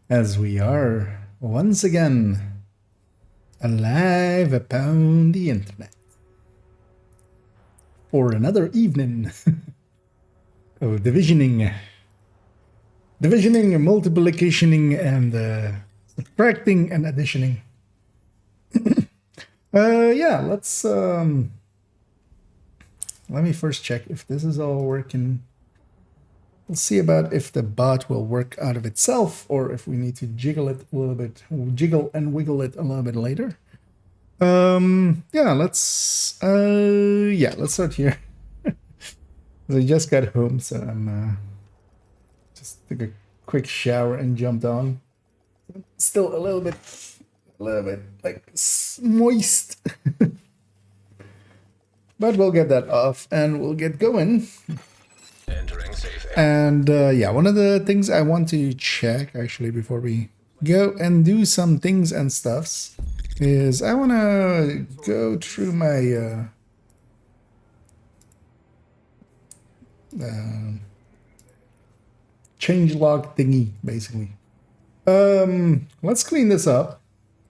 as we are once again alive upon the internet for another evening of divisioning, multiplicationing, and subtracting and additioning. Yeah, let me first check if this is all working. We'll see about if the bot will work out of itself or if we need to jiggle it a little bit, jiggle and wiggle it a little bit later. Yeah, let's start here. I just got home, so I'm just took a quick shower and jumped on. Still a little bit like moist. But we'll get that off and we'll get going. Entering safe area. And yeah, one of the things I want to check actually before we go and do some things and stuffs is I want to go through my change log thingy, basically. Let's clean this up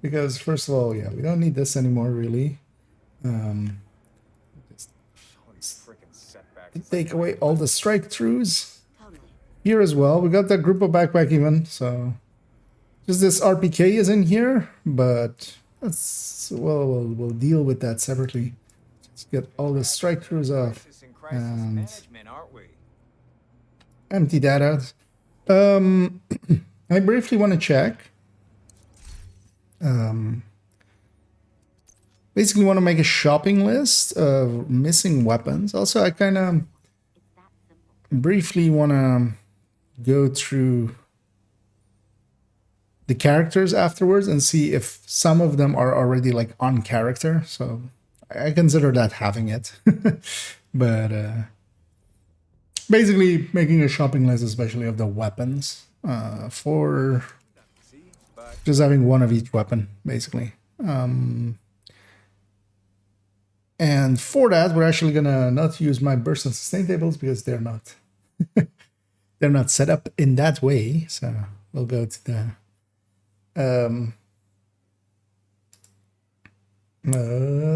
because first of all, yeah, we don't need this anymore, really. Just take away all the strike throughs here as well. We got that group of backpack even, so just this RPK is in here, but that's we'll deal with that separately. Let's get all the strike throughs off and empty that out. I briefly want to check. Basically want to make a shopping list of missing weapons. Also, I kind of briefly want to go through the characters afterwards and see if some of them are already like on character. So I consider that having it. But basically making a shopping list, especially of the weapons, for just having one of each weapon, basically. And for that, we're actually gonna not use my burst and sustain tables because they're not they're not set up in that way. So we'll go to the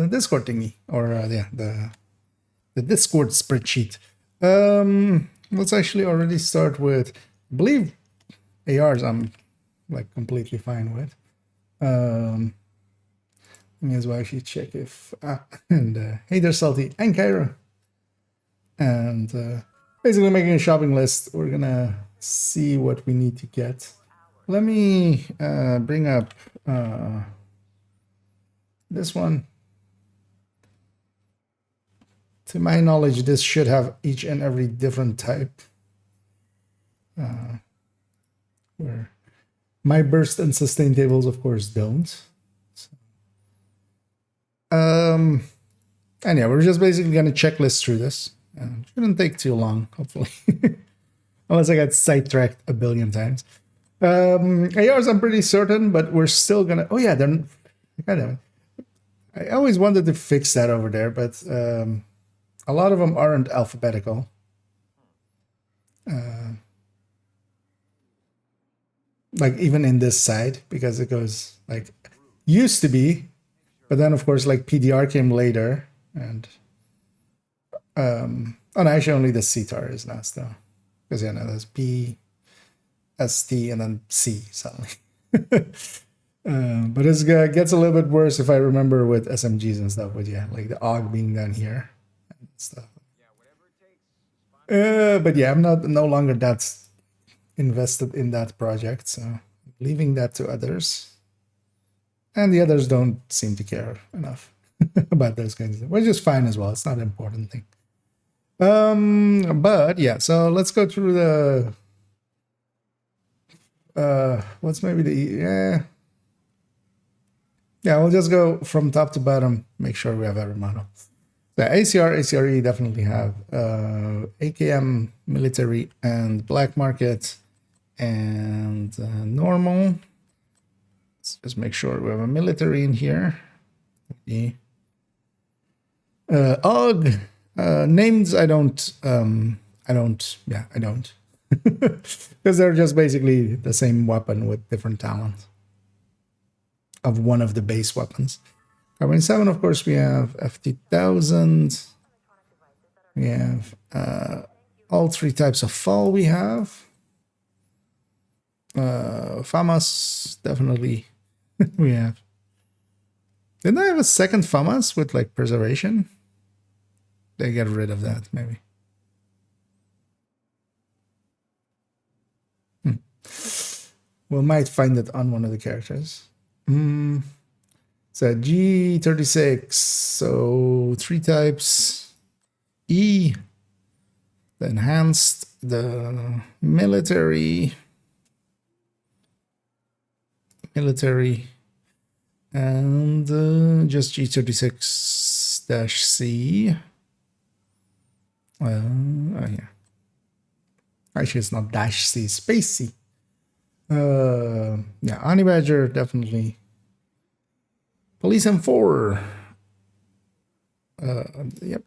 Discord thingy, or yeah, the Discord spreadsheet. Let's actually already start with, I believe ARs I'm like completely fine with. May as well actually check if and hey there, Salty and Cairo, and basically making a shopping list. We're gonna see what we need to get. Let me bring up this one. To my knowledge, this should have each and every different type. Where my burst and sustain tables, of course, don't. And yeah, we're just basically gonna checklist through this. Shouldn't take too long, hopefully. Unless I got sidetracked a billion times. ARs I'm pretty certain, but we're still gonna, oh yeah, they're kind of, I always wanted to fix that over there, but a lot of them aren't alphabetical. Like even in this side, because it goes like, used to be, but then, of course, like PDR came later, and oh, no, actually only the CTAR is now still, because yeah, no, there's P, ST, and then C suddenly. But it gets a little bit worse if I remember with SMGs and stuff. But yeah, like the AUG being down here and stuff. But yeah, I'm no longer that invested in that project, so leaving that to others. And the others don't seem to care enough about those kinds of things, which is fine as well. It's not an important thing. But yeah, so let's go through the what's maybe the yeah, we'll just go from top to bottom, make sure we have every model. The ACR, ACRE definitely have AKM, military, and black market, and normal. Just make sure we have a military in here. The AUG names I don't. Yeah, I don't. because they're just basically the same weapon with different talents of one of the base weapons. Carbon 7, of course, we have FT1000. We have all three types of fall we have. FAMAS, definitely we have. Didn't I have a second FAMAS with like preservation? They get rid of that, maybe. We might find it on one of the characters. So G36, so three types. E, the enhanced, the military, and just G36-C. Oh yeah. Actually, it's not dash C, space C. Yeah, Honey Badger, definitely. Police M4. Yep.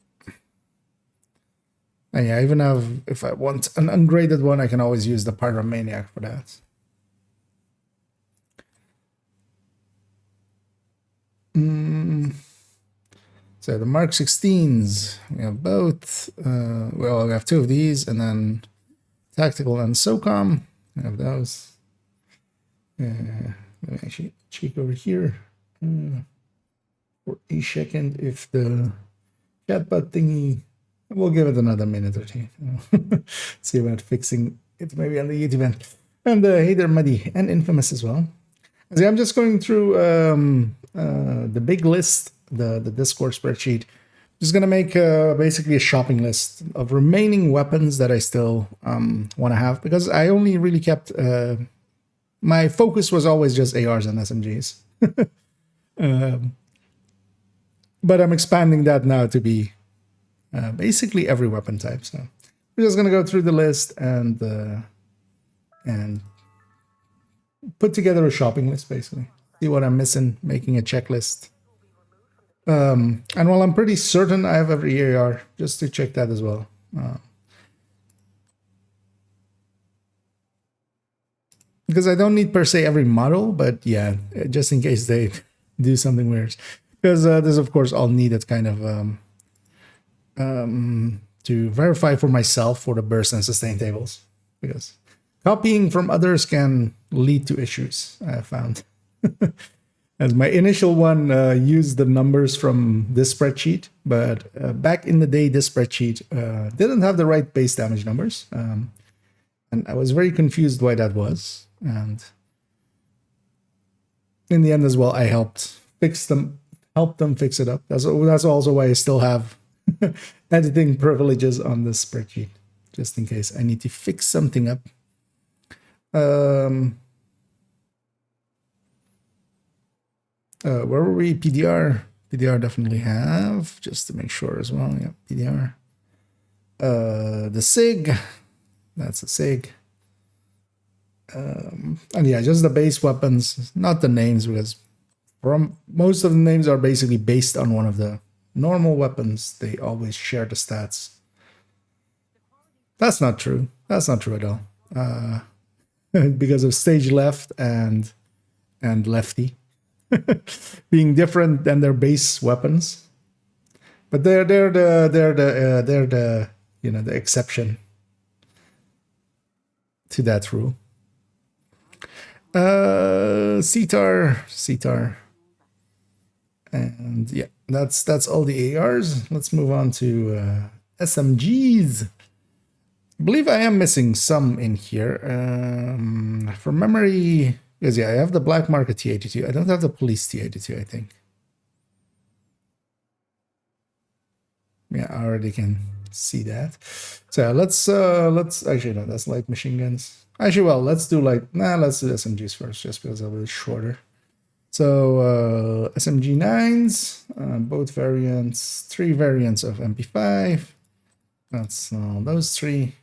And yeah, I even have, if I want an ungraded one, I can always use the Pyromaniac for that. So the Mark 16s, we have both. Well, we have two of these, and then Tactical and SOCOM. We have those. Let me actually check over here for a second if the chatbot thingy. We'll give it another minute or two. See about fixing it maybe on the YouTube end. And hey there, Muddy, and Infamous as well. See, I'm just going through the big list, the Discord spreadsheet. Just gonna make basically a shopping list of remaining weapons that I still want to have, because I only really kept my focus was always just ARs and SMGs. But I'm expanding that now to be basically every weapon type. So we're just gonna go through the list and put together a shopping list, basically. See what I'm missing, making a checklist. And while I'm pretty certain I have every AR, just to check that as well. Because I don't need per se every model, but yeah, just in case they do something weird. Because this, of course, I'll need it kind of to verify for myself for the burst and sustain tables. Because copying from others can lead to issues, I have found. As my initial one used the numbers from this spreadsheet, but back in the day, this spreadsheet didn't have the right base damage numbers. And I was very confused why that was. And in the end as well, I helped them fix it up. That's also why I still have editing privileges on this spreadsheet, just in case I need to fix something up. Where were we? PDR. PDR definitely have, just to make sure as well. Yeah, PDR. The SIG. That's a SIG. And yeah, just the base weapons, not the names, because most of the names are basically based on one of the normal weapons. They always share the stats. That's not true. That's not true at all. Because of stage left and lefty being different than their base weapons, but they're the the exception to that rule. CTAR, and yeah, that's all the ARs. Let's move on to SMGs. I believe I am missing some in here. From memory, because yeah, I have the Black Market T82. I don't have the Police T82, I think. Yeah, I already can see that. So let's actually no, that's light machine guns. Actually, well, let's do let's do SMGs first, just because they're a little shorter. So SMG 9s, both variants, 3 variants of MP5. That's those 3.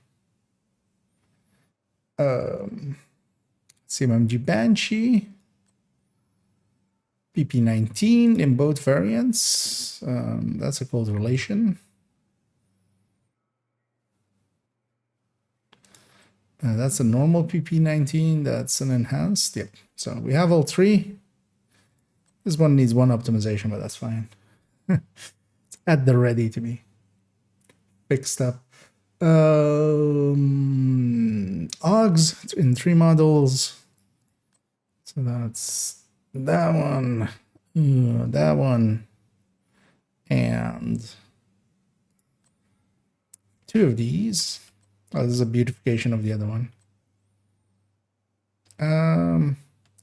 CMMG Banshee, PP19 in both variants. That's a cold relation. That's a normal PP19. That's an enhanced. Yep. So we have all three. This one needs one optimization, but that's fine. It's at the ready to be fixed up. OGs in 3 models. So that's that one, that one, and 2 of these. Oh, this is a beautification of the other one.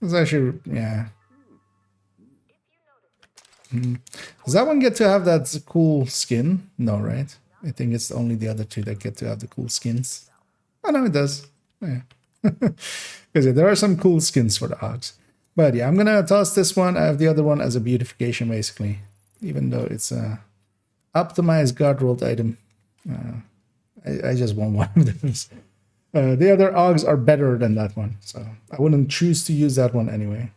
It's actually, yeah. Does that one get to have that cool skin? No, right? I think it's only the other 2 that get to have the cool skins. Oh, no, it does. Yeah. Because there are some cool skins for the OGs. But yeah, I'm going to toss this one. I have the other one as a beautification, basically. Even though it's a optimized God rolled item. I just want one of those. The other OGs are better than that one. So I wouldn't choose to use that one anyway.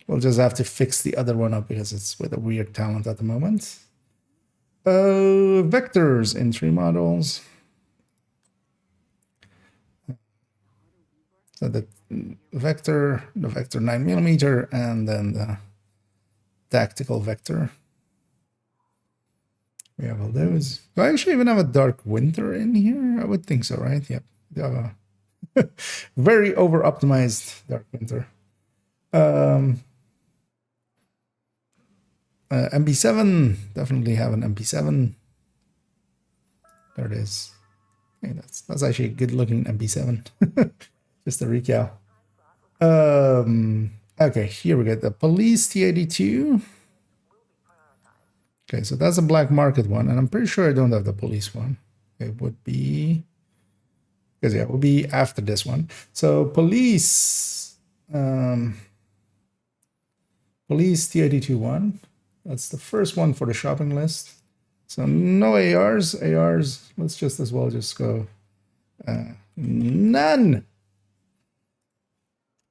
We'll just have to fix the other one up because it's with a weird talent at the moment. Vectors in 3 models. So the vector 9mm, and then the tactical vector. We have all those. Do I actually even have a Dark Winter in here? I would think so, right? Yep. We have a very over-optimized Dark Winter. MP7, definitely have an MP7. There it is. Hey, that's actually a good-looking MP7. Just a recal. Okay, here we go. The Police T82. Okay, so that's a black market one, and I'm pretty sure I don't have the police one. It would be, because yeah, it would be after this one. So police, police T82-1. That's the first one for the shopping list. So no ARs. Let's just as well just go none.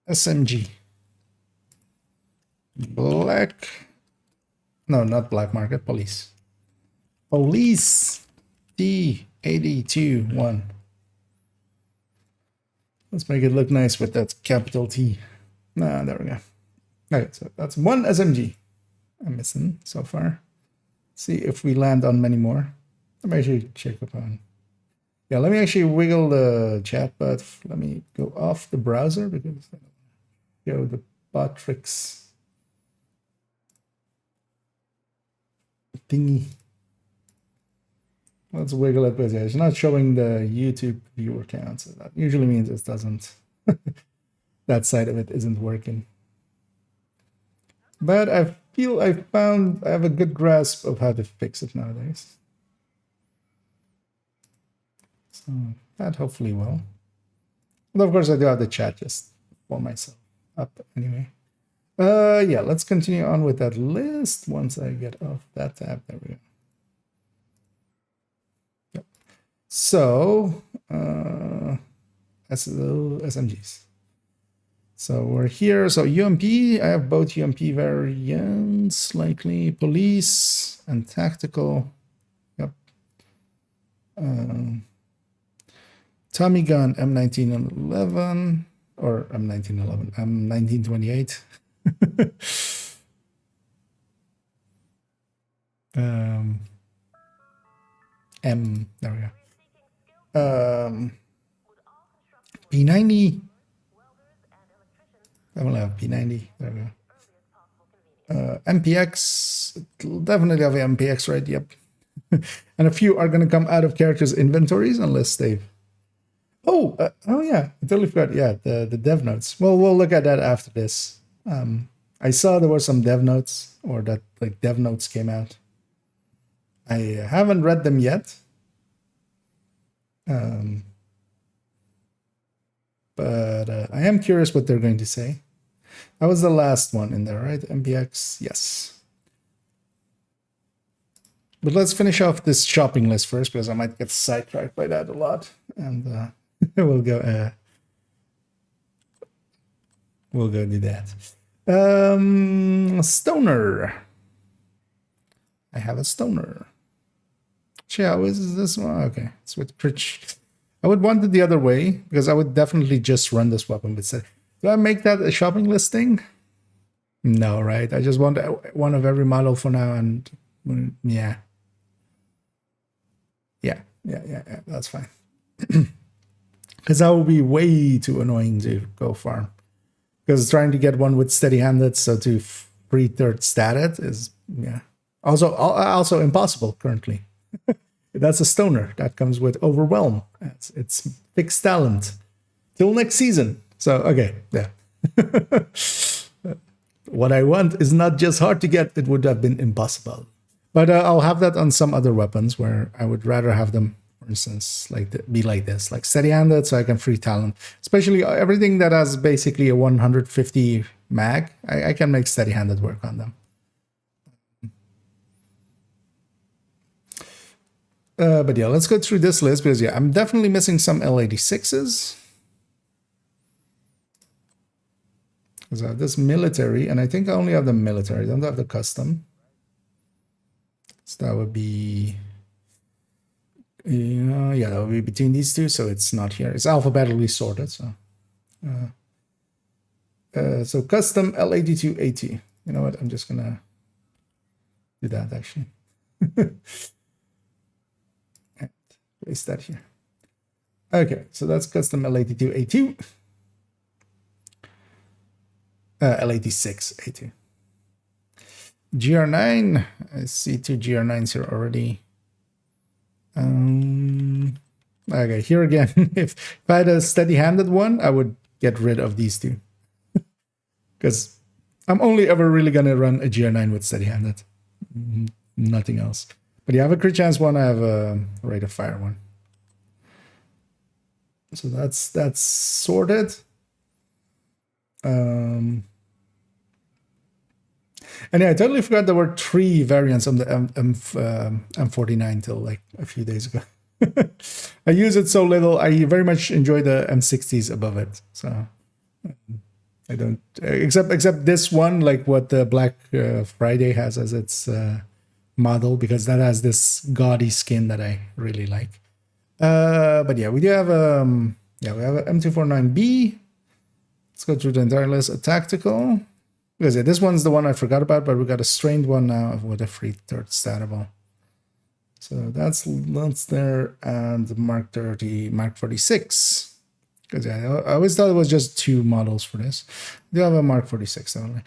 SMG. Black. No, not black market. Police. Police T82-1. Let's make it look nice with that capital T. Nah, there we go. Okay, so that's 1 SMG. I'm missing so far. See if we land on many more. Let me actually check upon. Yeah, let me actually wiggle the chat, but let me go off the browser because show the bot tricks thingy. Let's wiggle it, but yeah, it's not showing the YouTube viewer count, so that usually means it doesn't. That side of it isn't working. But I feel I have a good grasp of how to fix it nowadays. So that hopefully will. But of course I do have the chat just for myself up anyway. Yeah, let's continue on with that list once I get off that tab. There we go. Yep. So SMGs. So we're here. So UMP, I have both UMP variants, likely police and tactical. Yep. Tommy gun M1911 or M1911, M1928. There we go. P90. I will have P90. There we go. MPX. It'll definitely have MPX, right? Yep. And a few are going to come out of characters' inventories unless they've. Oh yeah. I totally forgot. Yeah, the dev notes. Well, we'll look at that after this. I saw there were some dev notes, or that like dev notes came out. I haven't read them yet. But I am curious what they're going to say. That was the last one in there, right? MPX, yes. But let's finish off this shopping list first, because I might get sidetracked by that a lot. And we'll go do that. Stoner. I have a stoner. Actually, how is this one? Okay, it's with crit. I would want it the other way because I would definitely just run this weapon with steady. Do I make that a shopping listing? No, right? I just want one of every model for now, and yeah. That's fine. Because that would be way too annoying to go farm. Because trying to get one with steady-handed, so to free third stat it is also impossible currently. That's a stoner that comes with overwhelm. It's fixed talent till next season. So okay, yeah. What I want is not just hard to get; it would have been impossible. But I'll have that on some other weapons where I would rather have them, for instance, be like this, like steady-handed, so I can free talent. Especially everything that has basically a 150 mag, I can make steady-handed work on them. But yeah, let's go through this list because I'm definitely missing some L86s. Because I have this military, and I think I only have the military. I don't have the custom. So that would be, that would be between these two. So it's not here. It's alphabetically sorted. So, so custom L82AT. You know what? I'm just gonna do that actually. And place that here. Okay, so that's custom L82A2. L86A2. GR9, I see 2 GR9s here already. Okay, here again, if I had a steady-handed one, I would get rid of these two. Because I'm only ever really going to run a GR9 with steady-handed. Nothing else. But you have a crit chance one, I have a rate of fire one. So that's sorted. And yeah, I totally forgot there were 3 variants on the M49 till like a few days ago. I use it so little. I very much enjoy the M60s above it. So I don't, except this one, like what the Black Friday has as its model, because that has this gaudy skin that I really like. But yeah, we do have we have a M249B. Let's go through the entire list. A tactical. Because yeah, this one's the one I forgot about, but we got a strained one now with a free third statable. So that's there, and Mark 30, Mark 46. Because yeah, I always thought it was just 2 models for this. We do have a Mark 46 only.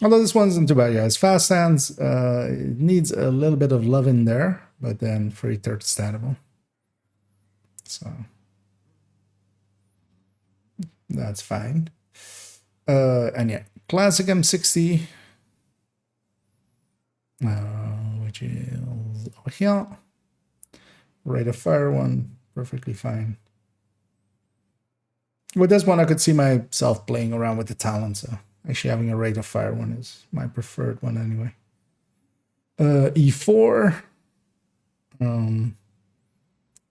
Although this one's not too bad. Yeah, it's fast hands. It needs a little bit of love in there, but then free third statable. So that's fine. And yeah, classic M60, which is over here. Rate of fire one, perfectly fine. With this one, I could see myself playing around with the talent, so actually having a rate of fire one is my preferred one anyway. E4.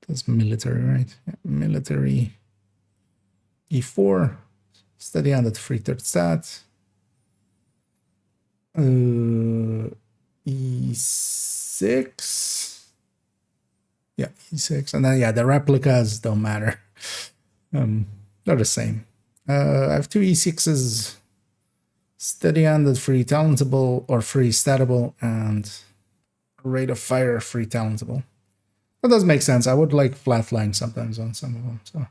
That's military, right? Yeah, military. E4. Steady-handed free third stat. E6. Yeah, E6. And then, yeah, the replicas don't matter. They're the same. I have 2 E6s. Steady-handed free talentable or free statable, and rate of fire free talentable. That does make sense. I would like flatline sometimes on some of them, so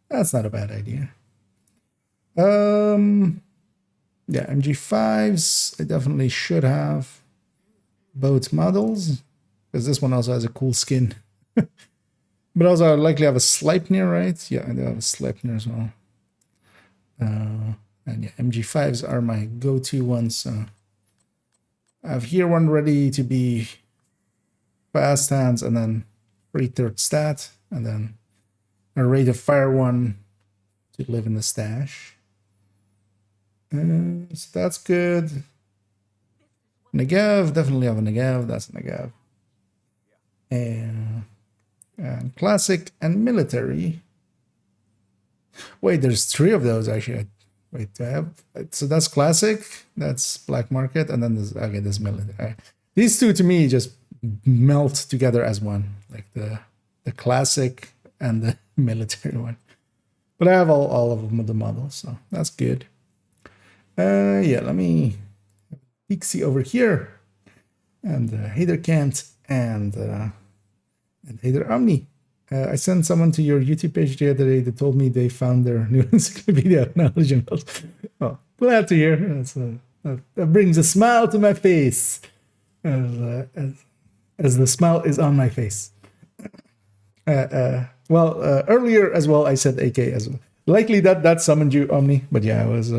that's not a bad idea. Yeah, MG5s, I definitely should have both models, because this one also has a cool skin. But also, I'd likely have a Sleipnir, right? Yeah, I do have a Sleipnir as well. And yeah, MG5s are my go-to ones. So I have here one ready to be fast hands, and then free third stat, and then a rate of fire one to live in the stash. So that's good. Negev, definitely have a Negev. That's a Negev. And classic and military. Wait, there's 3 of those actually. Wait, I have, so that's classic, that's black market, and then there's, okay, there's military. These 2 to me just melt together as one, like the classic and the military one. But I have all of them with the models, so that's good. Yeah, let me Pixie over here, and Hader Kant and Hader Omni. I sent someone to your YouTube page the other day that told me they found their new encyclopedia of knowledge and wealth. Oh, glad to hear. That brings a smile to my face, as the smile is on my face. Earlier as well, I said AK as well. Likely that summoned you, Omni. But yeah, I was.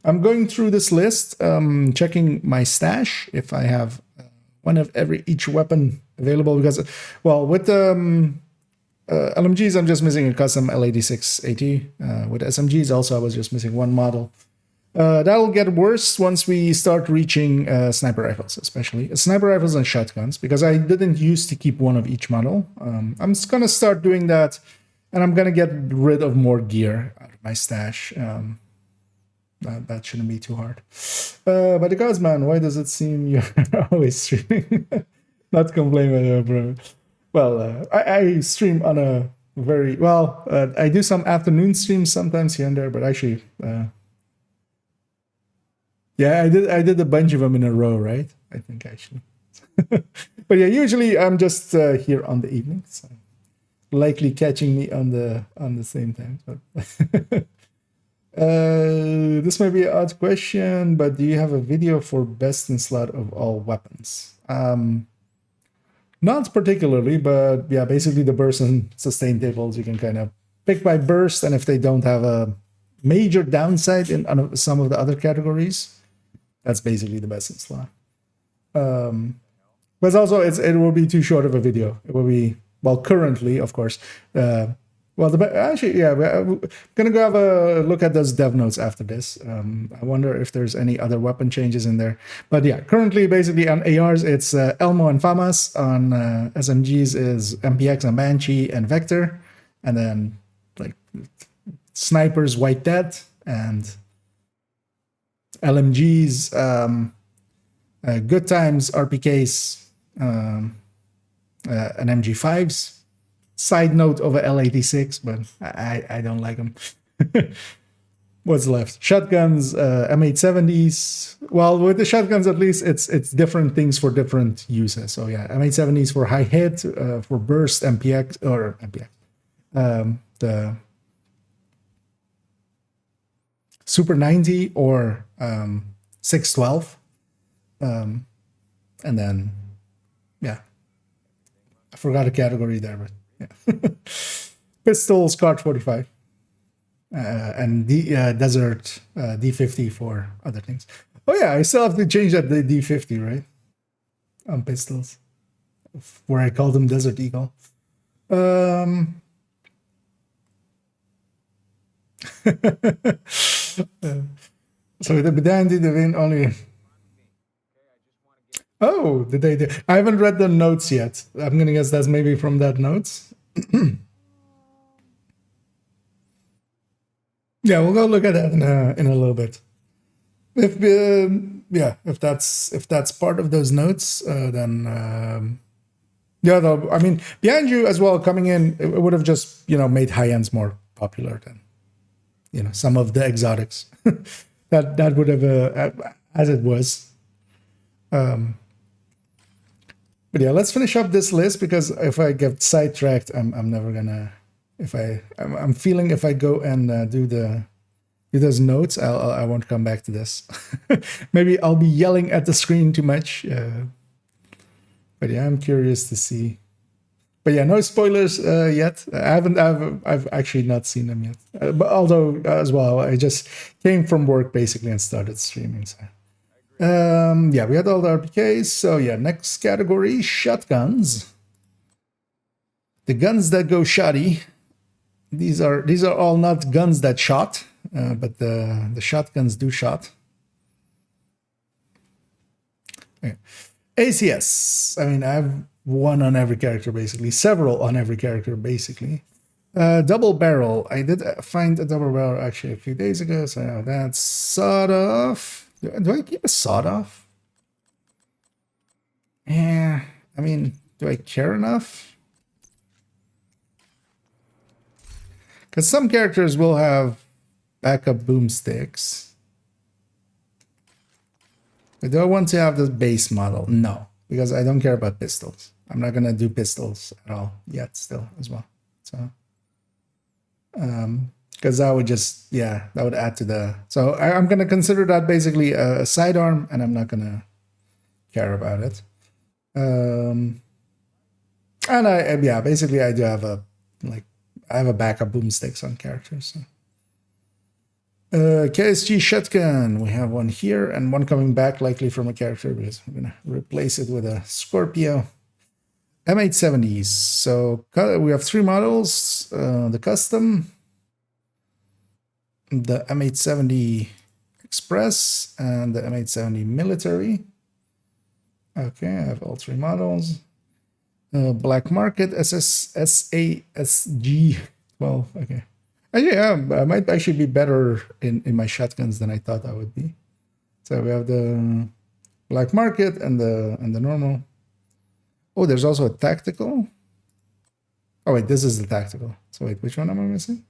I'm going through this list, checking my stash if I have one of each weapon available. Because, well, with LMGs, I'm just missing a custom L86AT. With SMGs, also, I was just missing one model. That'll get worse once we start reaching sniper rifles, especially sniper rifles and shotguns, because I didn't used to keep one of each model. I'm just gonna start doing that, and I'm gonna get rid of more gear out of my stash. That shouldn't be too hard. But the gods, man, why does it seem you're always streaming? Not complaining, bro. Well, I stream on a very well. I do some afternoon streams sometimes here and there, but actually. Yeah, I did a bunch of them in a row, right? I think actually. But yeah, usually I'm just here on the evenings. So likely catching me on the same time. But this might be an odd question, but do you have a video for best in slot of all weapons? Not particularly, but yeah, basically the burst and sustain tables you can kind of pick by burst, and if they don't have a major downside in some of the other categories, that's basically the best in slot. But also, it will be too short of a video. It will be, well, currently, of course. Actually, yeah, we're going to go have a look at those dev notes after this. I wonder if there's any other weapon changes in there. But yeah, currently, basically, on ARs, it's Elmo and FAMAS. On SMGs is MPX and Banshee and Vector. And then, like, snipers, White Dead, and LMGs, Good Times, RPKs, and MG5s. Side note of a L86, but I don't like them. What's left? Shotguns, M870s. Well, with the shotguns, at least it's different things for different uses. So yeah, M870s for high hit, for burst, MPX or MPX. The Super 90 or 612. And then, yeah, I forgot a category there, but yeah. Pistols, Card 45. And the Desert D50 for other things. Oh yeah, I still have to change that the D50, right? On pistols. Where I call them Desert Eagle. So the Dandy, the win only. Oh, did they? I haven't read the notes yet. I'm gonna guess that's maybe from that notes. Yeah, we'll go look at that in a little bit. If that's part of those notes, then yeah. Though, I mean, behind you as well coming in, it would have just made high ends more popular than some of the exotics. that would have as it was. But yeah, let's finish up this list, because if I get sidetracked, I'm never gonna. I'm feeling if I go and do those notes, I won't come back to this. Maybe I'll be yelling at the screen too much. But yeah, I'm curious to see. But yeah, no spoilers yet. I've actually not seen them yet. But although as well, I just came from work basically and started streaming. So. Yeah, we had all the RPKs. So yeah, next category, shotguns. The guns that go shoddy. These are all not guns that shot, but the shotguns do shot. Okay. ACS. I mean, I have one on every character basically, several on every character basically. Double barrel. I did find a double barrel actually a few days ago, so that's sawed off. Do I keep a sawed off? Yeah, I mean, do I care enough? Because some characters will have backup boomsticks. But do I want to have the base model? No, because I don't care about pistols. I'm not going to do pistols at all yet still as well. So, because that would just, yeah, that would add to the... So I'm going to consider that basically a sidearm, and I'm not going to care about it. And yeah, basically I do have a, like, I have a backup boomsticks on characters. So. KSG shotgun. We have one here and one coming back, likely from a character, because I'm going to replace it with a Scorpio. M870s. So we have 3 models. The custom, the M870 Express, and the M870 military. Okay, I have all 3 models. Black Market SASG 12. Okay. Yeah, I might actually be better in my shotguns than I thought I would be. So we have the Black Market and the normal. Oh, there's also a tactical. Oh wait, this is the tactical. So wait, which one am I missing?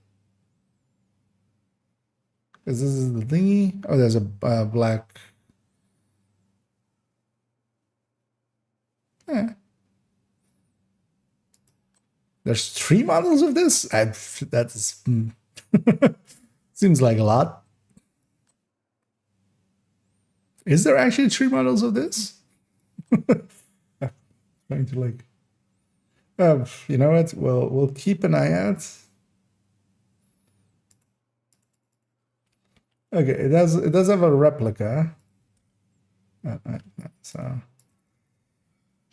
Because this is the thingy. Oh, there's a black. Yeah. There's 3 models of this? That is... seems like a lot. Is there actually 3 models of this? Trying to like... you know what? We'll keep an eye out. Okay, it does have a replica. So...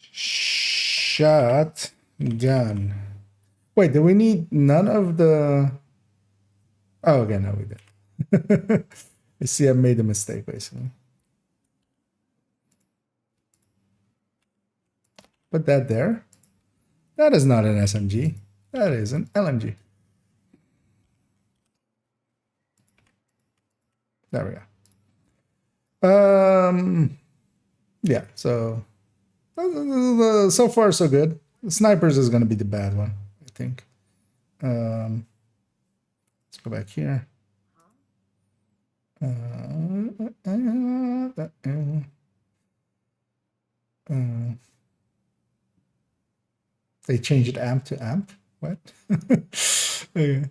Shotgun. Wait, do we need none of the... Oh, okay, no, we did. I see I made a mistake, basically. Put that there. That is not an SMG. That is an LMG. There we go. Yeah, so... So far, so good. The snipers is going to be the bad one, I think. Let's go back here. They changed amp to amp. What? Okay.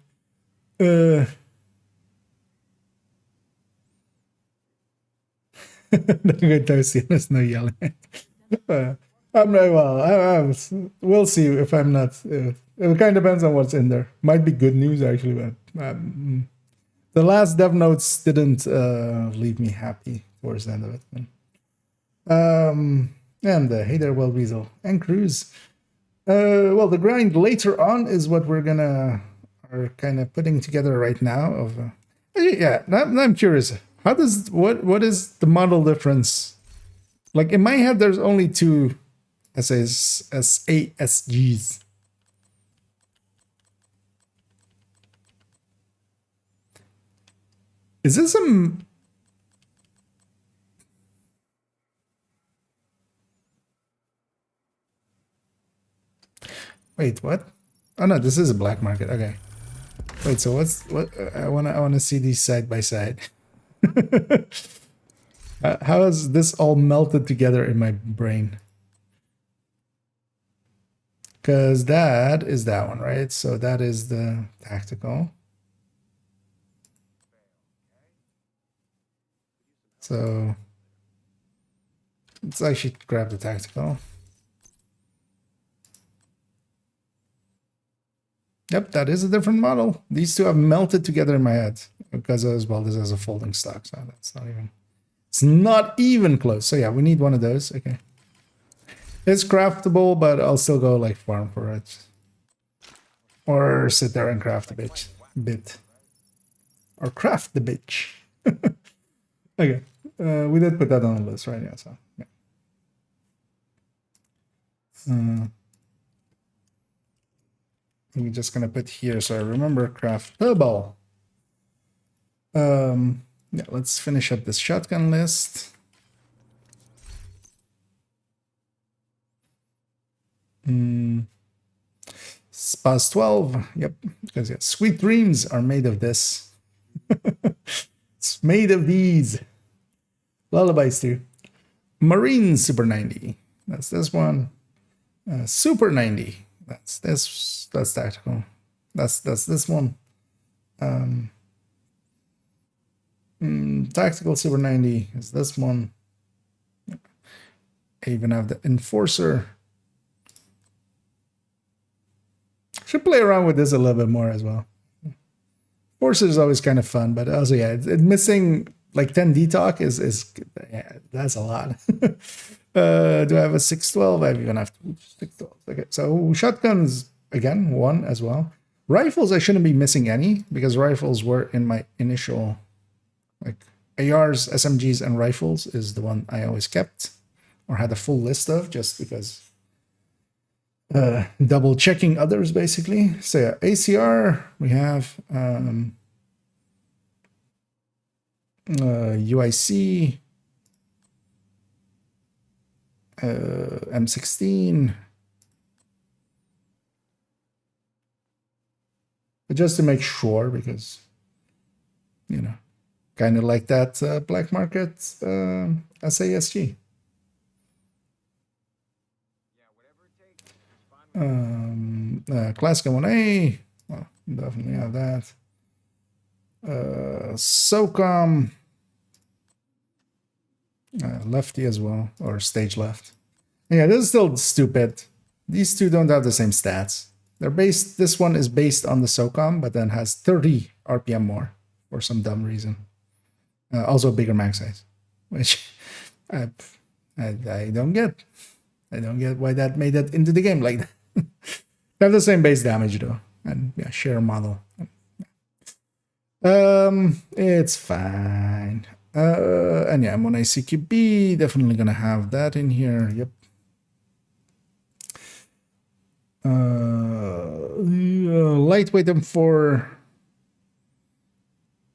There's no yelling. I'm not, well, we'll see if I'm not. It kind of depends on what's in there. Might be good news, actually, but the last dev notes didn't leave me happy towards the end of it. And hey there, Well Weasel and Cruz. Well, the grind later on is what we're are kind of putting together right now. Of yeah, I'm curious. How does what is the model difference? Like in my head, there's only 2 SASGs. Is this a... Wait, what? Oh no, this is a black market. Okay. Wait, so what? I wanna see these side by side. How is this all melted together in my brain? Because that is that one, right? So that is the tactical. So let's actually grab the tactical. Yep, that is a different model. These 2 have melted together in my head because as well this has a folding stock, so that's not even... It's not even close. So yeah, we need one of those. Okay. It's craftable, but I'll still go like farm for it. Or sit there and craft a bit. Or craft the bitch. Okay. We did put that on the list, right? Yeah, so yeah. I'm just gonna put here so I remember craftable. Yeah, let's finish up this shotgun list. Spas 12. Yep. Because yeah, sweet dreams are made of this. It's made of these. Lullabies too. Marine Super 90. That's this one. Super 90. That's this. That's tactical. That's this one. Tactical Super 90 is this one. I even have the Enforcer. Should play around with this a little bit more as well. Enforcer is always kind of fun, but also yeah, it's missing like 10 D-Talk is yeah, that's a lot. Do I have a 612? I even have 612. Okay, so shotguns again, 1 as well. Rifles I shouldn't be missing any because rifles were in my initial, like ARs, SMGs, and rifles is the one I always kept or had a full list of just because double checking others basically. So yeah, ACR we have UIC, M16. But just to make sure, because you know, kind of like that black market SASG. Classic 1A, well, definitely have that. SOCOM, lefty as well, or stage left. Yeah, this is still stupid. These two don't have the same stats. They're based. This one is based on the SOCOM, but then has 30 RPM more for some dumb reason. Also bigger mag size, which I don't get. I don't get why that made it into the game like that. They have the same base damage though, and yeah, share model. It's fine. And yeah, M1A CQB, definitely gonna have that in here. Yep. Lightweight M4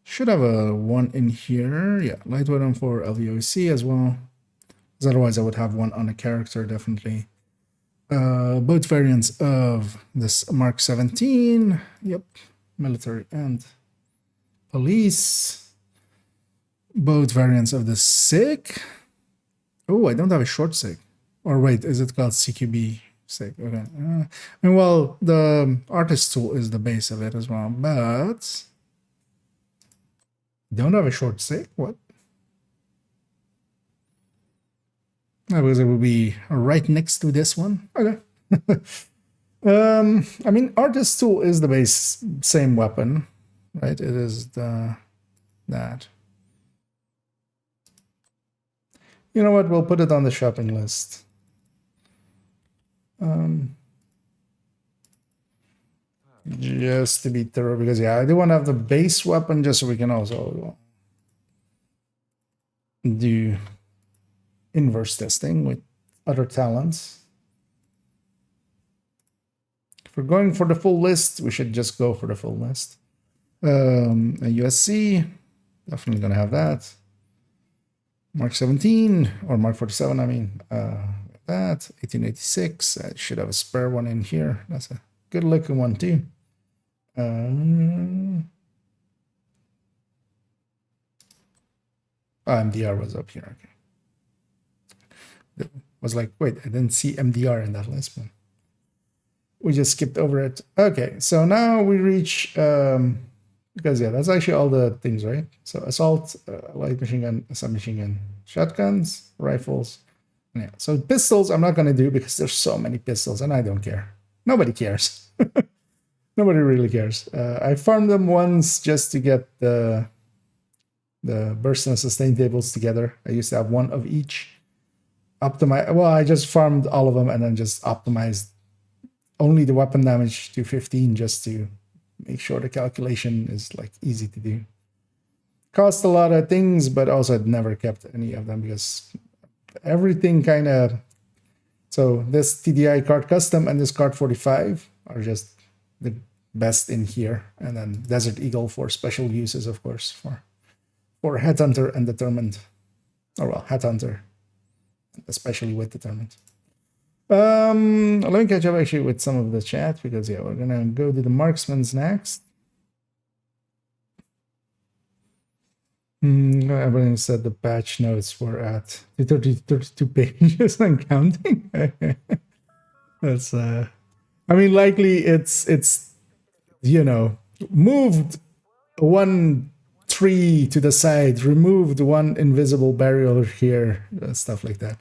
should have a 1 in here. Yeah, lightweight M4 LVOC as well. Because otherwise I would have 1 on a character, definitely. Both variants of this Mark 17. Yep, military and police. Both variants of the SIG. Oh, I don't have a short SIG. Or wait, is it called CQB SIG? Okay. I mean, well, the artist tool is the base of it as well, but don't have a short SIG? What? Because it would be right next to this one. Okay. I mean, artist tool is the base, same weapon, right? It is that. You know what? We'll put it on the shopping list. Just to be thorough, because yeah, I do want to have the base weapon just so we can also do inverse testing with other talents. If we're going for the full list, we should just go for the full list. A USC, definitely gonna have that. Mark 17 or Mark 47, I mean, that 1886. I should have a spare one in here. That's a good looking one too. MDR was up here. Okay. It was like, wait, I didn't see MDR in that list, but we just skipped over it. Okay, so now we reach, because yeah, that's actually all the things, right? So assault, light machine gun, submachine gun, shotguns, rifles. Yeah, so pistols I'm not going to do because there's so many pistols and I don't care. Nobody cares. Nobody really cares. I farmed them once just to get the burst and sustain tables together. I used to have 1 of each. Well, I just farmed all of them and then just optimized only the weapon damage to 15 just to make sure the calculation is like easy to do. Cost a lot of things, but also I'd never kept any of them because everything kind of... So this TDI card custom and this card 45 are just the best in here. And then Desert Eagle for special uses, of course, for Headhunter and Determined. Or well, Headhunter, especially with Determined. Let me catch up actually with some of the chat because yeah, we're gonna go to the marksman's next. Everyone said the patch notes were at 32 pages and counting. That's I mean, likely it's you know, moved one tree to the side, removed one invisible barrier here, stuff like that.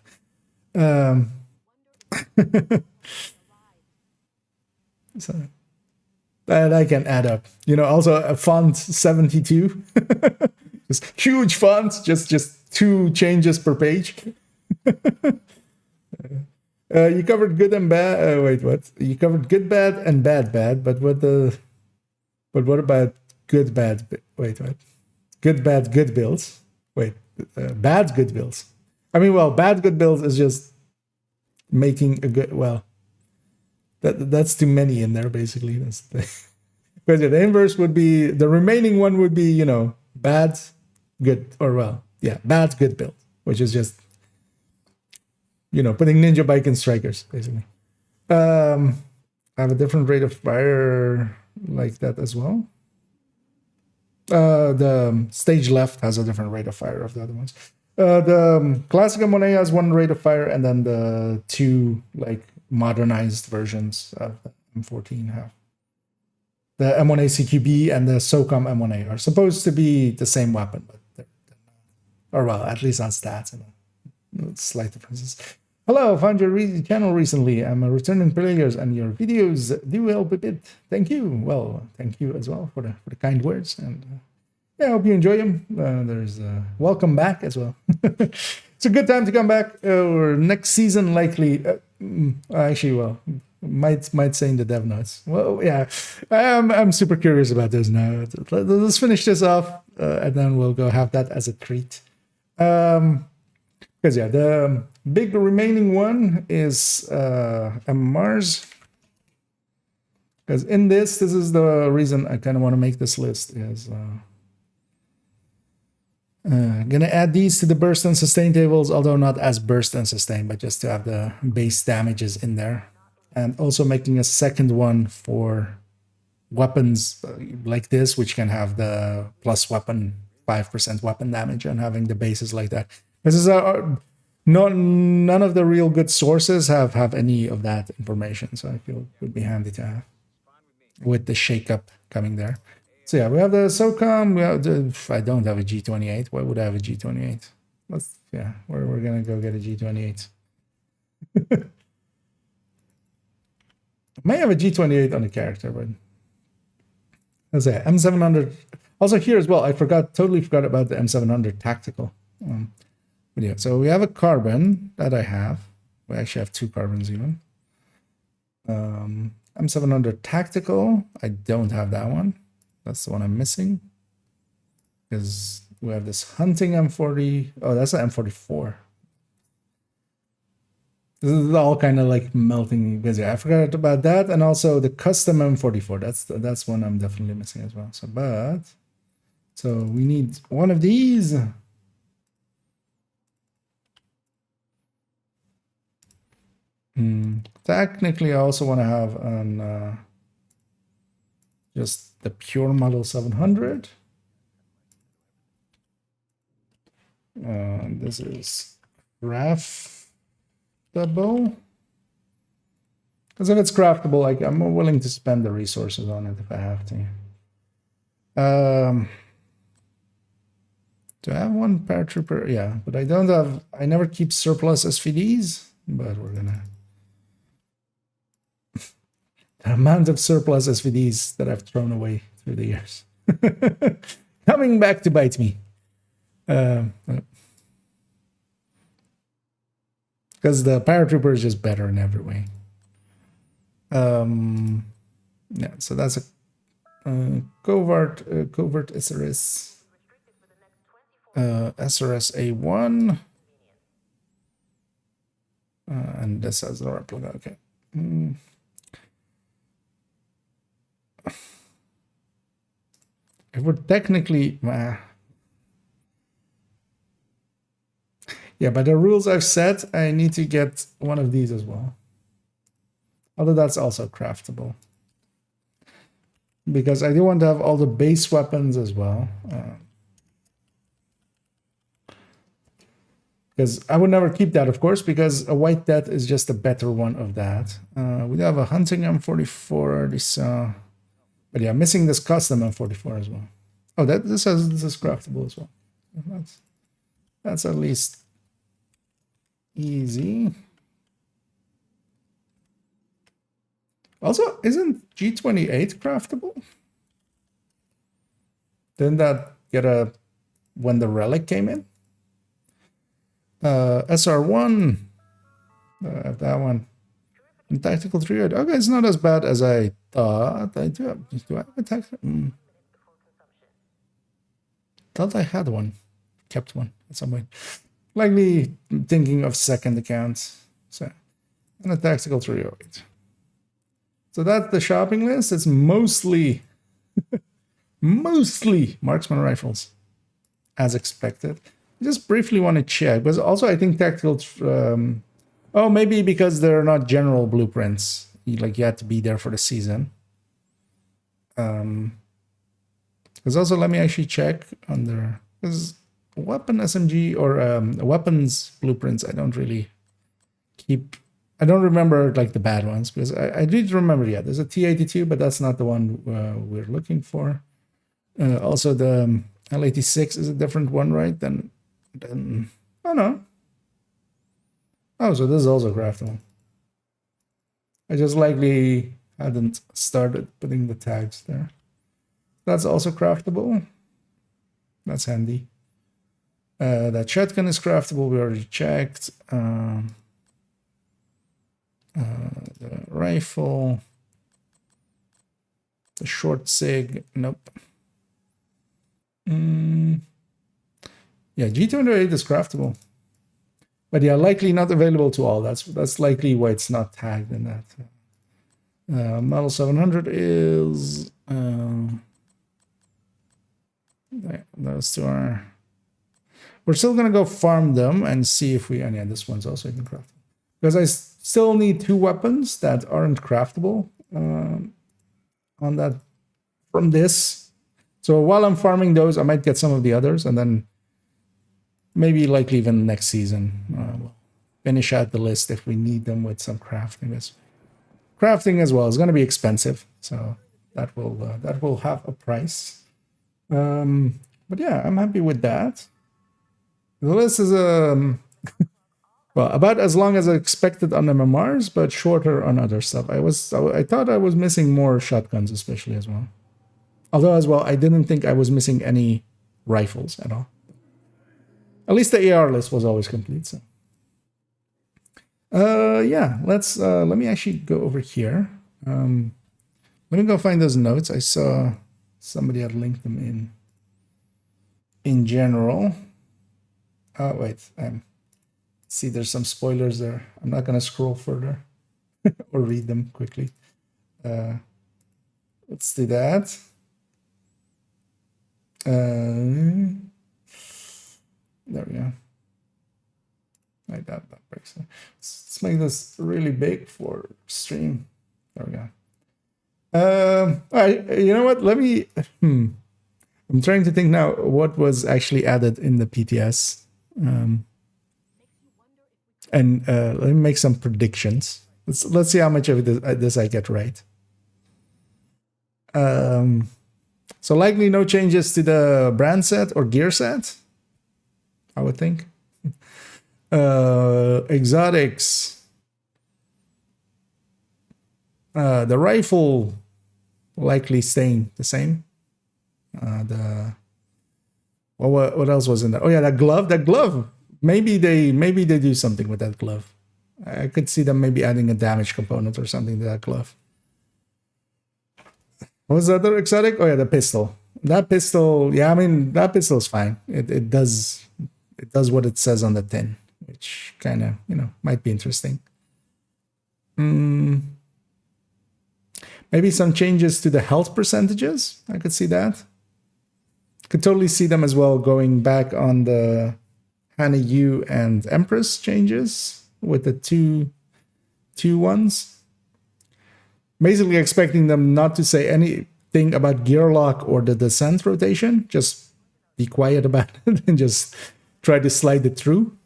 So that can add up. You know, also a font 72. Just huge font, just 2 changes per page. You covered good and bad. Wait, what? You covered good, bad, and bad, but what about good, bad? Wait, what? Good, bad, good builds. Wait, bad, good builds. I mean, well, bad, good builds is just making a good. Well, that's too many in there. Basically, that's because the inverse would be the remaining one would be, you know, bad, good, or well, yeah, bad, good build, which is just, you know, putting ninja bike in strikers, basically. I have a different rate of fire like that as well. The stage left has a different rate of fire of the other ones. The classic M1A has 1 rate of fire, and then the 2 like modernized versions of the M14 have. The M1A CQB and the SOCOM M1A are supposed to be the same weapon, but they're not. Or well, at least on stats, and slight differences. Hello, found your channel recently. I'm a returning player, and your videos do help a bit. Thank you. Well, thank you as well for the kind words, and yeah, I hope you enjoy them. There's welcome back as well. It's a good time to come back. Or next season, likely. Actually, well, might say in the dev notes. Well, yeah, I'm super curious about those now. Let's finish this off, and then we'll go have that as a treat. Because yeah, the big remaining one is Mars. Because in this is the reason I kind of want to make this list is gonna add these to the burst and sustain tables, although not as burst and sustain, but just to have the base damages in there. And also making a second one for weapons like this, which can have the plus weapon 5% weapon damage, and having the bases like that. This is none of the real good sources have any of that information, so I feel it would be handy to have with the shakeup coming there. So yeah, we have the SOCOM. We have I don't have a G28. Why would I have a G28? We're gonna go get a G28. I may have a G28 on the character, but let's say M700. Also here as well, I totally forgot about the M700 tactical. But yeah, so we have a carbon that I have. We actually have 2 carbons even. M700 tactical. I don't have that one. That's the one I'm missing. Because we have this hunting M40. Oh, that's an M44. This is all kind of like melting because yeah, I forgot about that, and also the custom M44. That's one I'm definitely missing as well. So we need one of these. Technically, I also want to have an just the pure model 700. This is craftable. Because if it's craftable, like I'm more willing to spend the resources on it if I have to. Do I have one paratrooper? Yeah, but I don't have. I never keep surplus SVDs, but we're gonna. The amount of surplus SVDs that I've thrown away through the years. Coming back to bite me. Because the paratrooper is just better in every way. Yeah, so that's a covert SRS. SRS A1. And this has the replica. Okay. It would technically, yeah, by the rules I've set, I need to get one of these as well. Although that's also craftable. Because I do want to have all the base weapons as well. Because I would never keep that, of course, because a White Death is just a better one of that. We do have a Hunting M44. But yeah, missing this custom M44 as well. Oh, this is craftable as well. That's at least easy. Also, isn't G28 craftable? Didn't that get when the relic came in? SR1. That one. And tactical 3. Okay, it's not as bad as I thought. Do I have a tactical? Thought I had one. Kept one at some point. Likely thinking of second account. So, and a tactical 308. So that's the shopping list. It's mostly marksman rifles, as expected. I just briefly want to check, because also I think tactical. Oh, maybe because they're not general blueprints. You had to be there for the season. Because also let me actually check under because weapon SMG or weapons blueprints. I don't really keep. I don't remember the bad ones, because I did remember, yeah, there's a T82, but that's not the one we're looking for. Also, the L86 is a different one, right? Then oh no. Oh, so this is also craftable. I just likely hadn't started putting the tags there. That's also craftable. That's handy. That shotgun is craftable. We already checked. The rifle, the short sig, nope. Yeah, G208 is craftable, but yeah, likely not available to all. That's likely why it's not tagged in that. Model 700 is those two are. We're still gonna go farm them and see if we. And yeah, this one's also even craftable, because I still need 2 weapons that aren't craftable on that from this. So while I'm farming those, I might get some of the others, and then maybe likely even next season we'll finish out the list if we need them with some crafting. Crafting as well is going to be expensive, so that will have a price. But yeah, I'm happy with that. The list is well, about as long as I expected on MMRs, but shorter on other stuff. I thought I was missing more shotguns, especially as well. Although as well, I didn't think I was missing any rifles at all. At least the AR list was always complete. So, yeah, let me actually go over here. Let me go find those notes. I saw somebody had linked them in general. Oh wait, see, there's some spoilers there. I'm not gonna scroll further or read them quickly. Let's do that. There we go. Like that breaks it. Let's make this really big for stream. There we go. All right, you know what? Let me. I'm trying to think now what was actually added in the PTS. And let me make some predictions. Let's see how much of this I get right. So likely no changes to the brand set or gear set, I would think. Exotics. The rifle likely staying the same. What else was in there? Oh yeah, that glove. Maybe they do something with that glove. I could see them maybe adding a damage component or something to that glove. What was the other exotic? Oh yeah, the pistol. That pistol, yeah, I mean that pistol is fine. It does what it says on the tin, which kind of might be interesting. Maybe some changes to the health percentages. I could see that. Could totally see them as well going back on the Hannah Yu and Empress changes with the two ones. basically expecting them not to say anything about gear lock or the descent rotation. Just be quiet about it and just try to slide it through.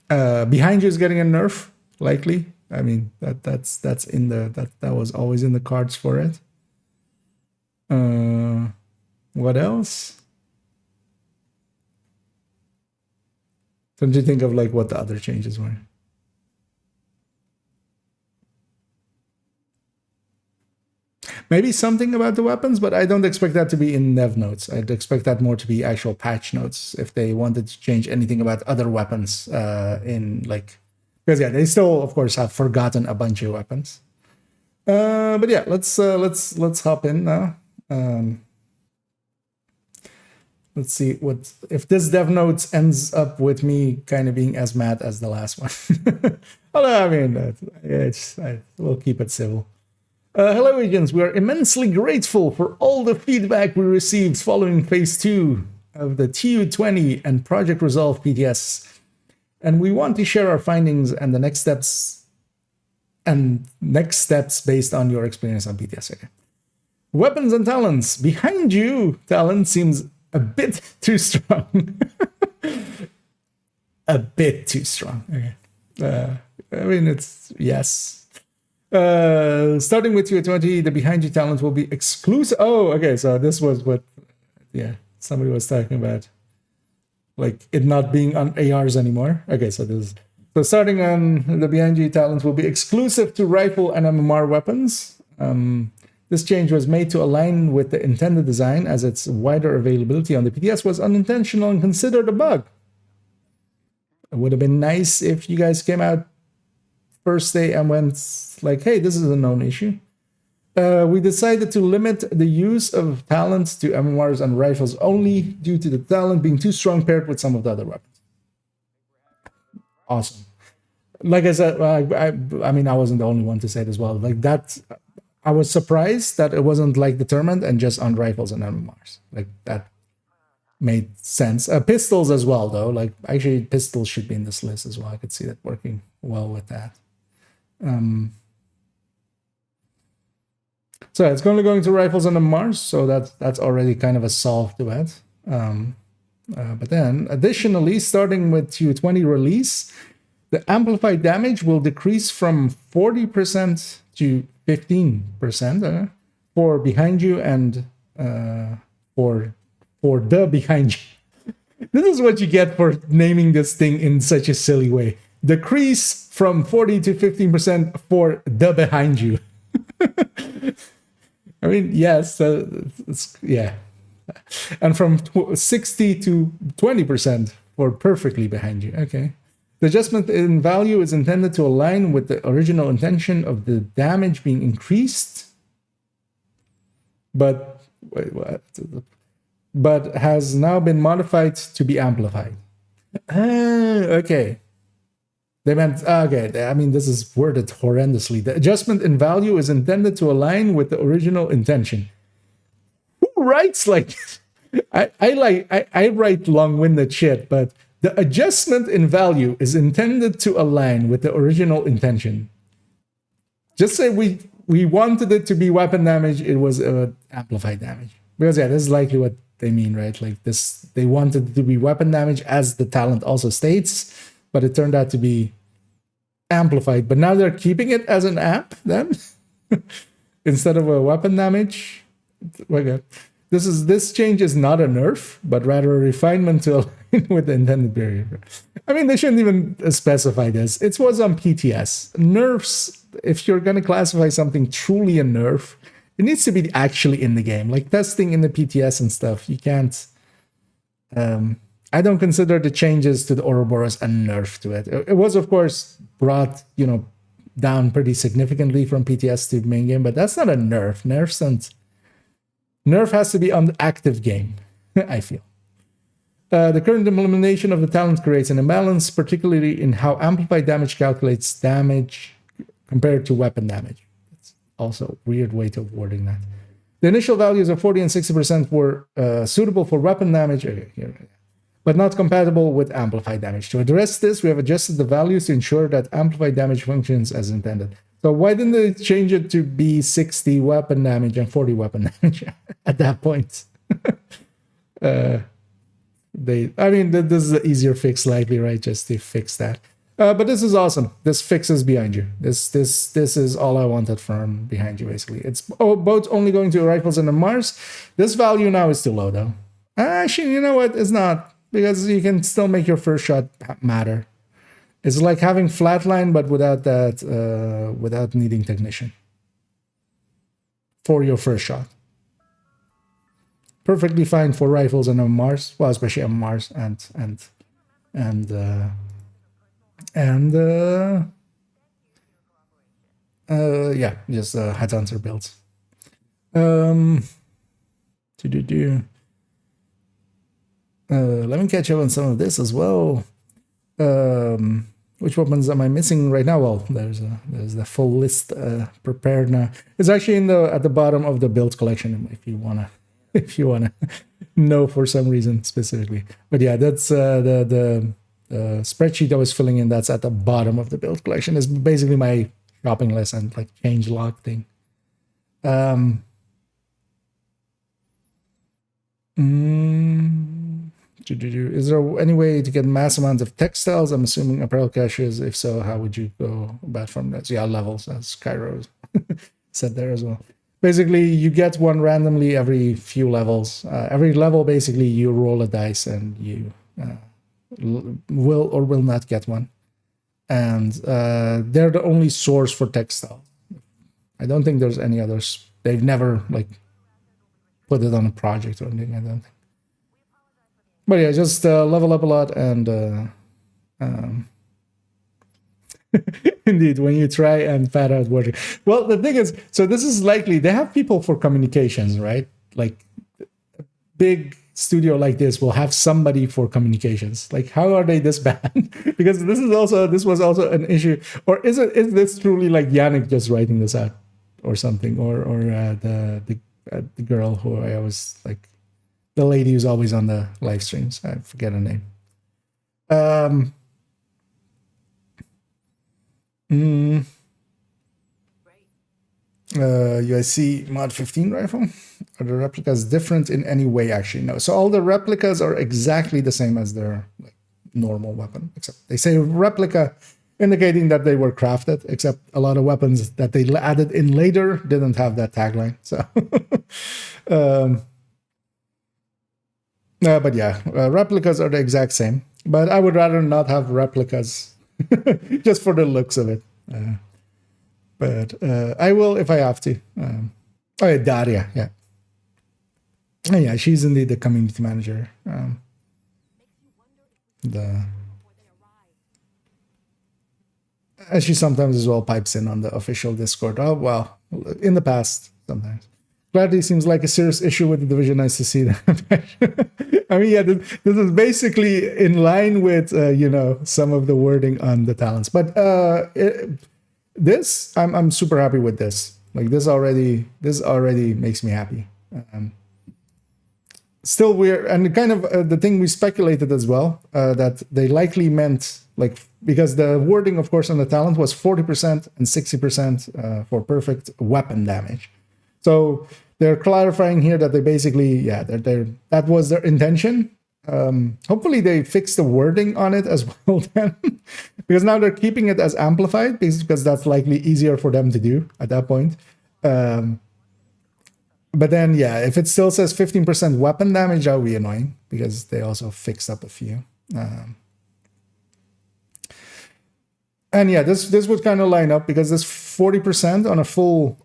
Behind you is getting a nerf, likely. I mean, that's in the that was always in the cards for it. What else? Don't you think of like what the other changes were? Maybe something about the weapons, but I don't expect that to be in Nev notes. I'd expect that more to be actual patch notes if they wanted to change anything about other weapons in like, because yeah, they still of course have forgotten a bunch of weapons. But yeah, let's hop in now. Let's see what if this dev notes ends up with me kind of being as mad as the last one. Although I mean, we'll keep it civil. Hello, agents. We are immensely grateful for all the feedback we received following Phase 2 of the TU20 and Project Resolve PTS. And we want to share our findings and the next steps based on your experience on PTS. Okay. Weapons and talents. Behind you, talent seems a bit too strong. A bit too strong. Okay. I mean, it's, yes. Starting with TU20, the behind you talent will be exclusive. Oh, okay. So this was what, yeah, somebody was talking about, like it not being on ARs anymore. Okay, so starting on the behind you talent will be exclusive to rifle and MMR weapons. This change was made to align with the intended design, as its wider availability on the PTS was unintentional and considered a bug. It would have been nice if you guys came out first day and went like, hey, this is a known issue. We decided to limit the use of talent to MMRs and rifles only due to the talent being too strong paired with some of the other weapons. Awesome. Like I said, I mean, I wasn't the only one to say it as well. Like that, I was surprised that it wasn't like determined and just on rifles and MMRs. Like that made sense. Pistols as well, though. Like actually, pistols should be in this list as well. I could see that working well with that. So it's only going to rifles and MMRs, so that's already kind of a solve to it. But then, additionally, starting with TU20 release, the amplified damage will decrease from 40% to 15% for behind you and for the behind you. This is what you get for naming this thing in such a silly way. Decrease from 40 to 15% for the behind you. I mean, yes, yeah. And from 60 to 20% for perfectly behind you. Okay. The adjustment in value is intended to align with the original intention of the damage being increased, but has now been modified to be amplified. Okay. They meant, okay, I mean, this is worded horrendously. The adjustment in value is intended to align with the original intention. Who writes like this? I write long-winded shit, but the adjustment in value is intended to align with the original intention. Just say we wanted it to be weapon damage, it was amplified damage. Because yeah, this is likely what they mean, right? Like this, they wanted it to be weapon damage as the talent also states, but it turned out to be amplified. But now they're keeping it as an amp then instead of a weapon damage. Okay. This change is not a nerf, but rather a refinement to align with the intended barrier. I mean, they shouldn't even specify this. It was on PTS. Nerfs, if you're going to classify something truly a nerf, it needs to be actually in the game. Like testing in the PTS and stuff, you can't... I don't consider the changes to the Ouroboros a nerf to it. It was, of course, brought, down pretty significantly from PTS to the main game, but that's not a nerf. Nerf has to be on the active game, I feel. The current implementation of the talent creates an imbalance, particularly in how amplified damage calculates damage compared to weapon damage. It's also a weird way of wording that. The initial values of 40 and 60% were suitable for weapon damage. Okay, here. but not compatible with amplified damage. To address this, we have adjusted the values to ensure that amplified damage functions as intended. So why didn't they change it to be 60 weapon damage and 40 weapon damage at that point? I mean, this is an easier fix likely, right? Just to fix that. But this is awesome. This fixes behind you. This is all I wanted from behind you, basically. It's both only going to rifles and the Mars. This value now is too low, though. Actually, you know what? It's not, because you can still make your first shot matter. It's like having flatline, but without that, without needing technician for your first shot. Perfectly fine for rifles and Mars. Well, especially on Mars and yeah, just headhunter builds. Let me catch up on some of this as well. Which weapons am I missing right now? Well, there's the full list prepared now. It's actually at the bottom of the build collection if you wanna know for some reason specifically. But yeah, that's the spreadsheet I was filling in. That's at the bottom of the build collection. It's basically my shopping list and like change log thing. Is there any way to get mass amounts of textiles? I'm assuming apparel caches. If so, how would you go about from that? So yeah, levels, as Cairo said there as well. Basically, you get one randomly every few levels. Every level, basically, you roll a dice and you will or will not get one. And they're the only source for textile. I don't think there's any others. They've never like put it on a project or anything, I don't think. But yeah, just level up a lot and indeed, when you try and pad out working. Well, the thing is, so this is likely, they have people for communications, right? Like a big studio like this will have somebody for communications. Like, how are they this bad? Because this was also an issue. Or is this truly like Yannick just writing this out or something? Or the girl who I always like, the lady who's always on the live streams. I forget her name. UIC Mod 15 rifle. Are the replicas different in any way? Actually, no. So all the replicas are exactly the same as their like, normal weapon, except they say replica, indicating that they were crafted, except a lot of weapons that they added in later didn't have that tagline. So but yeah, replicas are the exact same. But I would rather not have replicas just for the looks of it. But I will if I have to. Oh yeah, Daria, yeah. Oh, yeah, she's indeed the community manager. She sometimes as well pipes in on the official Discord. Oh, well, in the past, sometimes. Gladly seems like a serious issue with the division. Nice to see that. I mean, yeah, this is basically in line with, some of the wording on the talents. But I'm super happy with this. Like, this already makes me happy. Still weird, and kind of the thing we speculated as well, that they likely meant, like, because the wording, of course, on the talent was 40% and 60% for perfect weapon damage. So they're clarifying here that they basically, that was their intention. Hopefully they fix the wording on it as well then, because now they're keeping it as amplified because that's likely easier for them to do at that point. But then, yeah, if it still says 15% weapon damage, that would be annoying because they also fixed up a few. And yeah, this would kind of line up because this 40% on a full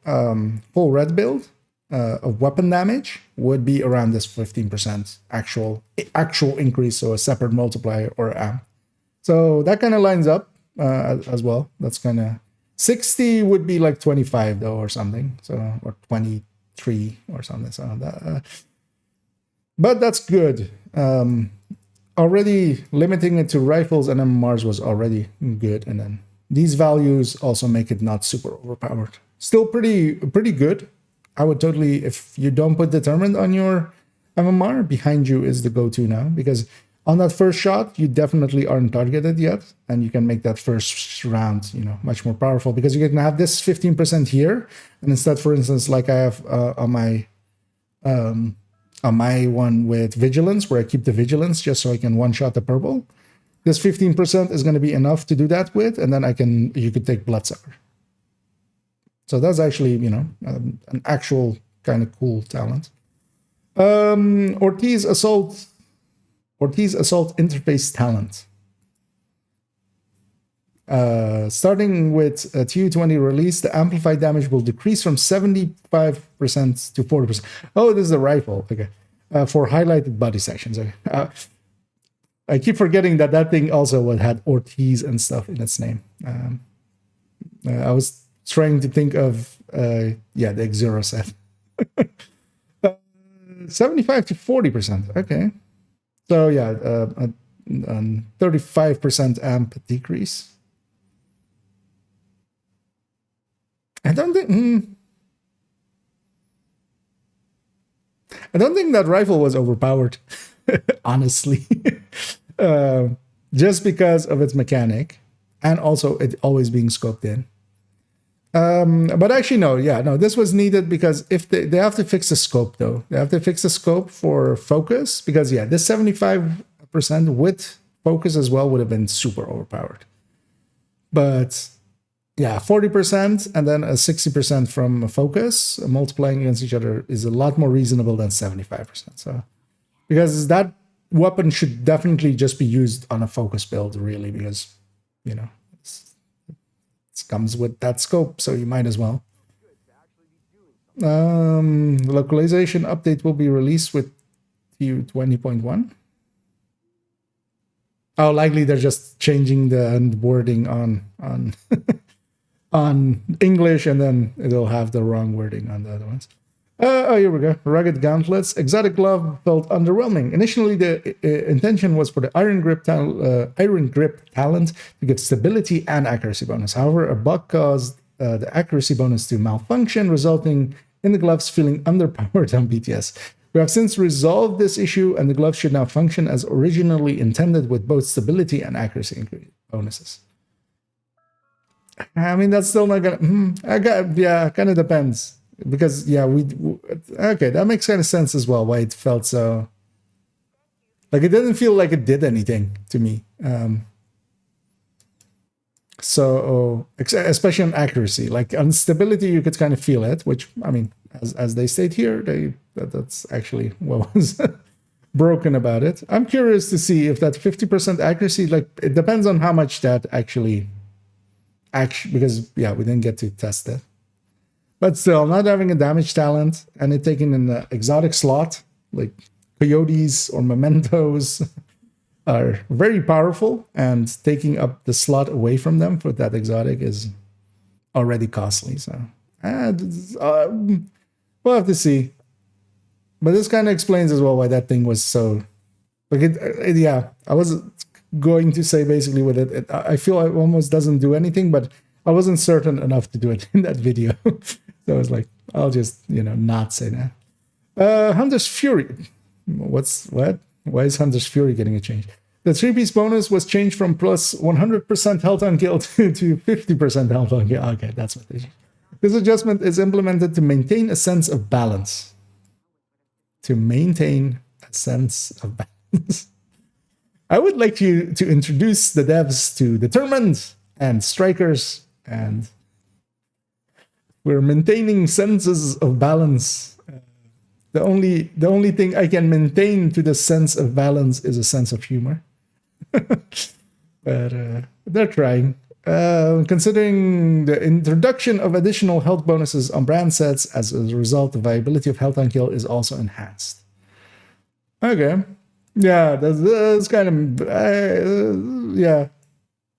red build of weapon damage would be around this 15% actual increase, so a separate multiplier or amp. So that kind of lines up as well. That's kind of 60 would be like 25 though or something, so or 23 or something. So that, but that's good. Already limiting it to rifles and MMRs was already good, and then these values also make it not super overpowered. Still pretty good. I would totally, if you don't put determined on your MMR, behind you is the go-to now, because On that first shot, you definitely aren't targeted yet, and you can make that first round, much more powerful because you can have this 15% here, and instead, for instance, like I have on my one with vigilance, where I keep the vigilance just so I can one shot the purple. This 15% is going to be enough to do that with, and then you could take Bloodsucker. So that's actually, an actual kind of cool talent. Ortiz Assault Interface Talent. Starting with a TU20 release, the amplified damage will decrease from 75% to 40%. Oh, this is a rifle. Okay. For highlighted body sections. Okay. I keep forgetting that thing also had Ortiz and stuff in its name. I was trying to think of, the Xero set. 75 to 40%. Okay. So yeah, a 35% amp decrease. I don't think that rifle was overpowered, honestly. Just because of its mechanic and also it always being scoped in. But actually, no, this was needed because if they have to fix the scope, though. They have to fix the scope for focus because, this 75% with focus as well would have been super overpowered. But, 40% and then a 60% from focus multiplying against each other is a lot more reasonable than 75%. So, because that weapon should definitely just be used on a focus build, really, because, it comes with that scope, so you might as well. The localization update will be released with TU20.1. Oh, likely they're just changing the wording on on English, and then it'll have the wrong wording on the other ones. Here we go. Rugged gauntlets. Exotic glove felt underwhelming. Initially, the intention was for the iron grip talent to give stability and accuracy bonus. However, a bug caused the accuracy bonus to malfunction, resulting in the gloves feeling underpowered on BTS. We have since resolved this issue, and the gloves should now function as originally intended with both stability and accuracy bonuses. I mean, that's still not gonna. Kind of depends. Because okay, that makes kind of sense as well why it felt so like it didn't feel like it did anything to me. So especially on accuracy, like on stability, you could kind of feel it, which I mean, as they state here, that's actually what was broken about it. I'm curious to see if that 50% accuracy, like it depends on how much that actually because we didn't get to test it. But still, not having a damage talent and it taking an exotic slot, like coyotes or mementos, are very powerful, and taking up the slot away from them for that exotic is already costly. So we'll have to see. But this kind of explains as well why that thing was so... Like I was going to say basically with it, I feel it almost doesn't do anything, but I wasn't certain enough to do it in that video. So I was like, I'll just, not say that. Hunter's Fury. What? Why is Hunter's Fury getting a change? The 3-piece bonus was changed from plus 100% health on kill to 50% health on kill. Okay, that's what they changed. This adjustment is implemented to maintain a sense of balance. To maintain a sense of balance. I would like you to introduce the devs to Determined and Strikers, and we're maintaining senses of balance. The only thing I can maintain to the sense of balance is a sense of humor. But they're trying. Considering the introduction of additional health bonuses on brand sets, as a result, the viability of health on kill is also enhanced. Okay. Yeah, that's kind of...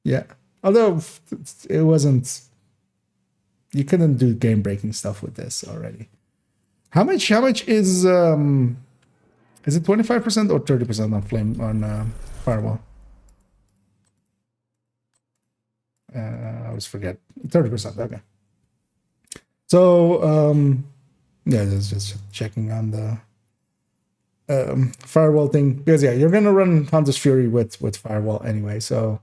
yeah. Although it wasn't... You couldn't do game-breaking stuff with this already. How much is it 25% or 30% on flame on firewall? I always forget. 30%, okay. So just checking on the firewall thing, because yeah, you're gonna run Hunter's Fury with firewall anyway, so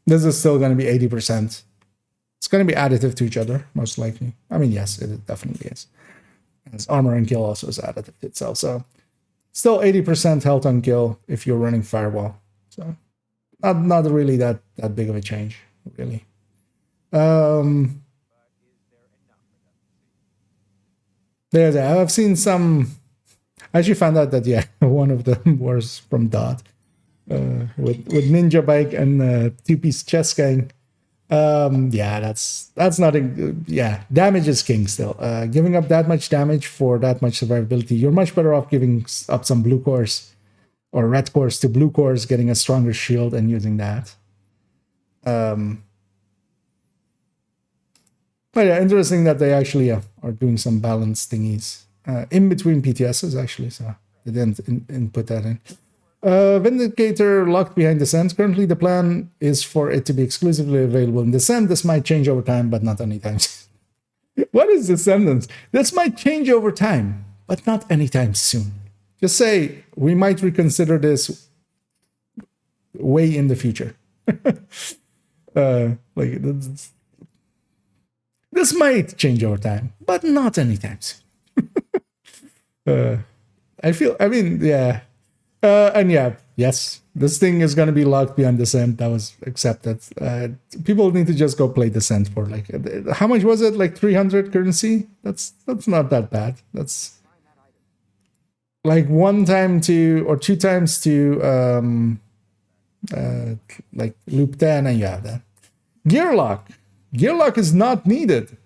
this is still gonna be 80%. It's gonna be additive to each other, most likely. I mean, yes, it definitely is. As armor and kill also is additive to itself, so still 80% health on kill if you're running firewall. So not really that big of a change, really. I've seen some. I actually found out that one of them was from Dot with Ninja Bike and two-piece chess gang. That's not damage is king still. Giving up that much damage for that much survivability, you're much better off giving up some blue cores or red cores to blue cores, getting a stronger shield and using that. But yeah, interesting that they actually are doing some balance thingies in between PTSs, actually, so they didn't input that in. Vindicator locked behind Descent. Currently, the plan is for it to be exclusively available in Descent. This might change over time, but not anytime soon. What is Descendants? This might change over time, but not anytime soon. Just say, we might reconsider this way in the future. This might change over time, but not anytime soon. Yes, this thing is going to be locked behind Descent. That was accepted. People need to just go play Descent for how much was it? Like 300 currency? That's not that bad. That's like 1 time to or 2 times to loop 10, and you have that. Gear lock is not needed.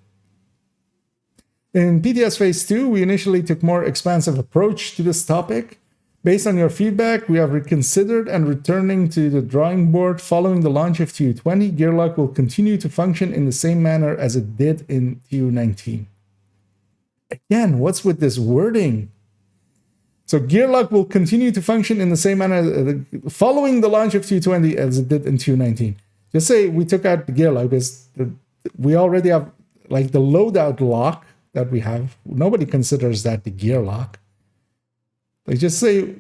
In PTS Phase 2, we initially took more expansive approach to this topic. Based on your feedback, we have reconsidered and returning to the drawing board following the launch of TU20. Gear lock will continue to function in the same manner as it did in TU19. Again, what's with this wording? So gear lock will continue to function in the same manner following the launch of TU20 as it did in TU19. Just say we took out the gear lock because we already have like the loadout lock that we have. Nobody considers that the gear lock. Like just say,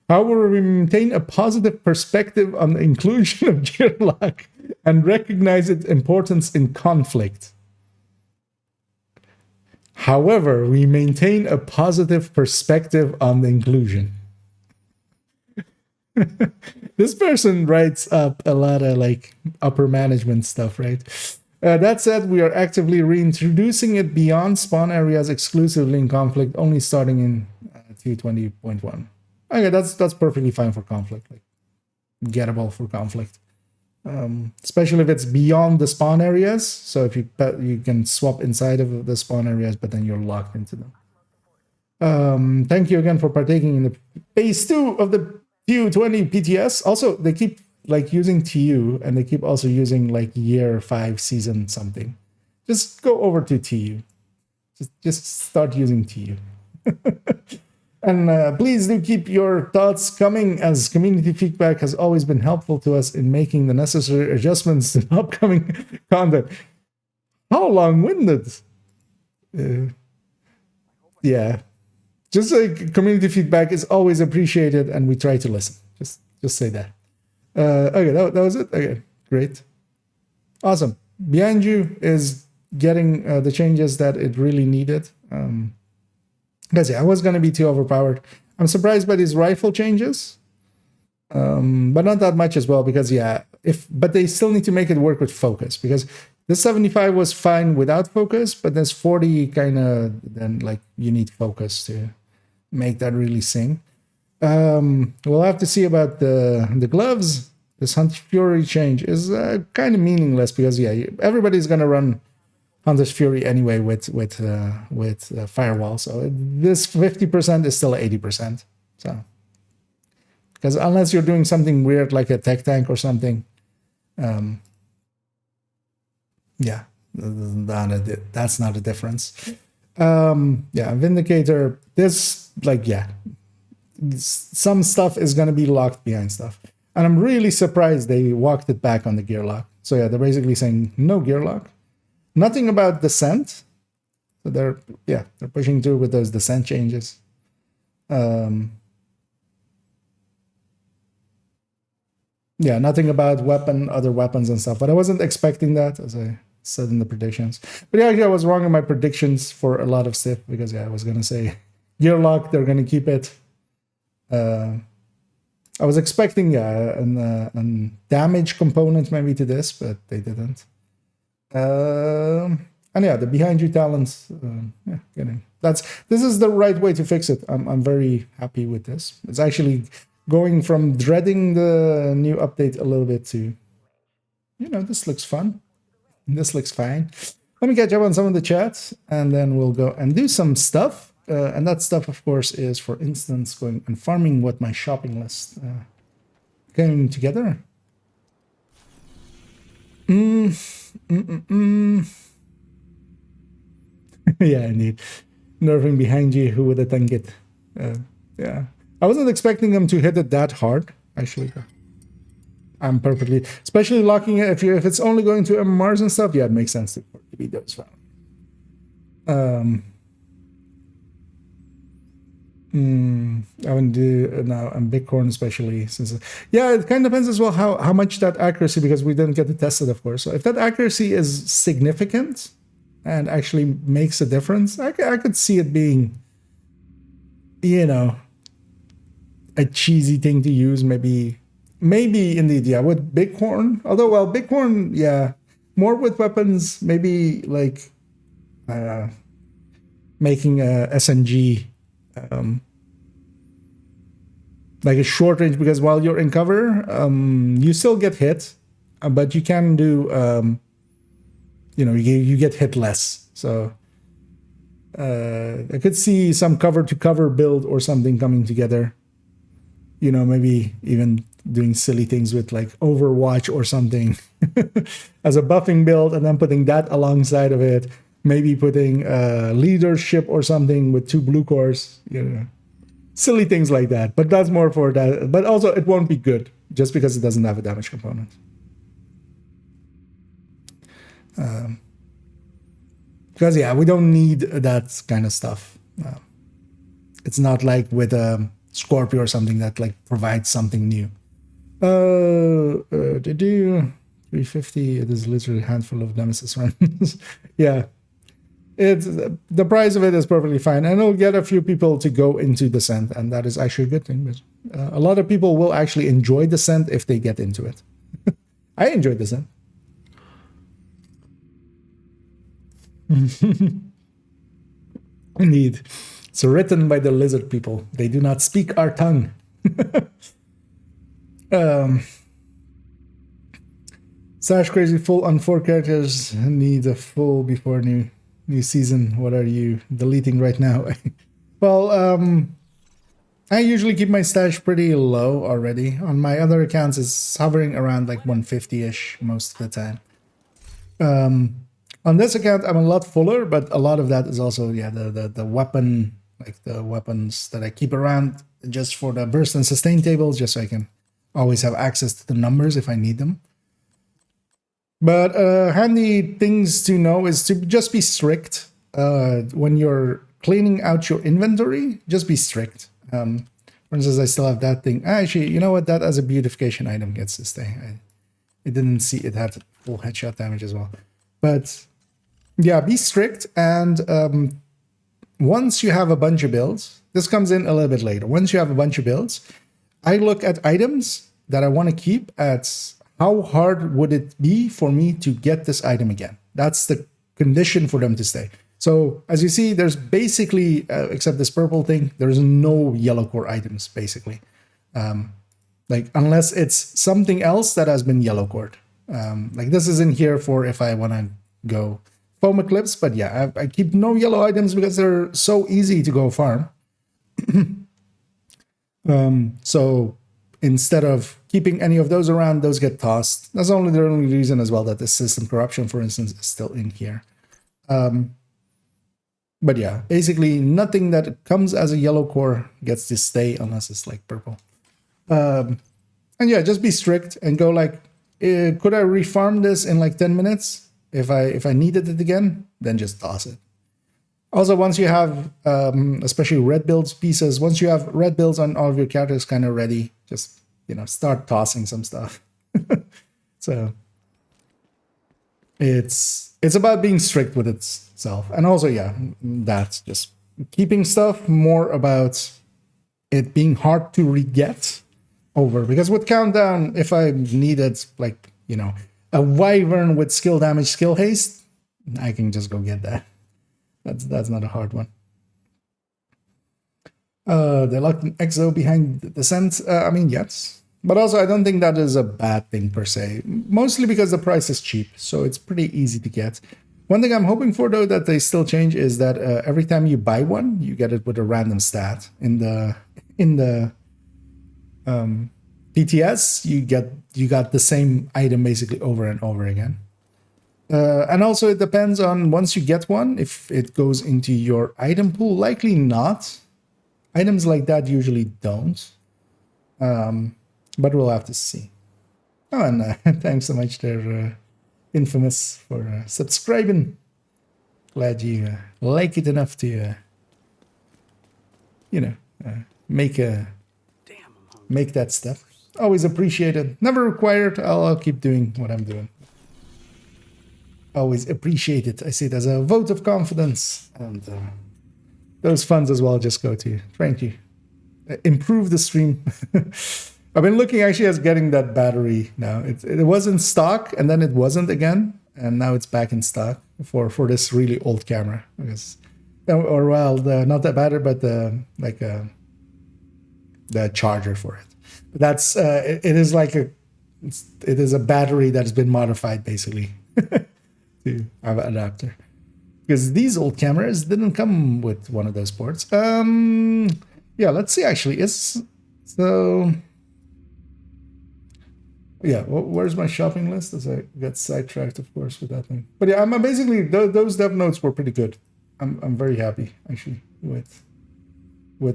however, we maintain a positive perspective on the inclusion of gear lock and recognize its importance in conflict. However, we maintain a positive perspective on the inclusion. This person writes up a lot of upper management stuff, right? That said, we are actively reintroducing it beyond spawn areas exclusively in conflict, only starting in 220.1. Okay, that's perfectly fine for conflict, gettable for conflict, especially if it's beyond the spawn areas. So if you can swap inside of the spawn areas, but then you're locked into them. Thank you again for partaking in the phase 2 of the TU20 PTS. Also, they keep using TU, and they keep also using year 5 season something. Just go over to TU. Just start using TU. And please do keep your thoughts coming, as community feedback has always been helpful to us in making the necessary adjustments to upcoming content. How long-winded? Yeah. Just community feedback is always appreciated, and we try to listen. Just say that. Okay, that was it. Okay, great. Awesome. Behind you is getting the changes that it really needed. Because I was going to be too overpowered. I'm surprised by these rifle changes, but not that much as well, because but they still need to make it work with focus, because this 75 was fine without focus, but this 40 kind of then you need focus to make that really sing. We'll have to see about the gloves. This Hunter's Fury change is kind of meaningless, because everybody's going to run Hunter's Fury anyway with firewall, so this 50% is still 80%. So, because unless you're doing something weird like a tech tank or something, that's not a difference. Vindicator. This some stuff is going to be locked behind stuff, and I'm really surprised they walked it back on the gear lock. So they're basically saying no gear lock. Nothing about Descent. So they're pushing through with those descent changes. Yeah, nothing about other weapons and stuff, but I wasn't expecting that, as I said in the predictions. But yeah, actually, I was wrong in my predictions for a lot of stuff because I was gonna say gear lock, they're gonna keep it. I was expecting a damage component maybe to this, but they didn't. And yeah, the behind you talents, getting this is the right way to fix it. I'm very happy with this. It's actually going from dreading the new update a little bit to, this looks fun. This looks fine. Let me catch up on some of the chats, and then we'll go and do some stuff. And that stuff, of course, is, for instance, going and farming what my shopping list getting together. Yeah, indeed. Nerving behind you, who would have thunk it? Yeah. I wasn't expecting them to hit it that hard, actually. I'm perfectly, especially locking it, if it's only going to MMRs and stuff, yeah, it makes sense to be those values. I would do now and Bighorn especially, since it kind of depends as well how much that accuracy, because we didn't get to test it, of course. So if that accuracy is significant and actually makes a difference, I could see it being, a cheesy thing to use, maybe indeed, yeah, with Bighorn. Although, well, Bighorn, yeah, more with weapons, maybe like making a SMG like a short range, because while you're in cover, you still get hit, but you can do, you get hit less. So I could see some cover to cover build or something coming together. Maybe even doing silly things with like Overwatch or something as a buffing build, and then putting that alongside of it. Maybe putting leadership or something with 2 blue cores, silly things like that. But that's more for that. But also, it won't be good just because it doesn't have a damage component. Because yeah, we don't need that kind of stuff. It's not like with Scorpio or something that like provides something new. To do 350, it is literally a handful of Nemesis runs. Yeah. It's the price of it is perfectly fine, and it'll get a few people to go into Descent, and that is actually a good thing. But a lot of people will actually enjoy Descent if they get into it. I enjoy Descent. Indeed, it's written by the lizard people. They do not speak our tongue. Sash Crazy full on 4 characters need a full before new season. What are you deleting right now? Well, I usually keep my stash pretty low already. On my other accounts, it's hovering around like 150-ish most of the time. On this account, I'm a lot fuller, but a lot of that is also, the weapon, like the weapons that I keep around just for the burst and sustain tables, just so I can always have access to the numbers if I need them. But handy things to know is to just be strict when you're cleaning out your inventory. Just be strict. For instance, I still have that thing. Actually, you know what? That as a beautification item gets to stay. I didn't see it had full headshot damage as well. But yeah, be strict. And once you have a bunch of builds, this comes in a little bit later. Once you have a bunch of builds, I look at items that I want to keep at how hard would it be for me to get this item again? That's the condition for them to stay. So as you see, there's basically, except this purple thing, there's no yellow core items, basically. Like unless it's something else that has been yellow cored. Like this is in here for if I want to go foam eclipse, but yeah, I keep no yellow items because they're so easy to go farm. So instead of keeping any of those around, those get tossed. That's the only reason as well that the system corruption, for instance, is still in here. But yeah, basically nothing that comes as a yellow core gets to stay unless it's like purple. And yeah, just be strict and go like, could I refarm this in like 10 minutes? If I needed it again, then just toss it. Also, once you have, especially red builds pieces, once you have red builds on all of your characters kind of ready, just, start tossing some stuff. So it's about being strict with itself. And also, yeah, that's just keeping stuff more about it being hard to re-get over. Because with Countdown, if I needed, like, a wyvern with skill damage, skill haste, I can just go get that. That's not a hard one. They locked an EXO behind the scent. I mean, yes. But also, I don't think that is a bad thing per se. Mostly because the price is cheap, so it's pretty easy to get. One thing I'm hoping for, though, that they still change is that every time you buy one, you get it with a random stat. In the PTS, you got the same item basically over and over again. And also, it depends on, once you get one, if it goes into your item pool. Likely not. Items like that usually don't. But we'll have to see. Oh, and thanks so much there, Infamous, for subscribing. Glad you like it enough to, make that step. Always appreciated. Never required. I'll keep doing what I'm doing. Always appreciate it. I see it as a vote of confidence. And those funds as well just go to you. Thank you. Improve the stream. I've been looking actually at getting that battery now. It was in stock and then it wasn't again. And now it's back in stock for this really old camera. Because, not the battery, but the charger for it. But that's it is like it is a battery that's been modified basically to have an adapter. Because these old cameras didn't come with one of those ports. Yeah, let's see actually. Yeah, where's my shopping list? As I got sidetracked, of course, with that thing. But yeah, I'm basically those dev notes were pretty good. I'm very happy actually with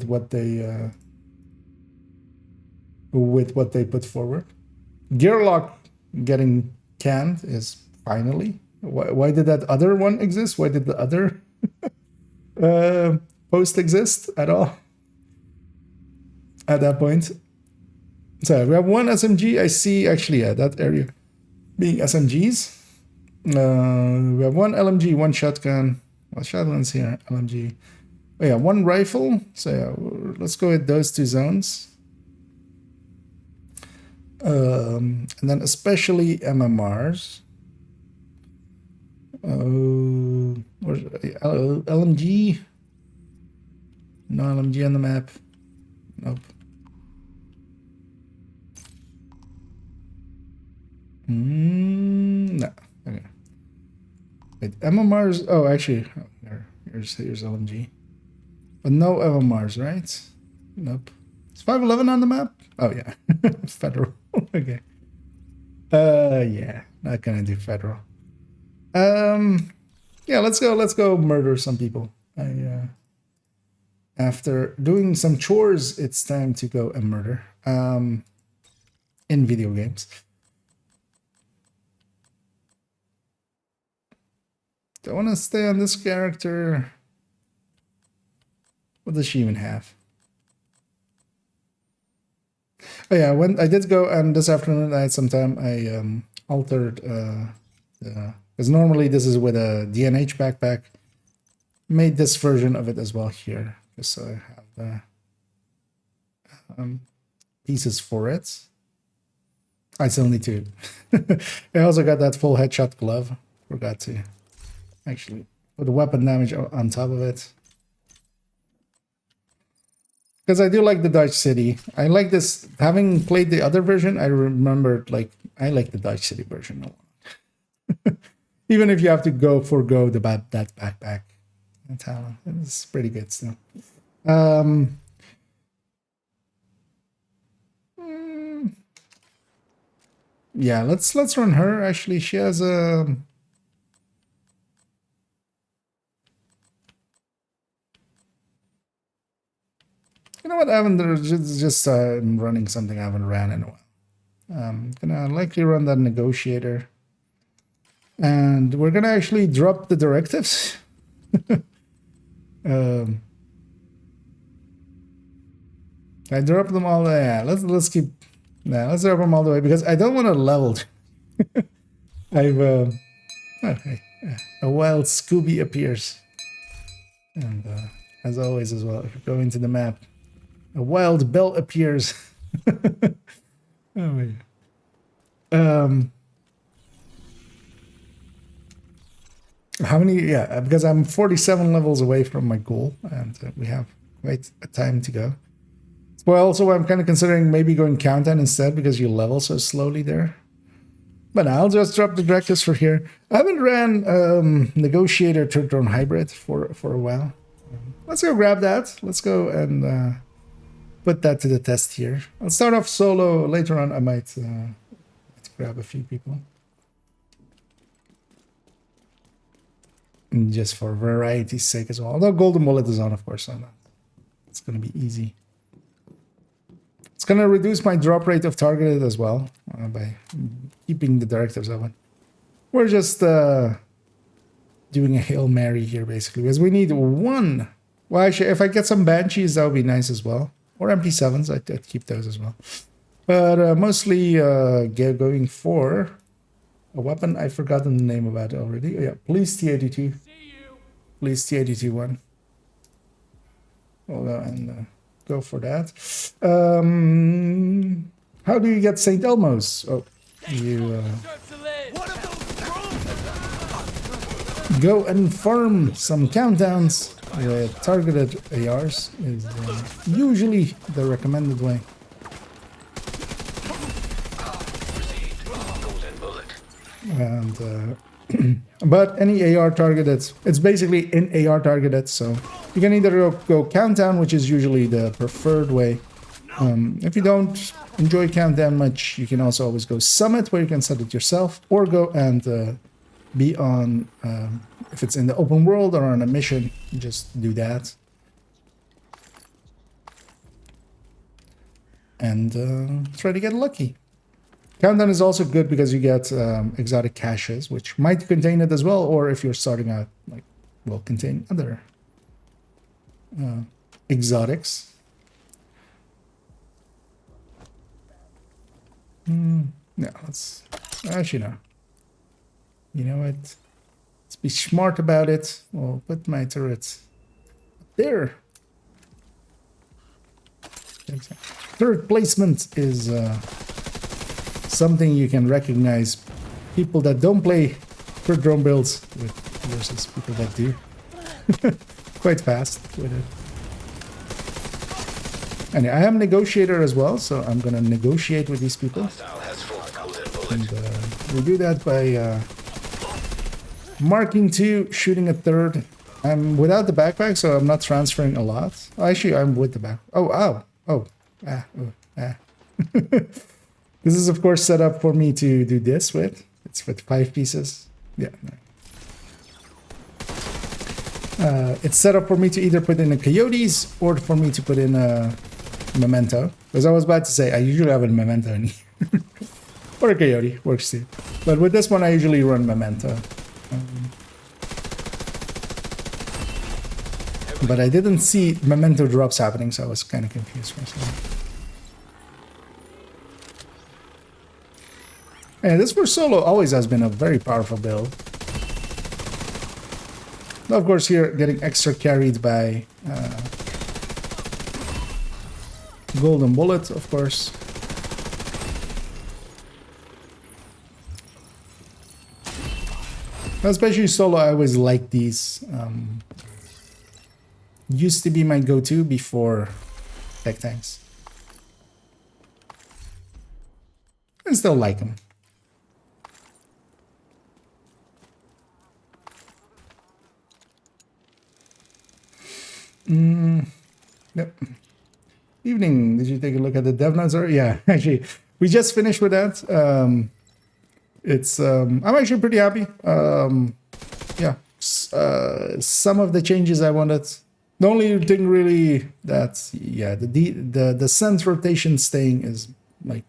what they put forward. Gearlock getting canned is finally. Why did that other one exist? Why did the other post exist at all? At that point. So we have one SMG. I see actually that area being SMGs. We have one LMG, one shotgun. Well, shotguns here, LMG. Oh yeah, one rifle. So yeah, let's go with those two zones. And then especially MMRs. Where's LMG? No LMG on the map. Nope. No. Okay. Wait, MMRs. Oh, actually, here's LMG. But no MMRs, right? Nope. Is 511 on the map? Oh yeah, federal. Okay. Yeah, not gonna do federal. Yeah, let's go murder some people. After doing some chores, it's time to go and murder. In video games. Do I want to stay on this character? What does she even have? Oh yeah, when I did go, and this afternoon I had some time, I altered because normally this is with a DNH backpack. Made this version of it as well here, just so I have the pieces for it. I still need to. I also got that full headshot glove. Forgot to actually put the weapon damage on top of it. Because I do like the Dodge City. I like this. Having played the other version, I remembered, like, I like the Dodge City version a lot. Even if you have to forgo that backpack. Talent. It's pretty good still. Yeah, let's run her. Actually, she has a. You know what? I haven't just running something I haven't ran in a while. I'm gonna likely run that negotiator, and we're gonna actually drop the directives. Um, I drop them all. Yeah, let's keep. Nah, let's drop them all the way because I don't want to level. I've okay, a wild Scooby appears, and as always, as well, if you go into the map, a wild bell appears. Oh my God. How many? Yeah, because I'm 47 levels away from my goal, and we have quite a time to go. Well, also I'm kind of considering maybe going countdown instead because you level so slowly there. But I'll just drop the directives for here. I haven't ran Negotiator Third Drone Hybrid for a while. Let's go grab that. Let's go and put that to the test here. I'll start off solo. Later on, I might grab a few people. And just for variety's sake as well. Although Golden Bullet is on, of course, so it's going to be easy. It's going to reduce my drop rate of targeted as well by keeping the directives open. We're just doing a Hail Mary here, basically, because we need one. Well, actually, if I get some Banshees, that would be nice as well. Or MP7s, I'd keep those as well. But mostly going for a weapon. I've forgotten the name of that already. Oh, yeah, Police T82. Police T82-1. We'll go and go for that. How do you get St. Elmo's? Oh, you go and farm some countdowns with targeted ARs is usually the recommended way. And but any AR targeted, it's basically in AR targeted, so you can either go countdown, which is usually the preferred way. If you don't enjoy countdown much, you can also always go summit, where you can set it yourself, or go and be on, if it's in the open world or on a mission, just do that. And try to get lucky. Countdown is also good because you get exotic caches, which might contain it as well, or if you're starting out, like, will contain other exotics. No, let's actually no. You know what? Let's be smart about it. I'll put my turret there. Turret placement is something you can recognize people that don't play for drone builds with versus people that do. Quite fast with it. And I am a negotiator as well, so I'm gonna negotiate with these people. And we do that by marking 2, shooting a 3rd. I'm without the backpack, so I'm not transferring a lot. Actually, I'm with the back. This is, of course, set up for me to do this with. It's with 5 pieces. Yeah. It's set up for me to either put in a Coyotes or for me to put in a Memento. As I was about to say, I usually have a Memento in here. Or a Coyote, works too. But with this one, I usually run Memento. But I didn't see Memento drops happening, so I was kind of confused for a second. And this for solo always has been a very powerful build. Now, of course, here getting extra carried by Golden Bullet, of course. Especially solo, I always like these. Used to be my go-to before tech tanks. I still like them. Yep. Evening. Did you take a look at the dev notes? Or yeah, actually, we just finished with that. It's I'm actually pretty happy. Yeah, some of the changes I wanted. The only thing really that's the sense rotation staying is like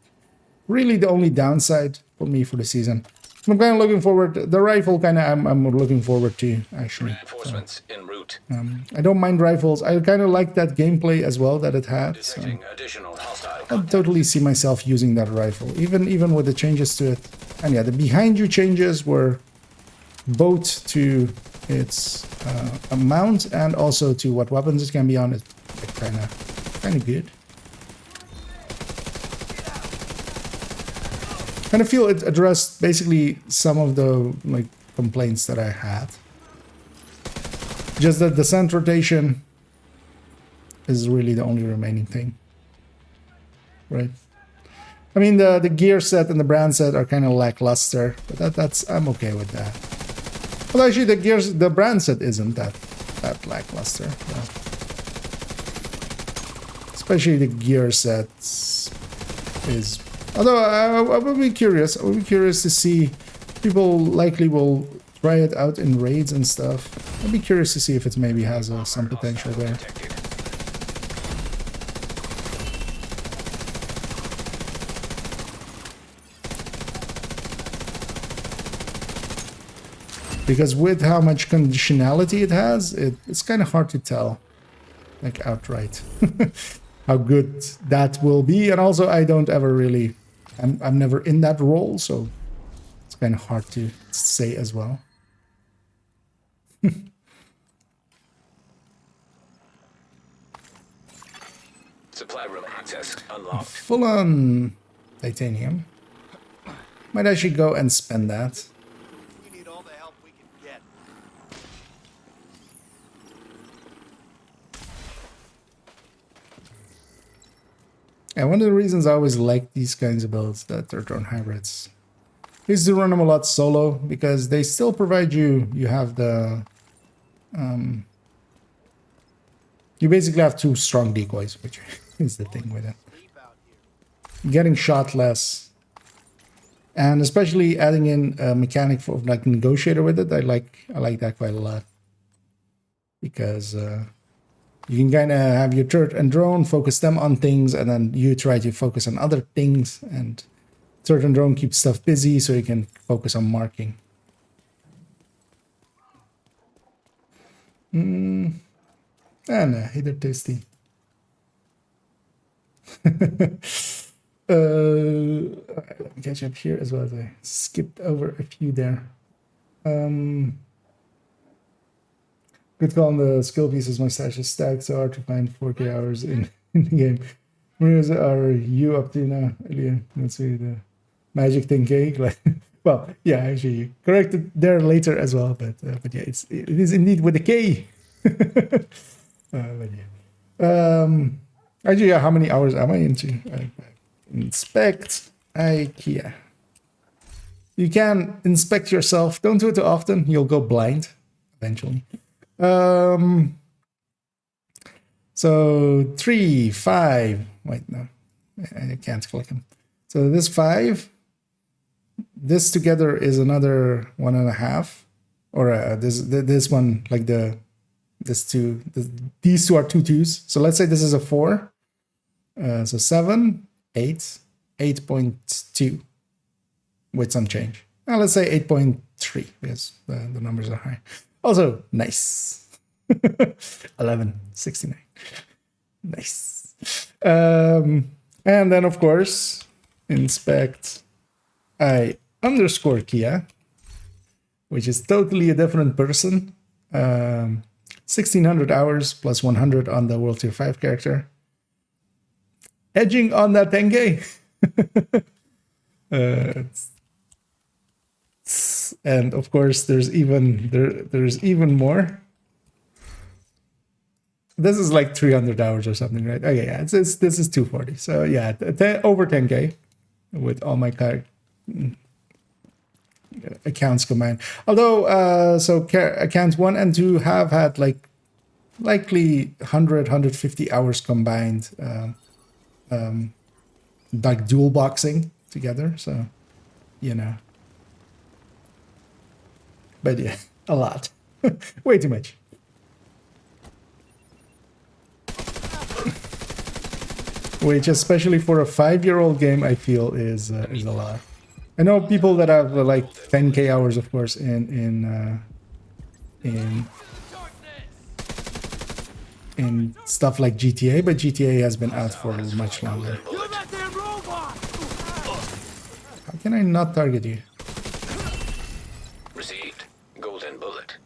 really the only downside for me for the season. I'm kind of looking forward. The rifle kind of I'm looking forward to actually. Reinforcements en route. I don't mind rifles. I kind of like that gameplay as well that it had. So Detecting additional hostile I contact. totally see myself using that rifle, even with the changes to it. And yeah, the behind you changes were both to its amount and also to what weapons it can be on. It's kind of good. Kind of feel it addressed basically some of the like complaints that I had. Just that the scent rotation is really the only remaining thing, right? I mean the gear set and the brand set are kind of lackluster, but that's I'm okay with that. Well, actually, the brand set isn't that lackluster, no. Especially the gear sets is. Although I would be curious. I would be curious to see. People likely will try it out in raids and stuff. I'd be curious to see if it maybe has some potential there. Detected. Because with how much conditionality it has, it's kind of hard to tell, like outright, how good that will be. And also, I don't ever really, I'm never in that role, so it's kind of hard to say as well. Supply room access unlocked. Full on titanium. Might actually go and spend that. We need all the help we can get. And one of the reasons I always like these kinds of builds that are drone hybrids is to run them a lot solo, because they still provide you have the you basically have two strong decoys, which is the thing with it. Leave out here. Getting shot less, and especially adding in a mechanic for like negotiator with it. I like that quite a lot, because you can kind of have your turret and drone, focus them on things, and then you try to focus on other things, and turret and drone keep stuff busy so you can focus on marking. And they're tasty. Let me catch up here as well, as I skipped over a few there. Good call on the skill pieces. My stash is stacked so hard to find 4K hours in the game. Whereas are you up to now, Ilya? Let's see the magic 10K. Like, well, yeah, actually, you corrected there later as well, but yeah, it is indeed with a K. But yeah. Actually, yeah, how many hours am I into? Inspect IKEA. You can inspect yourself. Don't do it too often. You'll go blind eventually. So 3, 5. Wait, no, I can't click them. So this 5. This together is another 1.5, or this one, like these two are 2 2s. So let's say this is a 4. So 7, 8, 8.2 with some change. Now let's say 8.3 because the numbers are high. Also nice. 11.69. Nice. And then of course inspect I_Kia, which is totally a different person. 1600 hours plus 100 on the World Tier 5 character. Edging on that 10K. And of course, there's even more. This is like 300 hours or something, right? Okay, yeah, this is 240. So yeah, over 10K with all my accounts combined. Although, so accounts 1 and 2 have had like likely 150 hours combined, like dual boxing together. So, you know. But yeah, a lot. Way too much. Which, especially for a 5-year-old game, I feel is a lot. I know people that have like 10k hours, of course, in stuff like GTA, but GTA has been out for much longer. You're that damn robot! How can I not target you? Received. Golden bullet.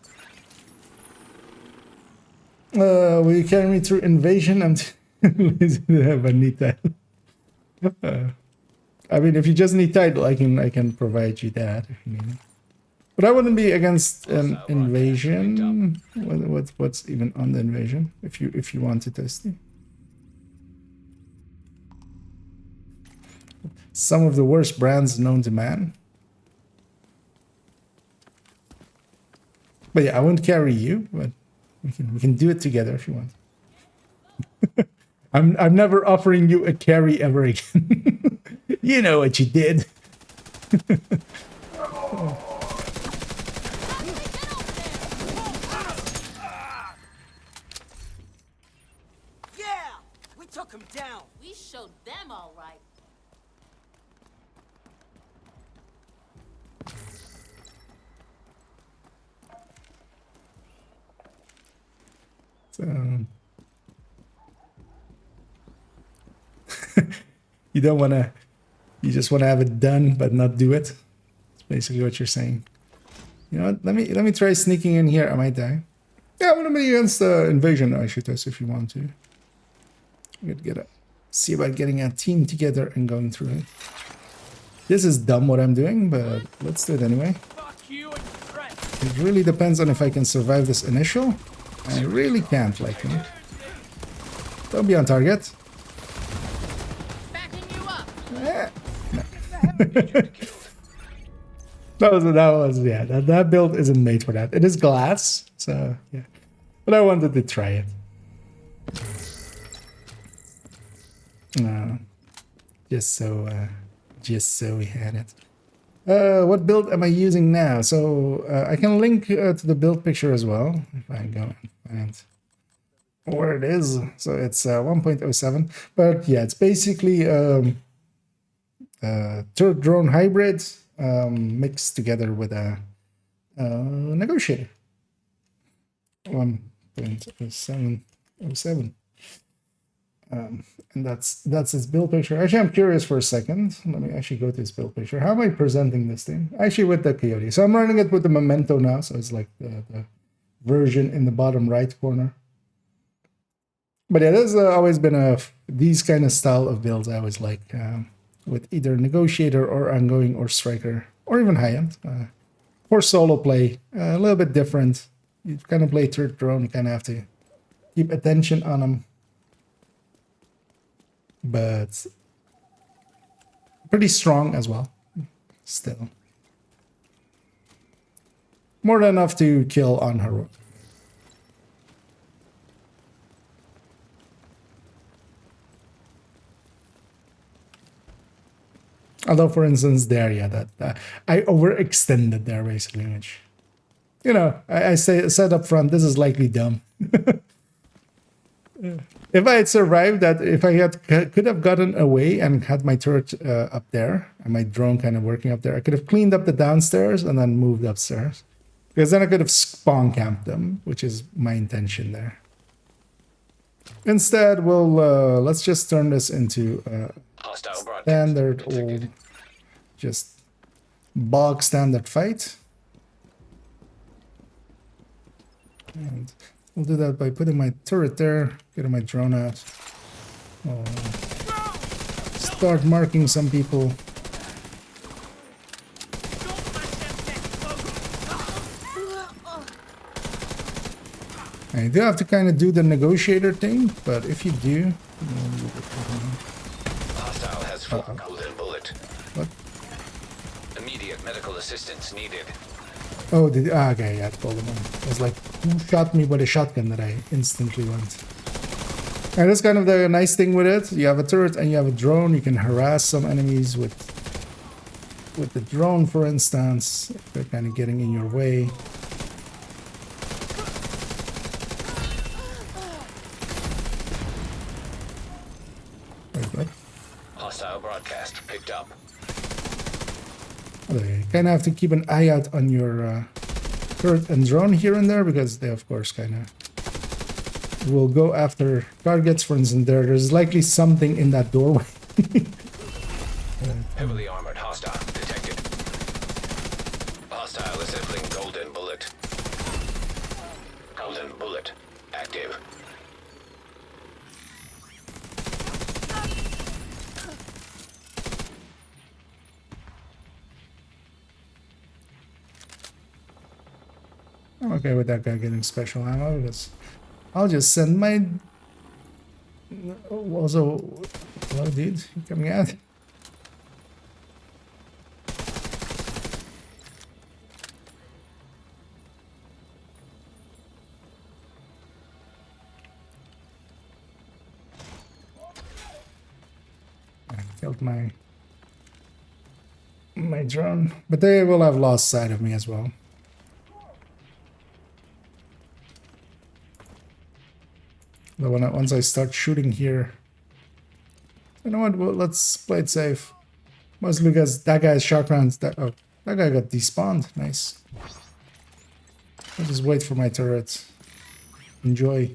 Will you carry me through invasion? I'm lazy to have a neat title. I mean, if you just need title, I can provide you that if you need it. But I wouldn't be against an invasion. What's even on the invasion? If you want to test it. Some of the worst brands known to man. But yeah, I won't carry you, but we can do it together if you want. I'm never offering you a carry ever again. You know what you did. Yeah! We took him down! We showed them all right. So you don't want to. You just want to have it done, but not do it. That's basically what you're saying. You know what? Let me try sneaking in here. I might die. Yeah, I want to be against the invasion. I should test if you want to. We could see about getting a team together and going through it. This is dumb what I'm doing, but let's do it anyway. Fuck you and threat! It really depends on if I can survive this initial. I really can't, like me. Don't be on target. Backing you up. That build isn't made for that. It is glass, so yeah. But I wanted to try it. Just so we had it. What build am I using now? So I can link to the build picture as well if I go and find where it is. So it's 1.07. But yeah, it's basically turret drone hybrid mixed together with a negotiator. 1.0707. And that's its build picture. Actually, I'm curious for a second. Let me actually go to its build picture. How am I presenting this thing? Actually, with the Coyote. So I'm running it with the Memento now. So it's like the version in the bottom right corner. But yeah, there's always been these kind of style of builds I always like, with either Negotiator or Ongoing or Striker or even High-End. For solo play, a little bit different. You kind of play third drone, you kind of have to keep attention on them. But pretty strong as well, still. More than enough to kill on her own. Although, for instance, there, yeah, that I overextended there basically, which, you know, I said up front, this is likely dumb. If I had survived that, if I could have gotten away and had my turret up there and my drone kind of working up there, I could have cleaned up the downstairs and then moved upstairs, because then I could have spawn camped them, which is my intention there. Instead, let's just turn this into Hostile broadcast standard detected. old, just bog standard fight. And we'll do that by putting my turret there, getting my drone out. Start marking some people. And you do have to kind of do the negotiator thing, but if you do... Hostile has full golden bullet. What? Immediate medical assistance needed. Oh, okay, yeah, it's golden one. It was like, who shot me with a shotgun that I instantly went. And that's kind of the nice thing with it. You have a turret and you have a drone. You can harass some enemies with the drone, for instance, if they're kind of getting in your way. Wait, what? Hostile broadcast picked up. You kind of have to keep an eye out on your turret and drone here and there, because they, of course, kind of will go after targets. For instance, there's likely something in that doorway. Heavily armored hostile detected. Hostile assembling golden bullet. Golden bullet active. I'm okay with that guy getting special ammo, because I'll just send my... Also, hello dude, you coming out? I killed my drone, but they will have lost sight of me as well. But once I start shooting here, you know what? Well, let's play it safe. Mostly because that guy's shot rounds. That guy got despawned. Nice. I'll just wait for my turret. Enjoy.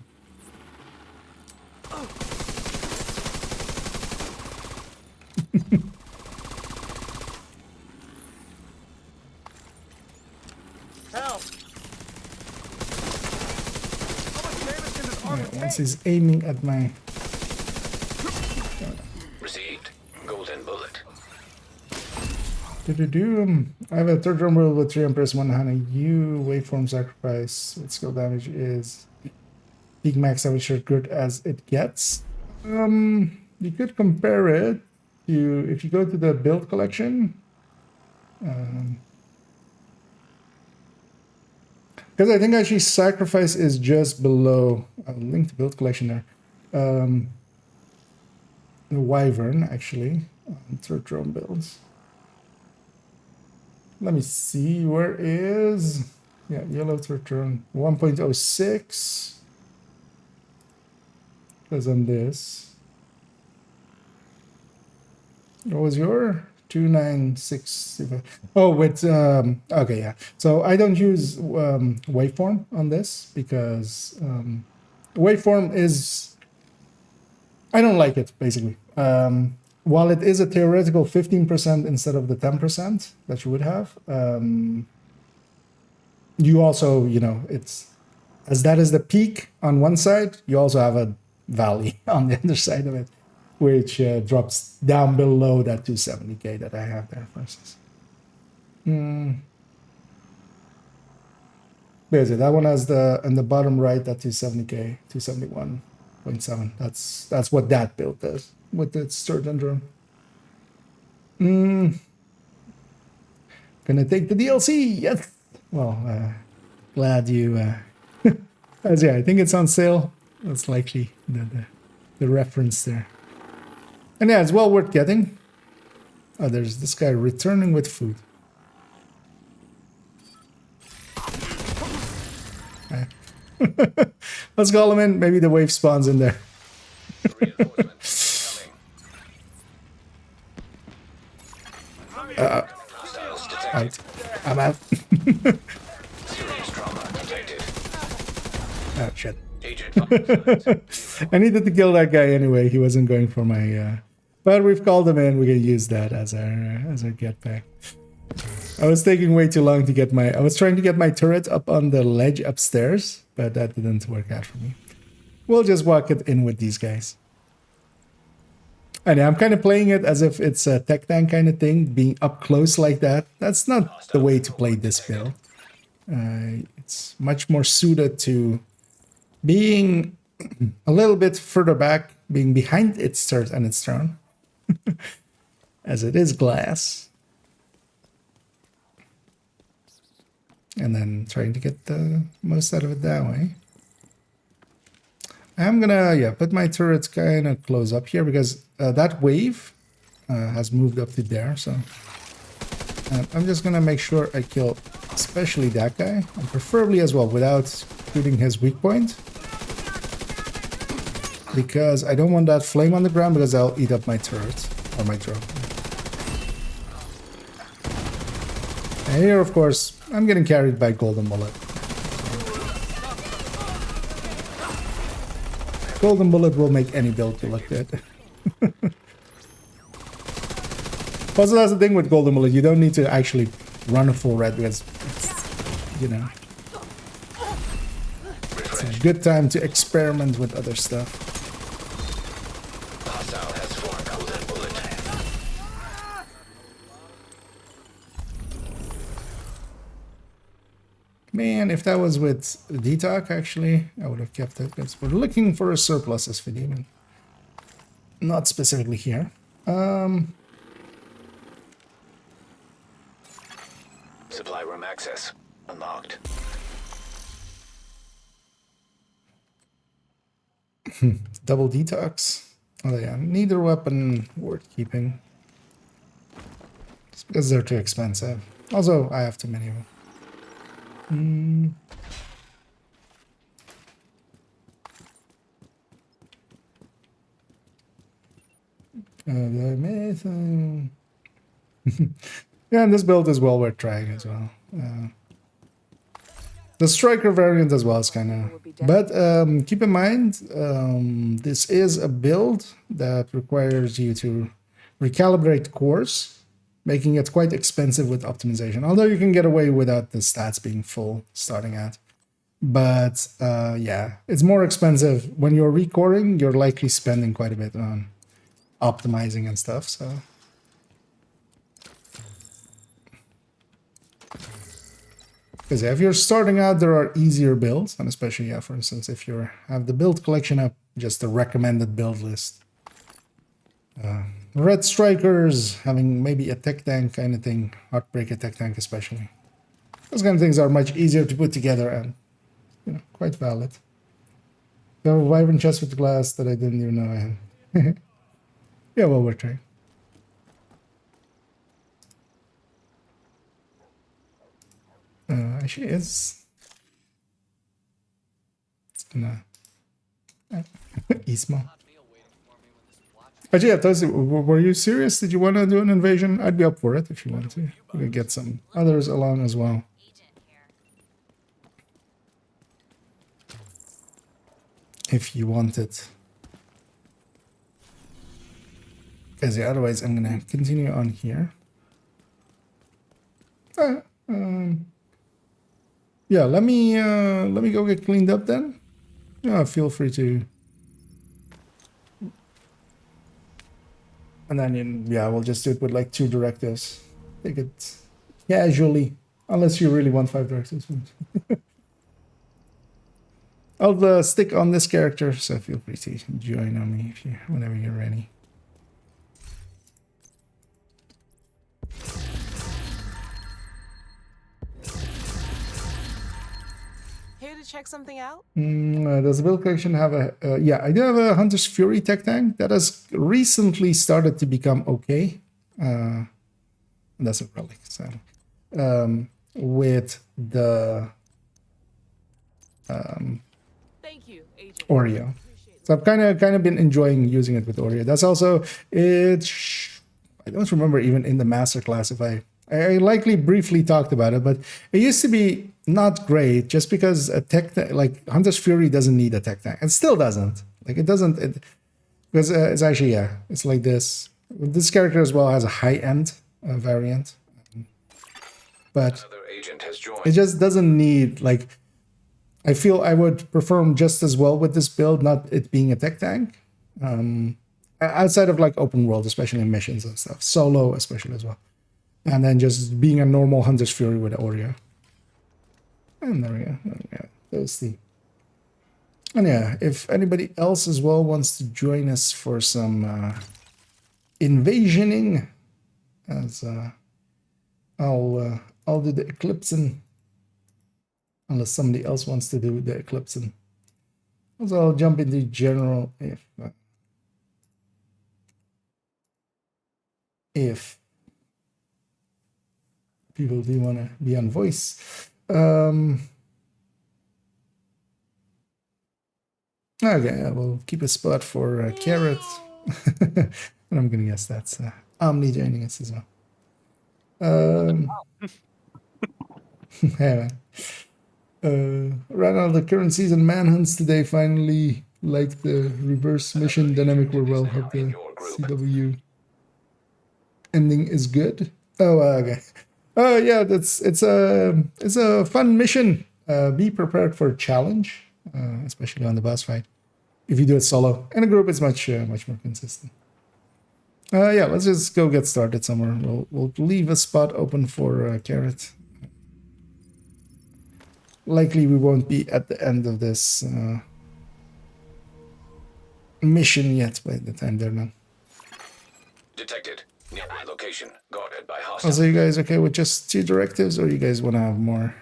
Help! Once he's aiming at my... Received. Golden bullet. I have a third drum roll with 3 Empress, 1 Hana U, waveform sacrifice. Its skill damage is peak max damage as good as it gets. You could compare it to, if you go to the build collection, because I think actually sacrifice is just below. I'll link the build collection there. The Wyvern actually on third drone builds. Let me see, where is... Yeah, yellow third drone 1.06. Because on this. What was your 296? Oh, with okay, yeah. So I don't use waveform on this because waveform is, I don't like it basically. While it is a theoretical 15% instead of the 10% that you would have, you also, you know, it's, as that is the peak on one side, you also have a valley on the other side of it, which drops down below that 270k that I have there, for instance. There's it. That one has the, in the bottom right, that 270k, 271.7. That's what that build does with its third drone. Gonna take the DLC, yes. Well, glad you. As yeah, I think it's on sale. That's likely the reference there. And yeah, it's well worth getting. Oh, there's this guy returning with food. Let's call him in. Maybe the wave spawns in there. Reinforcements incoming. Hostiles detected. Out. I'm out. Serious trauma detected. Oh shit. Agent files. I needed to kill that guy anyway. He wasn't going for my. But we've called him in. We can use that as our get back. I was taking way too long to get my. I was trying to get my turret up on the ledge upstairs, but that didn't work out for me. We'll just walk it in with these guys. And I'm kind of playing it as if it's a tech tank kind of thing, being up close like that. That's not the way to play this build. It's much more suited to being a little bit further back, being behind its turret and its throne, as it is glass. And then trying to get the most out of it that way. I'm gonna, put my turrets kind of close up here because that wave has moved up to there. So I'm just gonna make sure I kill especially that guy, and preferably as well without shooting his weak point. Because I don't want that flame on the ground because I'll eat up my turret or my drone. And here, of course, I'm getting carried by Golden Bullet. Golden Bullet will make any build look good. Also, that's the thing with Golden Bullet. You don't need to actually run a full red because, you know, it's a good time to experiment with other stuff. Hostile has 4 golden bullet. Man, if that was with DTOC, actually, I would have kept it because we're looking for a surplus this video. Not specifically here. Supply room access unlocked. Double detox. Oh yeah, neither weapon worth keeping. Just because they're too expensive. Also, I have too many of them. Yeah, and this build is well worth trying as well. The striker variant as well is kind of... But keep in mind, this is a build that requires you to recalibrate cores, making it quite expensive with optimization. Although you can get away without the stats being full starting out. But yeah, it's more expensive. When you're recoring, you're likely spending quite a bit on optimizing and stuff, so... Because if you're starting out, there are easier builds, and especially, yeah, for instance, if you have the build collection up, just the recommended build list. Red Strikers, having maybe a tech tank kind of thing, Heartbreaker tech tank especially. Those kind of things are much easier to put together and, you know, quite valid. You have a vibrant chest with glass that I didn't even know I had. Yeah, well, we're trying. Actually, it's gonna Isma. Actually, yeah, Tosi, were you serious? Did you want to do an invasion? I'd be up for it if you want to. We could get some others along as well. If you want it. Because yeah, otherwise I'm gonna continue on here. Yeah, let me go get cleaned up then. Yeah, feel free to. And then yeah, we'll just do it with like 2 directives. Take it casually, unless you really want 5 directives. I'll stick on this character, so feel free to join on me if whenever you're ready. Check something out? Does the build collection have a... yeah, I do have a Hunter's Fury tech tank that has recently started to become okay. That's a relic, sadly. With the Thank you, Agent. Oreo. So I've kind of been enjoying using it with Oreo. That's also... I don't remember even in the masterclass if I likely briefly talked about it, but it used to be not great just because a tech like Hunter's Fury doesn't need a tech tank. It still doesn't. Like it doesn't. Because it's actually, yeah, it's like this. This character as well has a high-end variant, but Another agent has joined. it just doesn't need like. I feel I would perform just as well with this build, not it being a tech tank. Outside of like open world, especially in missions and stuff, solo especially as well. And then just being a normal Hunter's Fury with Oreo. And there we go. There's the... And yeah, if anybody else as well wants to join us for some invasioning, as I'll do the Eclipsing, unless somebody else wants to do the Eclipsing. Also, I'll jump into general if people do want to be on voice. Okay, I will keep a spot for Carrot. And I'm going to guess that's Omni joining us as well. Hey, man. Ran out of the current season manhunts today. Finally, like the reverse mission dynamic were well. Hope the CW ending is good. Oh, okay. Oh yeah, it's a fun mission. Be prepared for a challenge, especially on the boss fight. If you do it solo, in a group, it's much more consistent. Yeah, let's just go get started somewhere. We'll leave a spot open for Carrot. Likely we won't be at the end of this mission yet by the time they're done. Detected. Nearby location. Guarded by Also, hostile. you guys okay with just 2 directives, or you guys want to have more?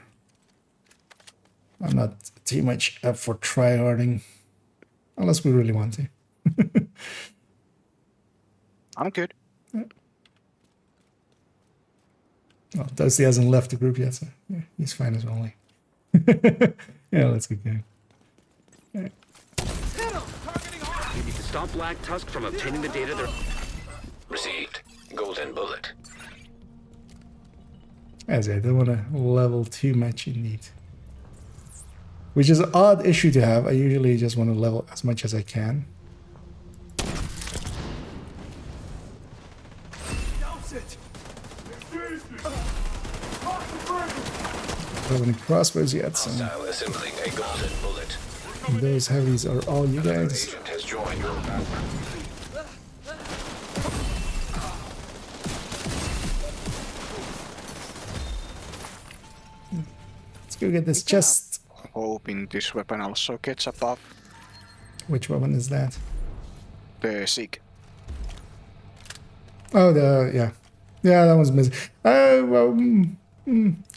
I'm not too much up for tryharding, unless we really want to. I'm good. Well, Dusty hasn't left the group yet, so yeah, he's fine as well. Like. Yeah, let's get going. Hit him! Targeting hard! You need to stop Black Tusk from obtaining the data they're... Received. Golden bullet. As I don't want to level too much indeed. Which is an odd issue to have. I usually just want to level as much as I can. Douse it! Don't have any crossbows yet, so Hostile assembling a golden bullet. those heavies are all you Another guys. agent has joined your battle. Let's go get this chest. Hoping this weapon also gets above Which weapon is that? the Seek. Oh, yeah, that one's missing. Well,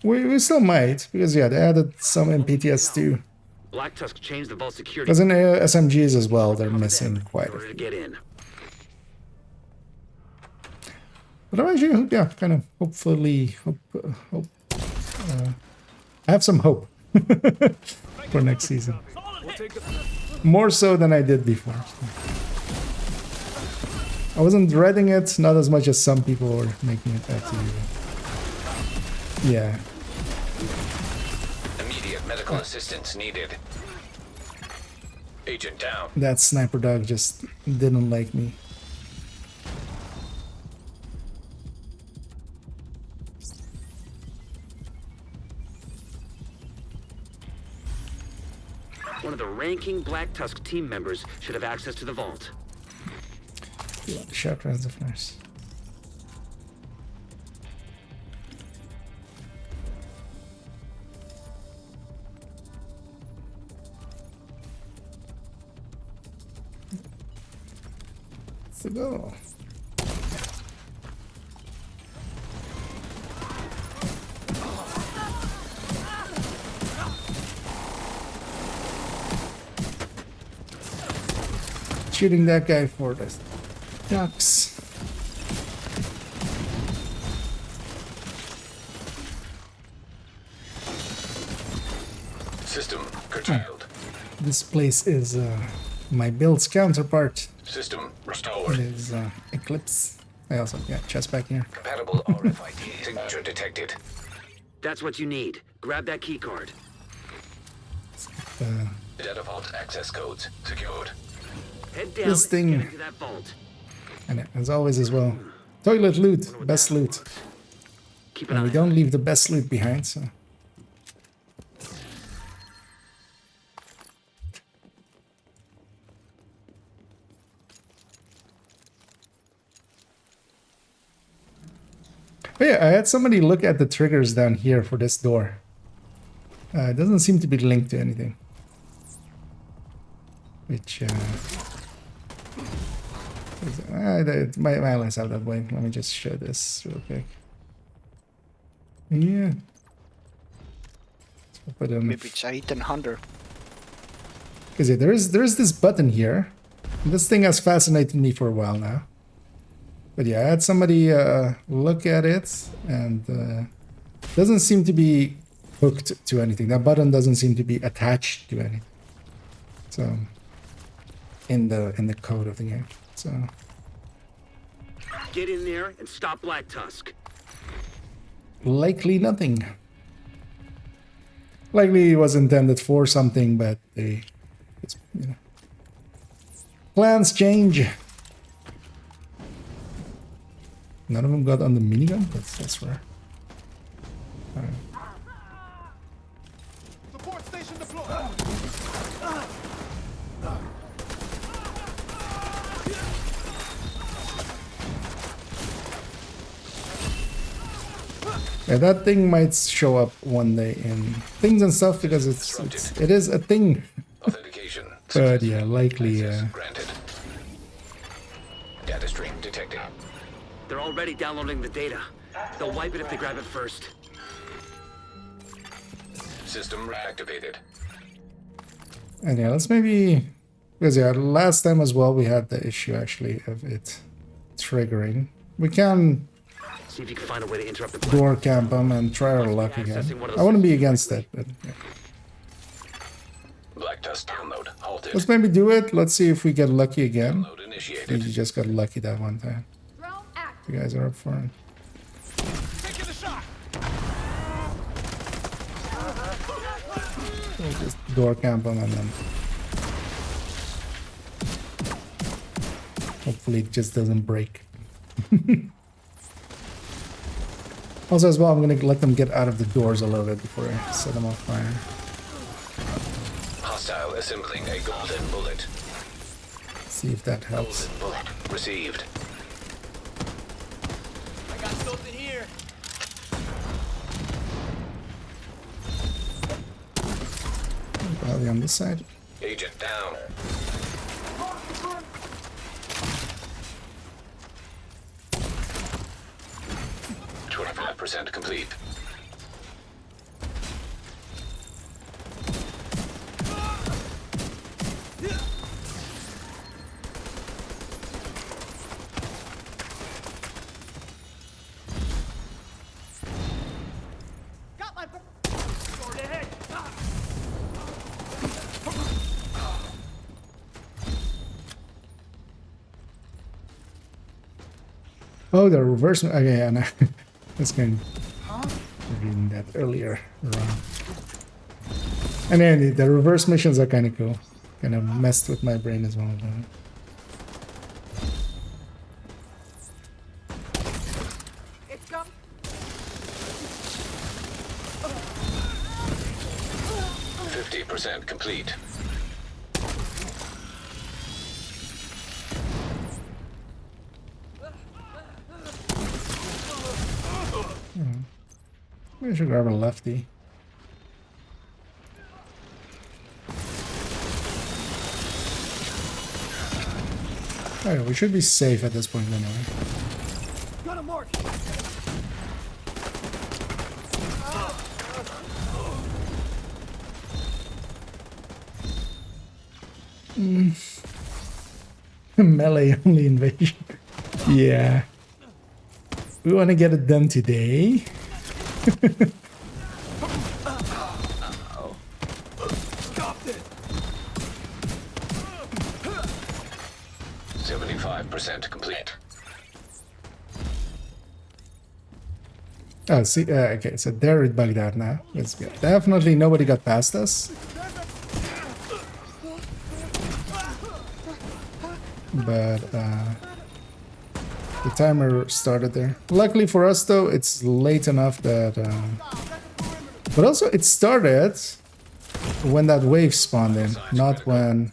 we still might, because yeah, they added some MPTS too. Black Tusk changed the vault security Because in SMGs as well, they're missing quite in a order to few. get in. But I'm actually, yeah, kind of hopefully, I have some hope for next season. We'll take the... More so than I did before. I wasn't dreading it, not as much as some people were making it out to be. Yeah. Immediate medical assistance needed. Agent down. That sniper dog just didn't like me. One of the ranking Black Tusk team members should have access to the vault. Sharp rounds of nurse. Let's go. Shooting that guy for the ducks. System curtailed. This place is my build's counterpart. System It restored. is Eclipse. I also got chest back here. Compatible RFID signature detected. That's what you need. Grab that key card. Data vault access codes secured. Head down This thing- and get into that vault. And as always as well, toilet loot, best loot. Keep an And we eye don't on it. leave the best loot behind, so. But yeah, I had somebody look at the triggers down here for this door. It doesn't seem to be linked to anything. Which, my lines out that way. Let me just show this real quick. Yeah. So put it on Maybe it's a hidden hunter. because yeah, there's this button here. This thing has fascinated me for a while now. But yeah, I had somebody look at it, and doesn't seem to be hooked to anything. That button doesn't seem to be attached to anything. So in the code of the game. So Get in there and stop Black Tusk. likely nothing. Likely it was intended for something, but they, it's, you know, plans change. None of them got on the minigun. That's rare. Support station deployed. Yeah, that thing might show up one day in things and stuff because it is a thing. Authentication. But yeah, likely. Access granted. Data stream detected. They're already downloading the data. They'll wipe it if they grab it first. System reactivated. And yeah, let's maybe, because yeah, last time as well we had the issue actually of it triggering. We can See if you can find a way to interrupt the door camp them and try our luck again. I wouldn't be against it, but yeah. Black dust download halted. Let's maybe do it. Let's see if we get lucky again. Download We initiated. just got lucky that one time. You guys are up for it. Taking the shot. We'll just door camp them and then hopefully it just doesn't break. Also as well, I'm gonna let them get out of the doors a little bit before I set them on fire. Hostile assembling a golden bullet. See if that helps. Golden bullet received. I got something here. Probably on this side. Agent down. %25 complete. Got my sword ahead. Oh, the reverse. Okay, yeah, no. That's going. Reading that earlier. Wrong. And then the reverse missions are kind of cool. Kind of messed with my brain as well. It's come. 50% complete. I should grab a lefty. Oh, we should be safe at this point anyway. Got a mark. Melee only invasion. Yeah. We want to get it done today. Stopped it. 75% complete. Oh, see, okay, so they're bugged out now. That's good. Definitely nobody got past us. But the timer started there. Luckily for us, though, it's late enough that... but also, it started when that wave spawned in, not when...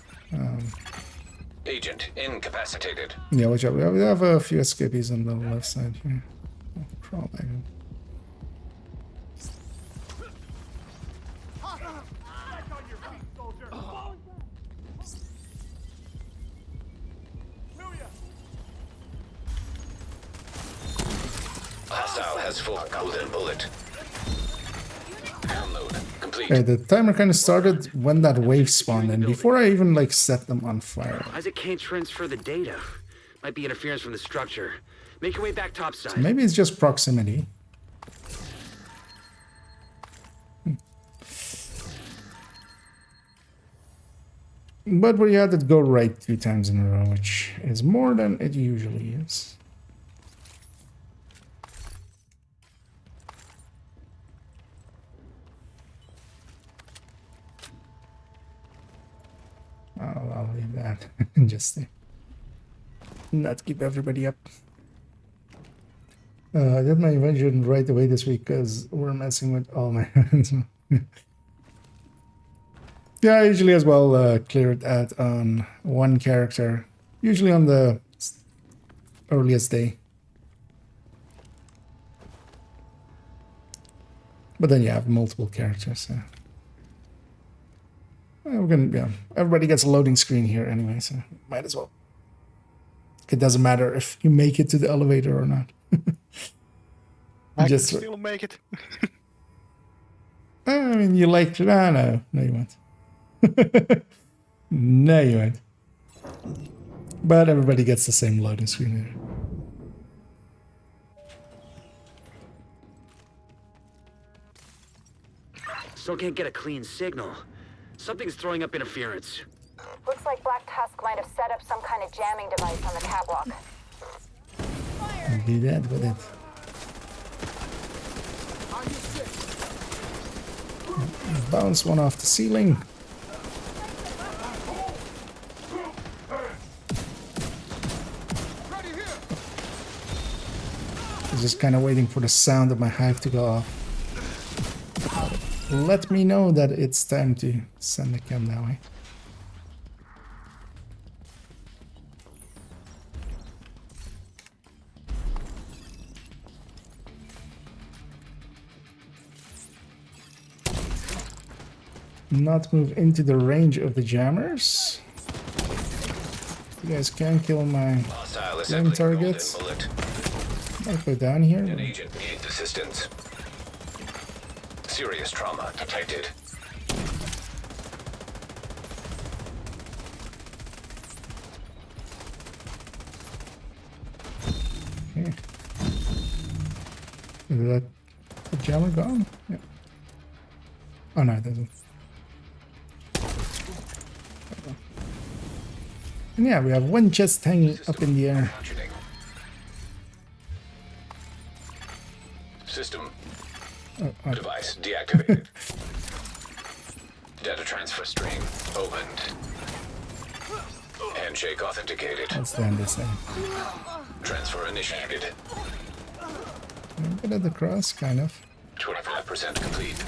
Agent incapacitated. yeah, watch out. We have a few escapees on the left side here. Oh, crawl back in. Hostile has full golden bullet. Download complete. Okay, the timer kind of started when that wave spawned in, before I even like set them on fire. Isaac can't transfer the data. Might be interference from the structure. Make your way back topside. Maybe it's just proximity. But we had it go right 2 times in a row, which is more than it usually is. I'll leave that just to not keep everybody up. I did my invention right away this week because we're messing with all my yeah, I usually as well clear it out on one character, usually on the earliest day. But then you have multiple characters, so we're gonna, yeah, everybody gets a loading screen here anyway, so might as well. It doesn't matter if you make it to the elevator or not. I Just can still make it. I mean, you like to... Ah, no, you won't. No, you won't. But everybody gets the same loading screen here. Still can't get a clean signal. Something's throwing up interference. Looks like Black Tusk might have set up some kind of jamming device on the catwalk. I'll do that with it. Bounce one off the ceiling. I'm just kind of waiting for the sound of my hive to go off. Let me know that it's time to send the cam that way. Not move into the range of the jammers. You guys can kill my Hostile flame assembly targets. golden bullet. Might go down here. An agent needs assistance. Serious trauma detected. Okay. Is that the jammer gone? Yeah. Oh no, it doesn't. And yeah, we have one chest hanging up in the air. Functioning. System device deactivated. Data transfer stream opened. Handshake authenticated. Let's stand this end. Transfer initiated. A bit of the cross, kind of. 25% complete.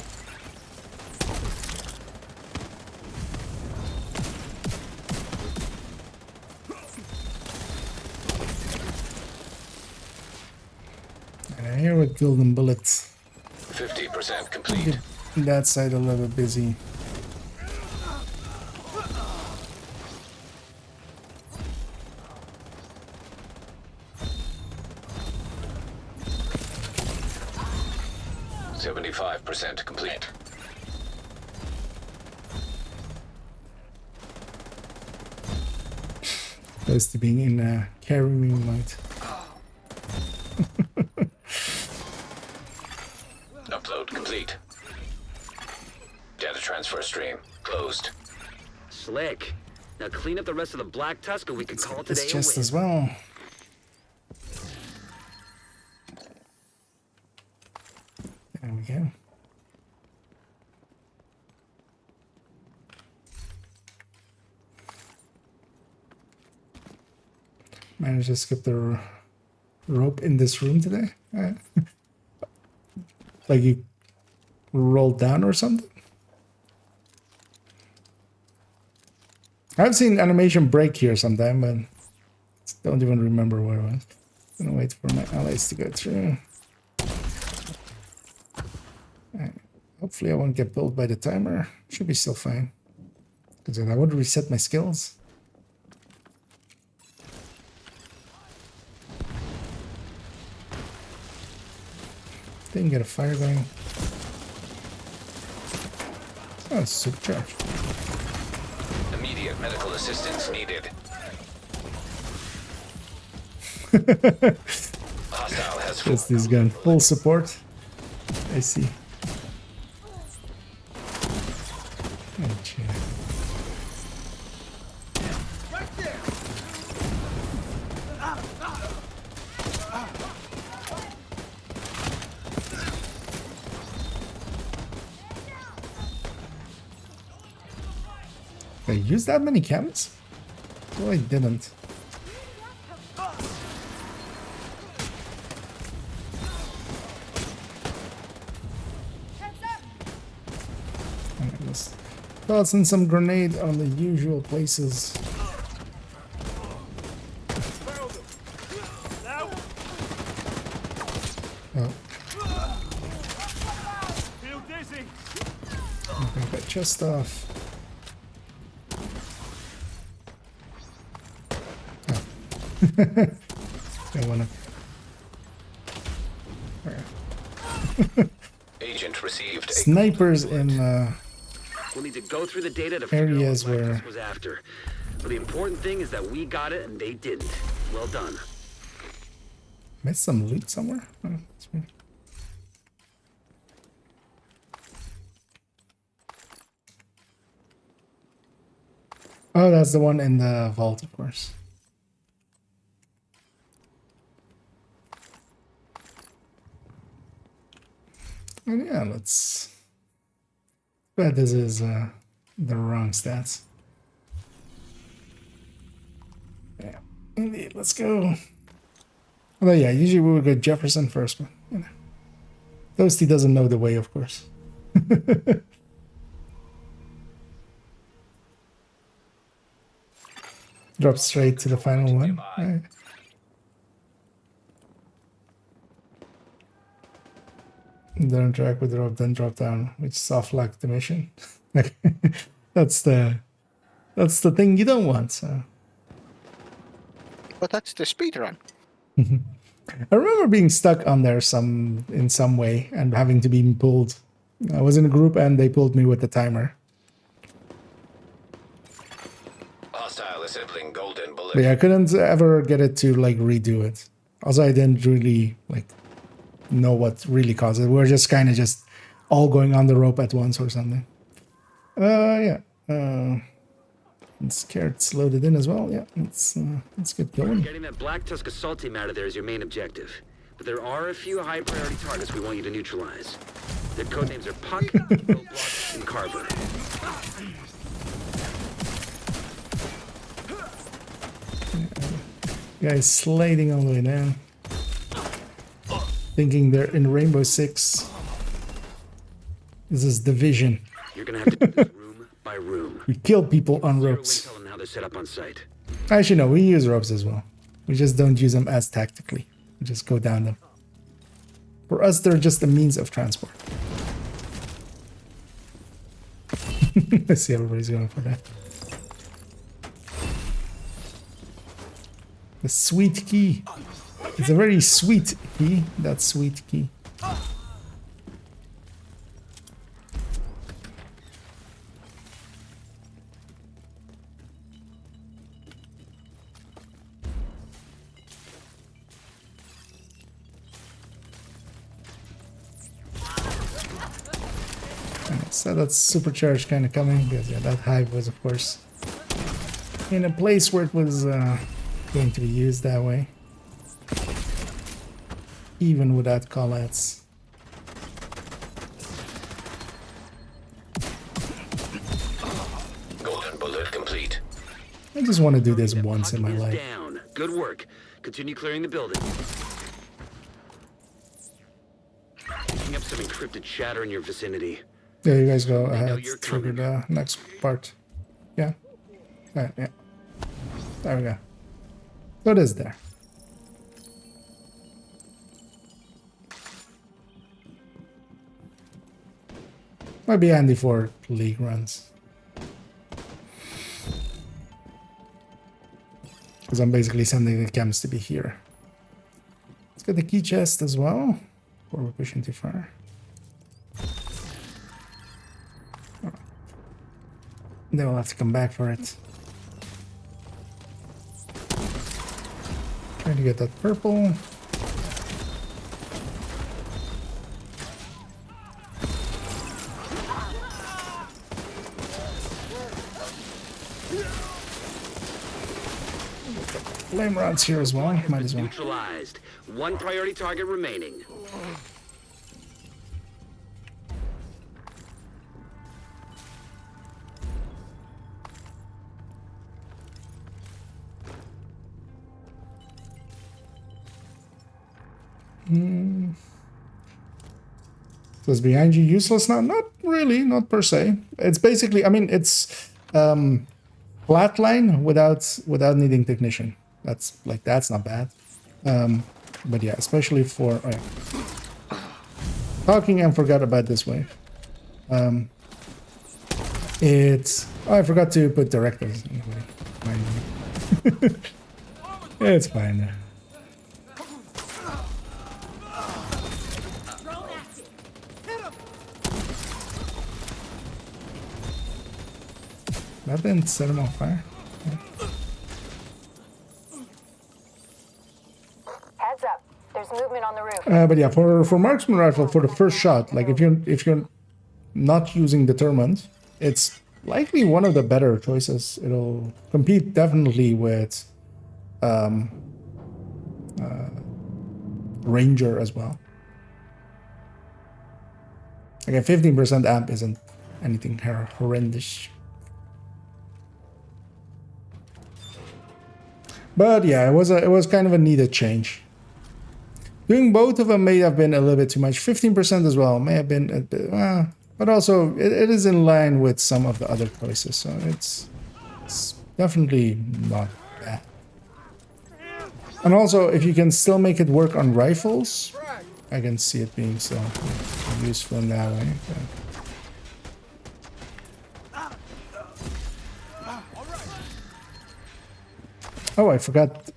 And here with golden bullets. 50% complete. That side a little bit busy. %75 complete. Close to being in carrying mode. Upload complete. Data transfer stream closed. Slick. Now clean up the rest of the Black Tusk and we can call This today a chest win. as well. There we go. Managed to skip the rope in this room today. Like you rolled down or something. I've seen animation break here sometime, but don't even remember where it was. Gonna wait for my allies to go through. Hopefully I won't get pulled by the timer. Should be still fine. Because then I would reset my skills. Didn't get a fire going. Oh, it's supercharged. Immediate medical assistance needed. Hostile has Just this gun. Full support. I see. Oh, gee. Right there! I use that many chems? Well, I didn't. Just toss in some grenade on the usual places. Oh. Feel dizzy. Okay, got chest off. Oh. Don't wanna. Agent received a Snipers in We'll need to go through the data to figure out areas what Black where Tusk was after. But the important thing is that we got it and they didn't. Well done. missed some loot somewhere. Oh, that's weird. Oh, that's the one in the vault, of course. And yeah, let's. But this is the wrong stats. Yeah, indeed. Let's go. Although yeah, usually we would go Jefferson first, but you know, Toasty doesn't know the way, of course. Drop straight to the final one. Right. Don't track with drop, then drop down, which soft lock the mission. that's the thing you don't want. So But that's the speed run. I remember being stuck on there in some way and having to be pulled. I was in a group and they pulled me with the timer. hostile assembling golden bullet. But yeah, I couldn't ever get it to like redo it. Also, I didn't really like know what really caused it. We were just kind of just all going on the rope at once or something. Yeah. Carrots loaded in as well. Yeah, let's get going. Getting that Black Tusk assault team out of there is your main objective. But there are a few high priority targets we want you to neutralize. Their codenames are Puck, Roadblock, and Carver. Guys sliding all the way down. Thinking they're in Rainbow Six. This is Division. You're gonna have to do this room by room. We kill people on Zero ropes. intel on how they're set up on site. Actually, no, we use ropes as well. We just don't use them as tactically. We just go down them. For us, they're just a means of transport. I see everybody's going for that. The sweet key. It's a very sweet key, that sweet key. So that's supercharged kind of coming because yeah, that hive was of course in a place where it was going to be used that way, even without callouts. Golden bullet complete. I just want to do this That once in my Puck is life. Down. Good work. Continue clearing the building. Picking up some encrypted chatter in your vicinity. There you guys go know ahead. you're Trigger coming. the next part. Yeah. Alright, yeah. There we go. So it is there. Might be handy for league runs. Because I'm basically sending the chems to be here. Let's get the key chest as well. Before we're pushing too far. Then we'll have to come back for it. Trying to get that purple. Flame rods here as well. Might as well. Neutralized. One priority target remaining. So it's behind you useless now? Not really, not per se. It's basically, I mean, it's flatline without needing technician. That's not bad. But yeah, especially for talking and forgot about this wave. It's I forgot to put directives. It's fine. That didn't set him on fire. Heads up. There's movement on the roof. But yeah, for marksman rifle, for the first shot, like if you're not using determined, it's likely one of the better choices. It'll compete definitely with Ranger as well. Again, 15% amp isn't anything horrendous. But yeah, it was kind of a needed change. Doing both of them may have been a little bit too much. 15% as well may have been a bit, but also it is in line with some of the other choices, so it's definitely not bad. And also, if you can still make it work on rifles, I can see it being so useful in that way. Oh, I forgot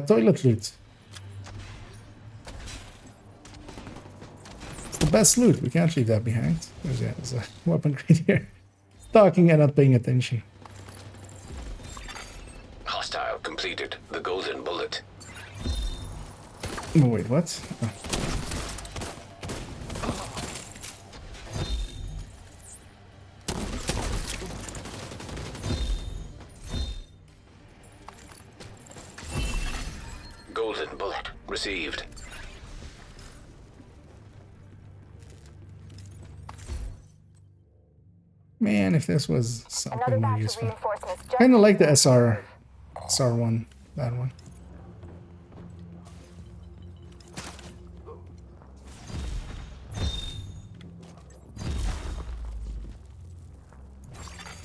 toilet loot. It's the best loot. We can't leave that behind. There's a weapon crate here. Talking and not paying attention. Hostile completed. The golden bullet. Oh, wait, what? Oh. Golden bullet received. Man, if this was Another something more batch of useful. reinforcements. Kind of like the SR one, that one.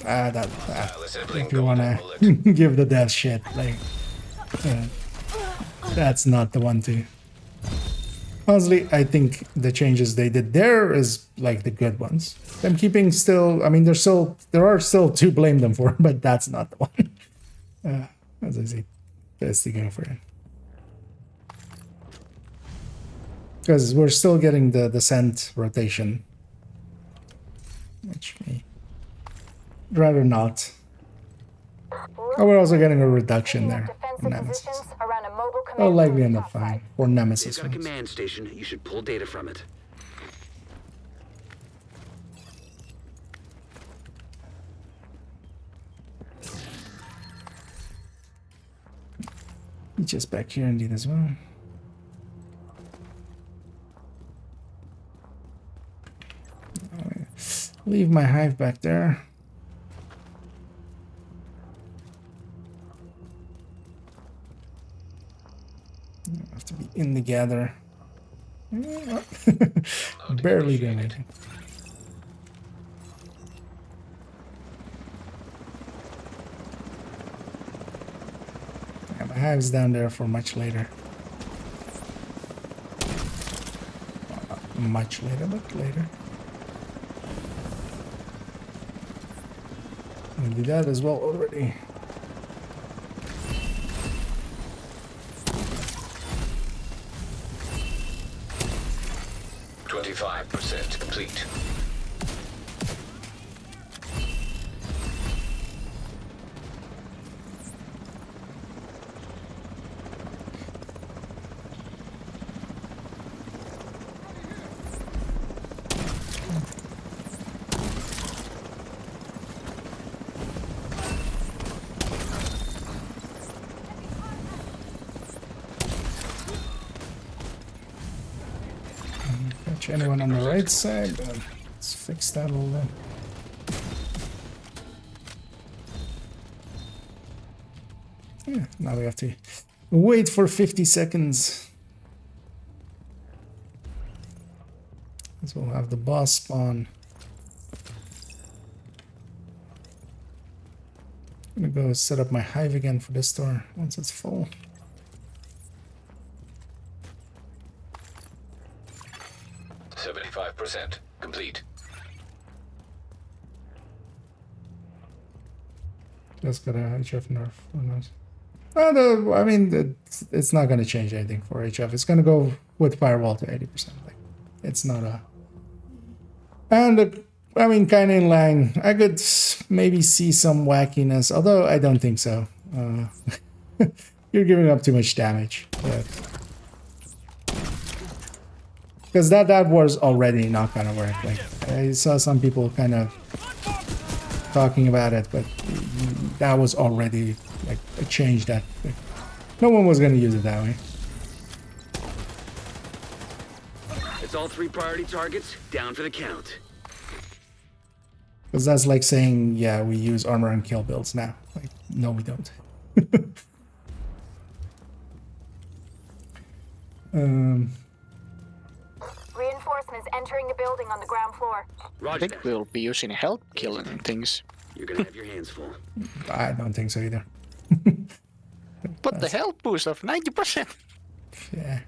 That if you wanna give the death shit, like, that's not the one to. Honestly, I think the changes they did there is like the good ones. Them keeping still, I mean, there are still to blame them for, but that's not the one. As I say, best to go for it. Because we're still getting the scent rotation, which may rather not. Oh, we're also getting a reduction there for Nemesis. Around a mobile command I'll likely end post up fine. outside. Or They've Nemesis got a ones. command station. You should pull data from it. Just back here indeed as well. Leave my hive back there. I have to be in the gather. Barely doing it. Yeah, my hive's down there for much later. Much later, but later. I do that as well already. %25 complete. Catch anyone on the right side? Let's fix that a little bit. Yeah, now we have to wait for 50 seconds. So we'll have the boss spawn. I'm gonna go set up my hive again for this door once it's full. %75 complete. Just got a HF nerf. Who knows? I mean, it's not gonna change anything for HF. It's gonna go with firewall to 80%. Like, it's not a. And I mean, kind of in line. I could maybe see some wackiness, although I don't think so. You're giving up too much damage. Because that was already not gonna work. Like, I saw some people kind of talking about it, but that was already like a change that like, no one was gonna use it that way. It's all 3 priority targets down for the count. Because that's like saying, yeah, we use armor and kill builds now. Like, no, we don't. Reinforcements entering the building on the ground floor. I Roger think that. we'll be using help killing things. You're gonna have your hands full. I don't think so either. But the health boost of 90%. Yeah.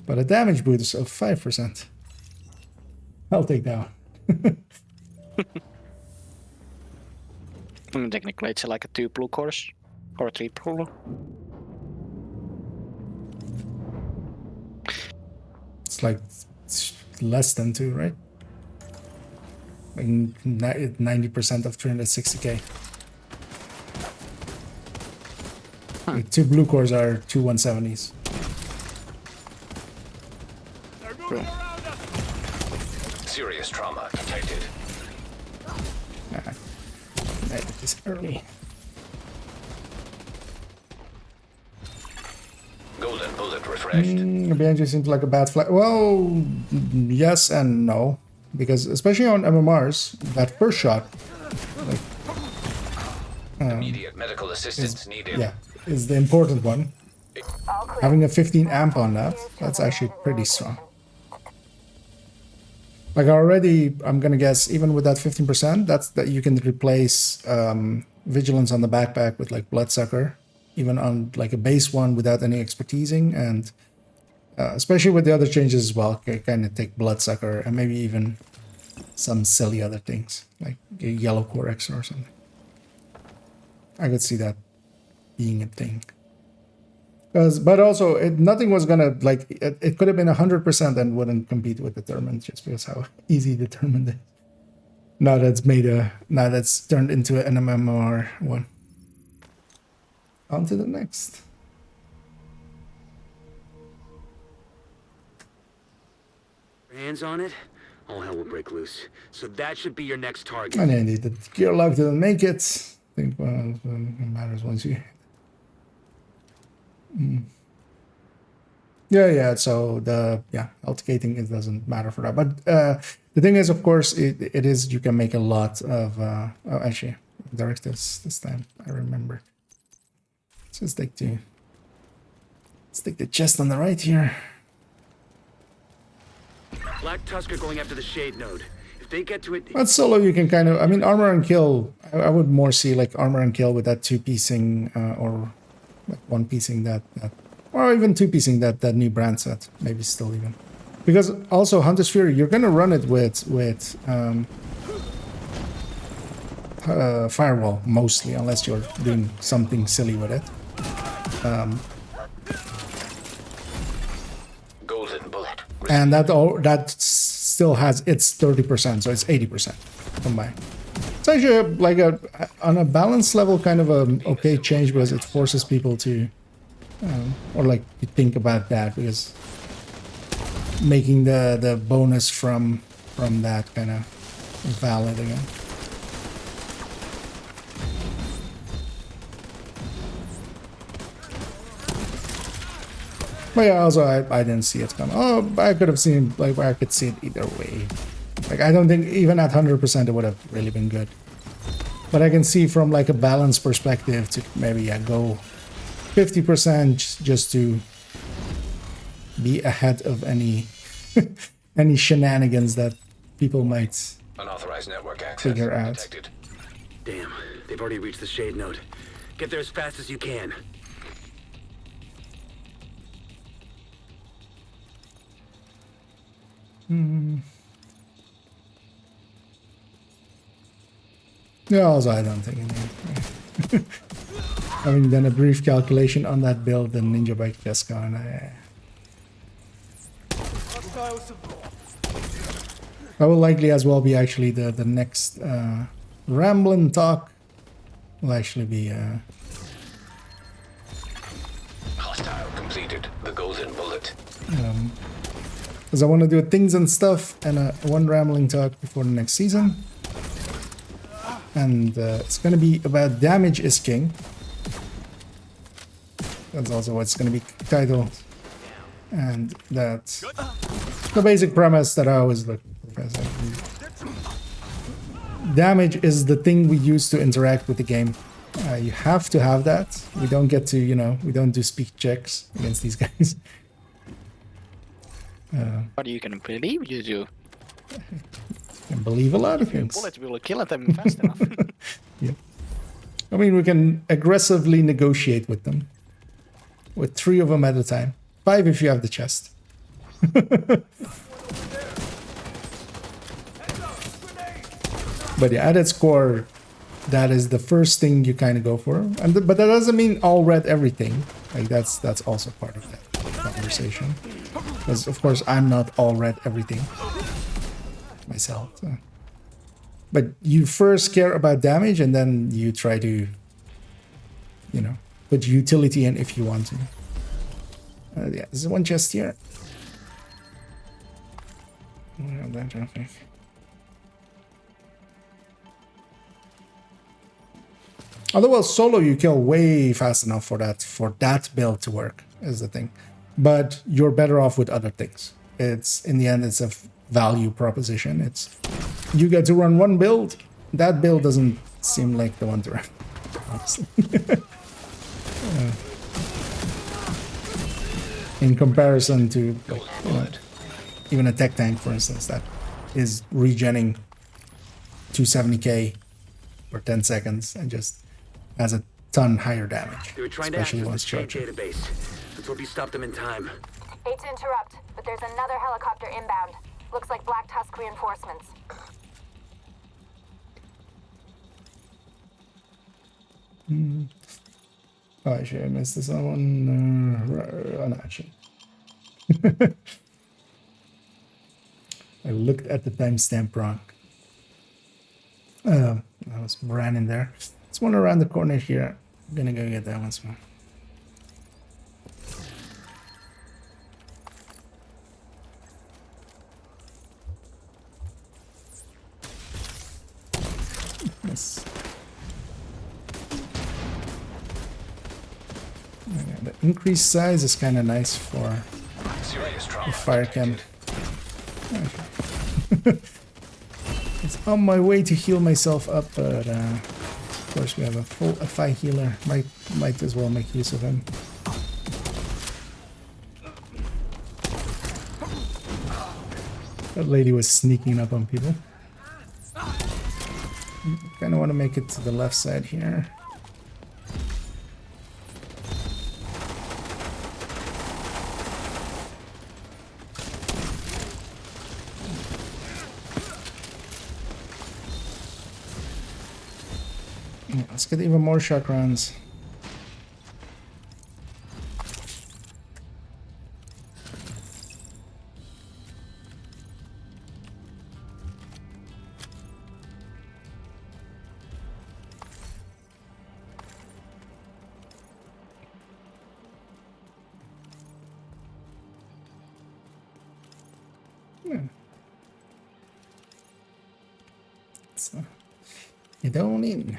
But a damage boost of 5%. I'll take that one. Technically, it's like a 2 blue cores or 3 blue. It's like less than 2, right? Like 90% of 360k. Like 2 blue cores are 2 170s. They're moving around us. Serious trauma detected. It is early. Golden bullet refreshed. BNG seems like a bad flag. Well, yes and no. Because especially on MMRs, that first shot, like, Immediate medical assistance needed. yeah, is the important one. All clear. Having a 15 amp on that's actually pretty strong. Like already, I'm gonna guess even with that 15%, that's that you can replace vigilance on the backpack with like bloodsucker, even on like a base one without any expertising, and especially with the other changes as well, kind of take bloodsucker and maybe even some silly other things like a yellow core extra or something. I could see that being a thing. But also, nothing was gonna like it could have been 100% and wouldn't compete with Determined just because how easy Determined is. Now that's turned into an MMR one. On to the next. Hands on it, all hell will break loose. So that should be your next target. And indeed, the gear lock didn't make it. I think it matters once you. Yeah. So health gating, it doesn't matter for that. But the thing is, of course, it is you can make a lot of. Actually, directives this time. I remember. Let's just stick the chest on the right here. Black Tusk are going after the Shade node. If they get to it, But solo, you can kind of. I mean, armor and kill. I would more see like armor and kill with that 2-piecing or like 1-piecing that, or even 2-piecing that new brand set. Maybe still even. Because also Hunter's Fury, you're gonna run it with firewall mostly, unless you're doing something silly with it. Golden bullet. And that still has its 30%, so it's 80% combined. It's actually like on a balance level kind of a okay change because it forces people to or like to think about that, because making the bonus from that kind of valid again. But yeah, also I didn't see it coming. Oh, I could have seen, like, I could see it either way. Like, I don't think even at 100% it would have really been good. But I can see from like a balance perspective to maybe go 50% just to be ahead of any any shenanigans that people might Unauthorized network access figure out. detected. Damn, they've already reached the shade node. Get there as fast as you can. Yeah, also I don't think any. Having done a brief calculation on that build, the ninja bike just gone. That will likely as well be actually the next Ramblin' Talk will actually be Hostile completed. The golden bullet. because I want to do things and stuff and one Rambling Talk before the next season. And it's going to be about Damage is King. That's also what it's going to be titled. And that's the basic premise that I always look for. Damage is the thing we use to interact with the game. You have to have that. We don't get to, you know, we don't do speak checks against these guys. What you can believe you do. Can believe a lot of things. Bullets will kill them fast enough. Yeah. I mean, we can aggressively negotiate with them. With 3 of them at a time. 5 if you have the chest. But yeah, at its core, that is the first thing you kind of go for. But that doesn't mean all red everything. Like that's also part of that conversation. Because of course I'm not all red everything myself. So. But you first care about damage, and then you try to, you know, put utility in if you want to. Yeah, there's one chest here. That traffic. Otherwise, solo you kill way fast enough for that build to work, is the thing. But you're better off with other things. It's in the end, it's a value proposition. It's you get to run one build. That build doesn't seem like the one to run, honestly. In comparison to like, you know, even a tech tank, for instance, that is regenning 270k for 10 seconds and just has a ton higher damage, They were trying especially to once access the charging. shade database. Let's hope you stopped them in time. Hate to interrupt, but there's another helicopter inbound. Looks like Black Tusk reinforcements. Oh, actually, I missed this other one. Oh, no, actually. I looked at the timestamp wrong. I was ran in there. There's one around the corner here. I'm gonna go get that once more. Yes. Yeah, the increased size is kind of nice for Serious the trauma fire cam. detected. It's on my way to heal myself up, but of course we have a full FI healer. Might as well make use of him. That lady was sneaking up on people. Kind of want to make it to the left side here. Yeah, let's get even more shock rounds. Yeah. So, you don't need.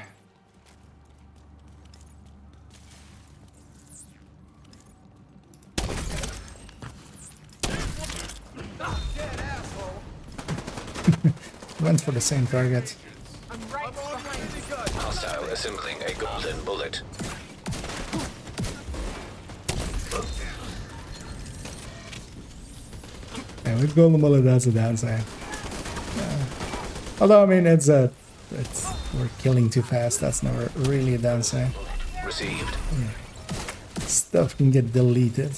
Went for the same target. Hostile assembling a golden bullet. And the golden bullet has a downside. Although I mean it's we're killing too fast. That's never really a downside. Received. Stuff can get deleted.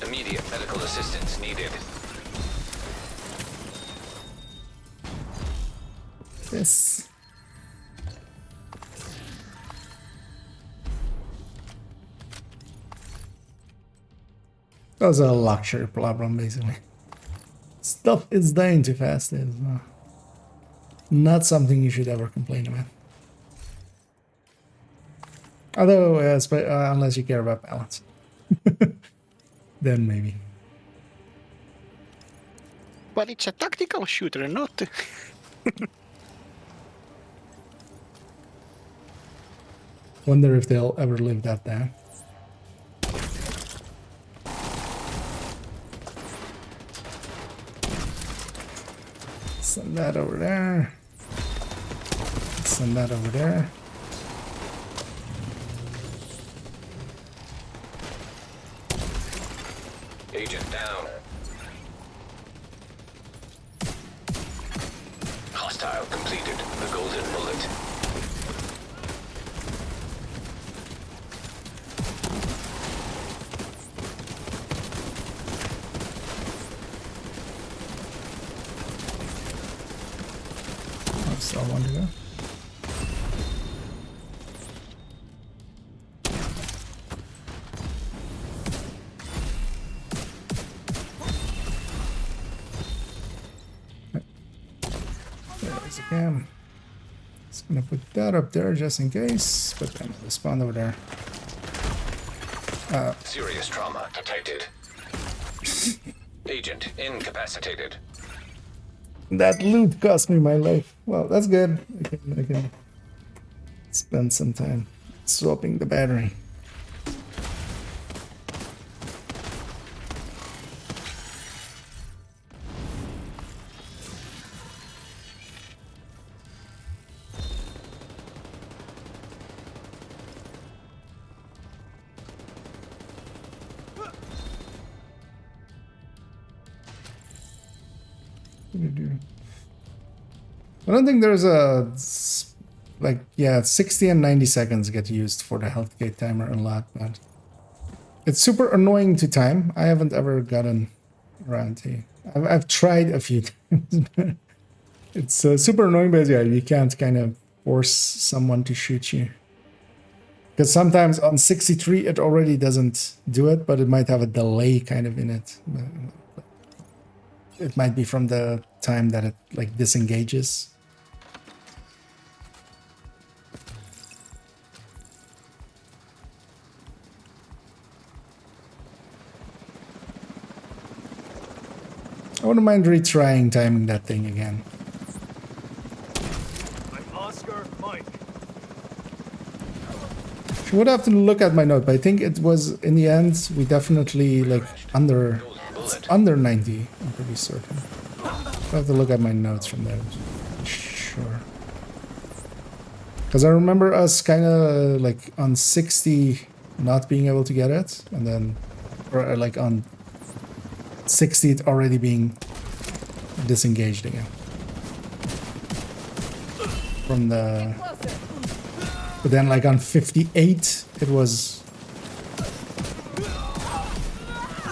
Immediate medical assistance needed. This. That's a luxury problem, basically. Stuff is dying too fast. It's not something you should ever complain about. Although, unless you care about balance. Then maybe. But it's a tactical shooter, not. Wonder if they'll ever live that down. Send that over there. Send that over there. Agent down. Hostile completed. The golden bullet. Still one to go. There's a cam. Just gonna put that up there just in case, but then the spawn over there. Serious trauma detected. Agent incapacitated. That loot cost me my life. Well, that's good. I can spend some time swapping the battery. I don't think there's a like, yeah, 60 and 90 seconds get used for the health gate timer a lot, but it's super annoying to time. I haven't ever gotten around to. I've tried a few times. It's super annoying, but yeah, you can't kind of force someone to shoot you. Because sometimes on 63 it already doesn't do it, but it might have a delay kind of in it. It might be from the time that it like disengages. I wouldn't mind retrying timing that thing again. I'm Oscar Mike. I would have to look at my note, but I think it was in the end we definitely like under 90. I'm pretty certain. I have to look at my notes from there. Sure. Because I remember us kind of like on 60 not being able to get it, and then or like on 60 it already being disengaged again from the. But then like on 58 it was.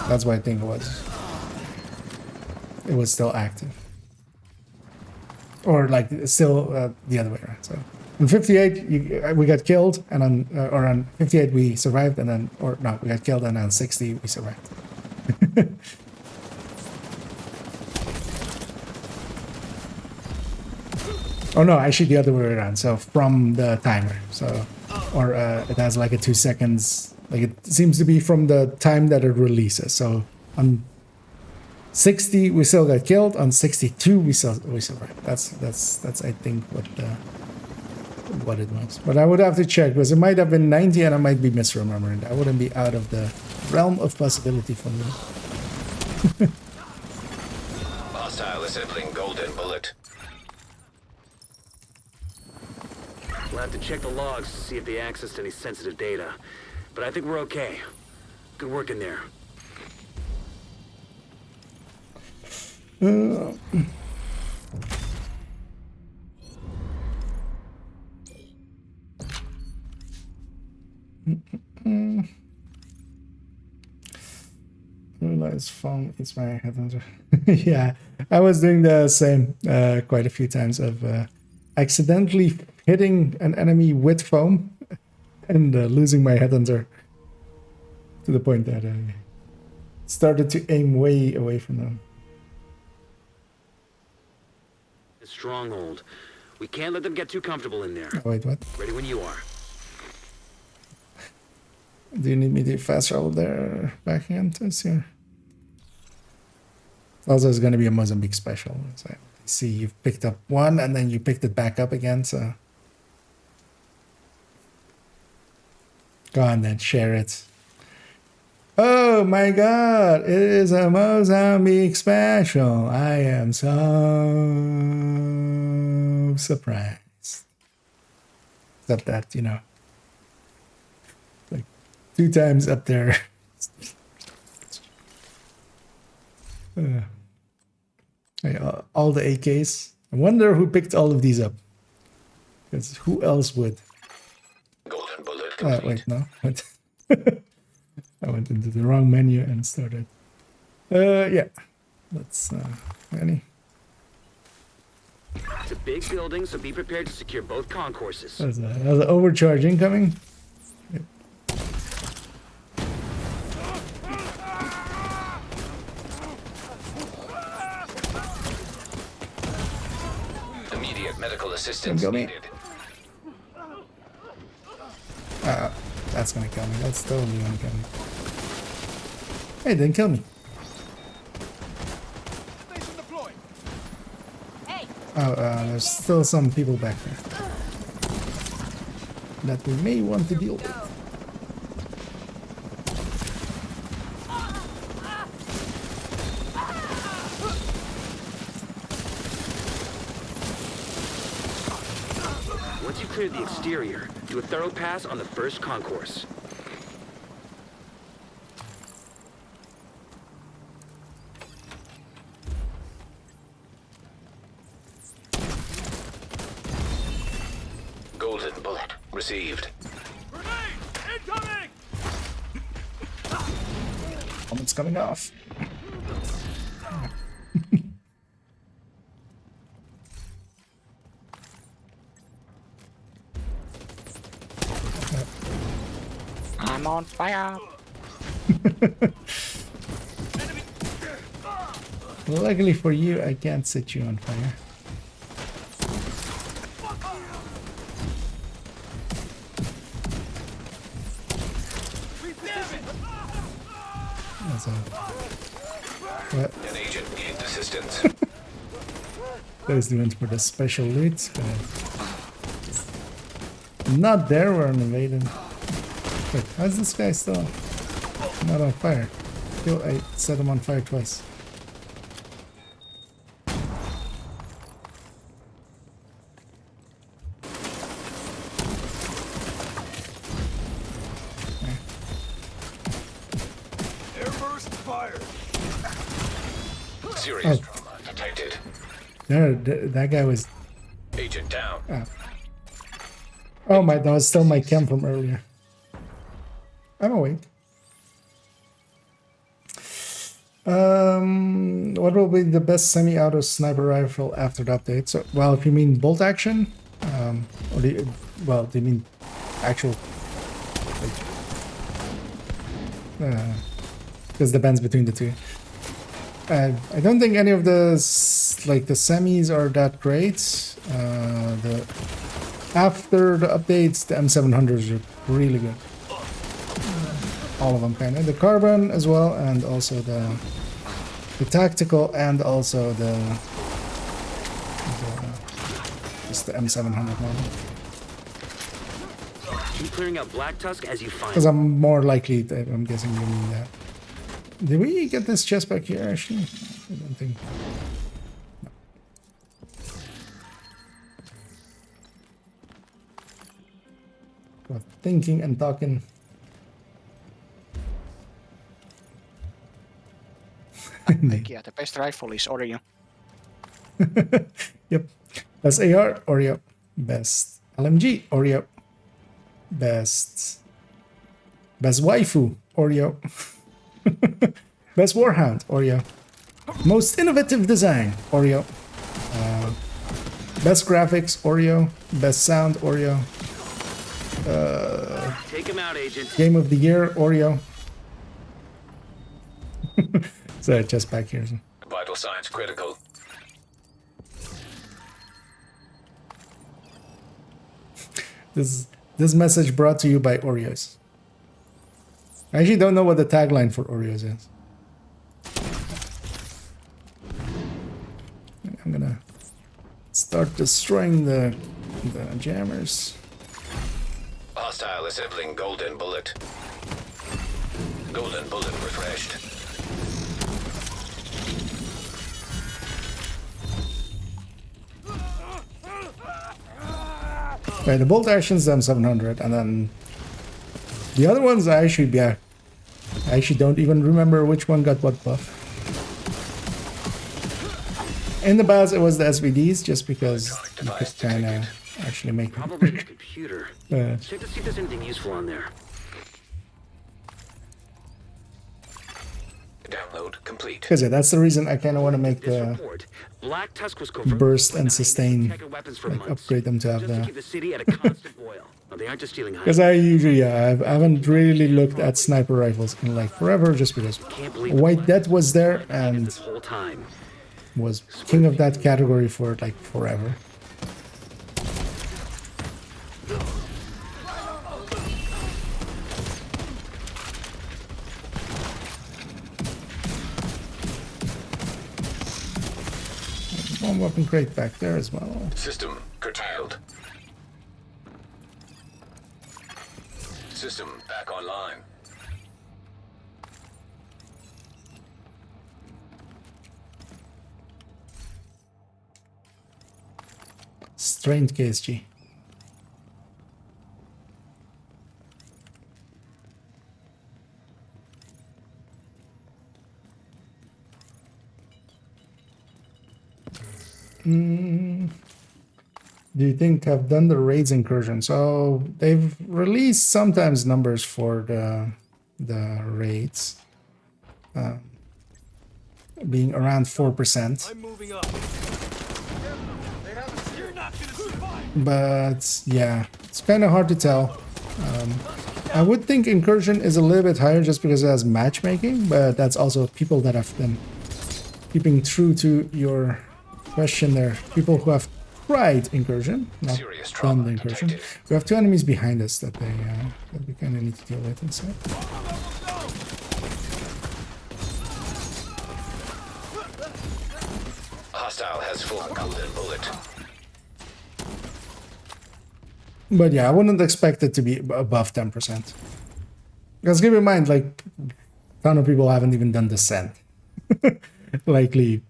That's what I think it was. It was still active. Or like still the other way around. So on 58 we got killed, and on or on 58 we survived, and then or no, we got killed, and on 60 we survived. Oh no, actually the other way around. So from the timer. So or it has like a 2 seconds. Like it seems to be from the time that it releases. So on 60 we still got killed. On 62 we survived. That's I think what it was. But I would have to check because it might have been 90 and I might be misremembering. That wouldn't be out of the realm of possibility for me. Hostile assembling golden bullet. We'll have to check the logs to see if they accessed any sensitive data. But I think we're okay. Good work in there. Realize foam eats my head. Yeah, I was doing the same quite a few times of accidentally hitting an enemy with foam and losing my headhunter to the point that I started to aim way away from them. A stronghold. We can't let them get too comfortable in there. Oh, wait, what? Ready when you are. Do you need me to fast travel there back again to here? Also, it's going to be a Mozambique special. So I see you've picked up one and then you picked it back up again, so go on then, share it. Oh my god, it is a Mozambique special. I am so surprised. Except that, you know, like 2 times up there. All the AKs. I wonder who picked all of these up. Because who else would? Golden bullet complete. Wait, no. I went into the wrong menu and started. Yeah. Let's, ready? It's a big building, so be prepared to secure both concourses. There's an overcharge incoming. Yep. Immediate medical assistance Don't kill me. needed. That's gonna kill me. That's totally gonna kill me. Hey, it didn't kill me. Station deployed. Hey, Oh, there's still some people back there that we may want to deal with. Once you clear the exterior, do a thorough pass on the first concourse. Golden bullet received. Grenade incoming. Helmet's coming off. I'm on fire. Luckily for you, I can't set you on fire. That's what An agent needs assistance. those doing for the special loot, but not there. We're invading. Wait, how's this guy still not on fire? I set him on fire twice. Airburst fired. Serious trauma detected. There, that guy was. Agent down. Oh my, that was still my chem from earlier. I'm awake. What will be the best semi-auto sniper rifle after the update? So, well, if you mean bolt action, or do you, well, do you mean actual? Because depends between the two. I don't think any of the like the semis are that great. After the updates, the M700s are really good. All of them, kind of. The carbon as well, and also the tactical, and also just the M700 one. Keep clearing out Black Tusk as you find Because I'm more likely, I'm guessing you mean that. Did we get this chest back here, actually? I don't think. thinking and talking. Like, yeah, the best rifle is Oreo. Yep. Best AR, Oreo. Best LMG, Oreo. Best waifu, Oreo. Best warhound, Oreo. Most innovative design, Oreo. Best graphics, Oreo. Best sound, Oreo. Take him out, Agent. Game of the year, Oreo. So just back here. Vital signs critical. This message brought to you by Oreos. I actually don't know what the tagline for Oreos is. I'm gonna start destroying the jammers. Hostile assembling golden bullet. Golden bullet refreshed. Right, the bolt actions them 700, and then the other ones I actually don't even remember which one got what buff. In the past it was the SVDs, just because you could kind of actually make them. Probably the computer. Uh, Check to see if there's anything useful on there. Download complete. Because yeah, that's the reason I kind of want to make This the report, Black Tusk was confirmed burst to and be sustain, attacking weapons for like months, upgrade them to have just to the. keep the city at a constant boil. No, they aren't just stealing Because I usually, I haven't really looked at sniper rifles in like forever, just because White Death was there and this whole time. was king of that category for like forever. There's one weapon crate back there as well. System curtailed. System back online. Strained KSG. Do you think I've done the raids incursion? So they've released sometimes numbers for the raids, being around 4%. I'm moving up. You're not gonna survive. But yeah, it's kind of hard to tell. I would think incursion is a little bit higher just because it has matchmaking, but that's also people that have been keeping true to your question there. People who have tried incursion, not Serious done trauma the incursion. detected. We have 2 enemies behind us that we kind of need to deal with instead. Hostile has full golden bullet. But yeah, I wouldn't expect it to be above 10%. Because keep in mind, like, a ton of people haven't even done Descent. likely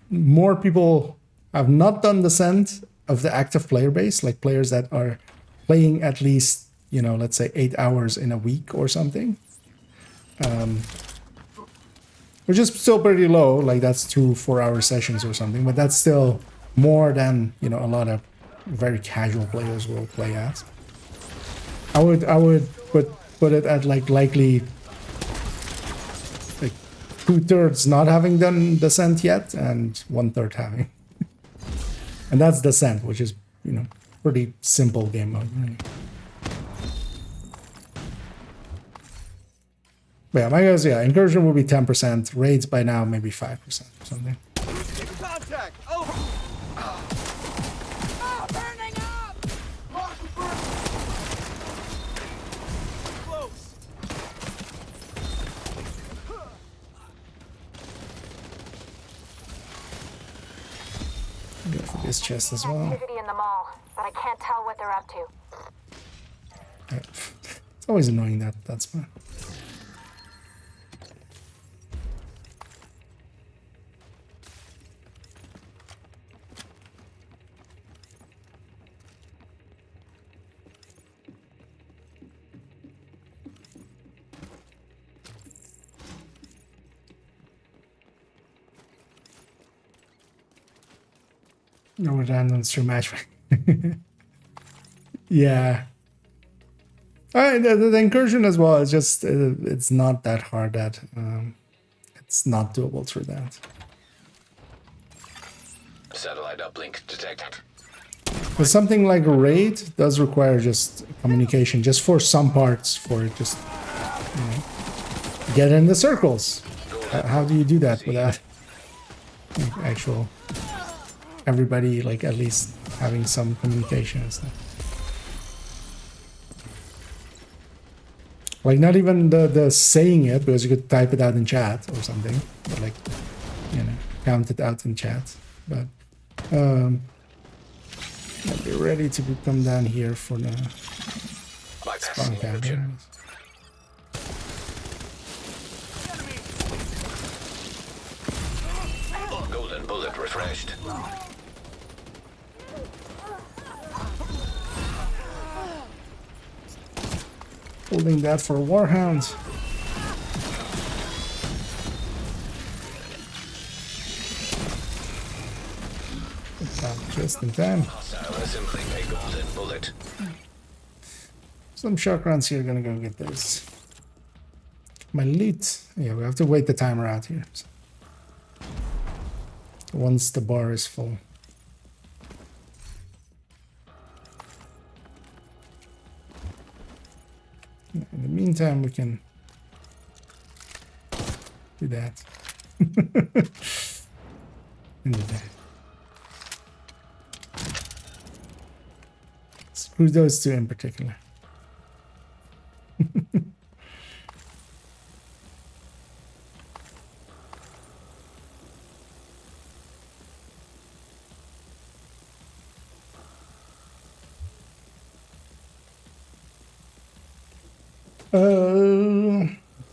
more people have not done Descent of the active player base, like players that are playing at least, you know, let's say 8 hours in a week or something. Which is still pretty low, like that's 2 4-hour sessions or something, but that's still more than, you know, a lot of very casual players will play at. I would put it at like likely like 2/3 not having done Descent yet and 1/3 having. And that's Descent, which is, you know, pretty simple game mode, really. But yeah, my guess, yeah, incursion will be 10%, raids by now maybe 5% or something. Contact. Over. Burning up! Close. Go for this chest as well. Activity in the mall, but I can't tell what they're up to. It's always annoying that's fine. No redundance through matchmaking. Yeah. The incursion as well is just it's not that hard. That it's not doable through that. Satellite uplink detected. But something like a raid does require just communication, just for some parts. For it, just get in the circles. How do you do that without actual everybody like at least having some communication and stuff? Like not even the saying it, because you could type it out in chat or something, or like count it out in chat. But I'll be ready to come down here for the spawn camera. Golden bullet refreshed. Holding that for Warhound. Just in time. Hostile assembling a golden bullet. Some shock rounds here. Gonna go get those. My loot. Yeah, we have to wait the timer out here. So once the bar is full. In the meantime, we can do that. Screw those two in particular.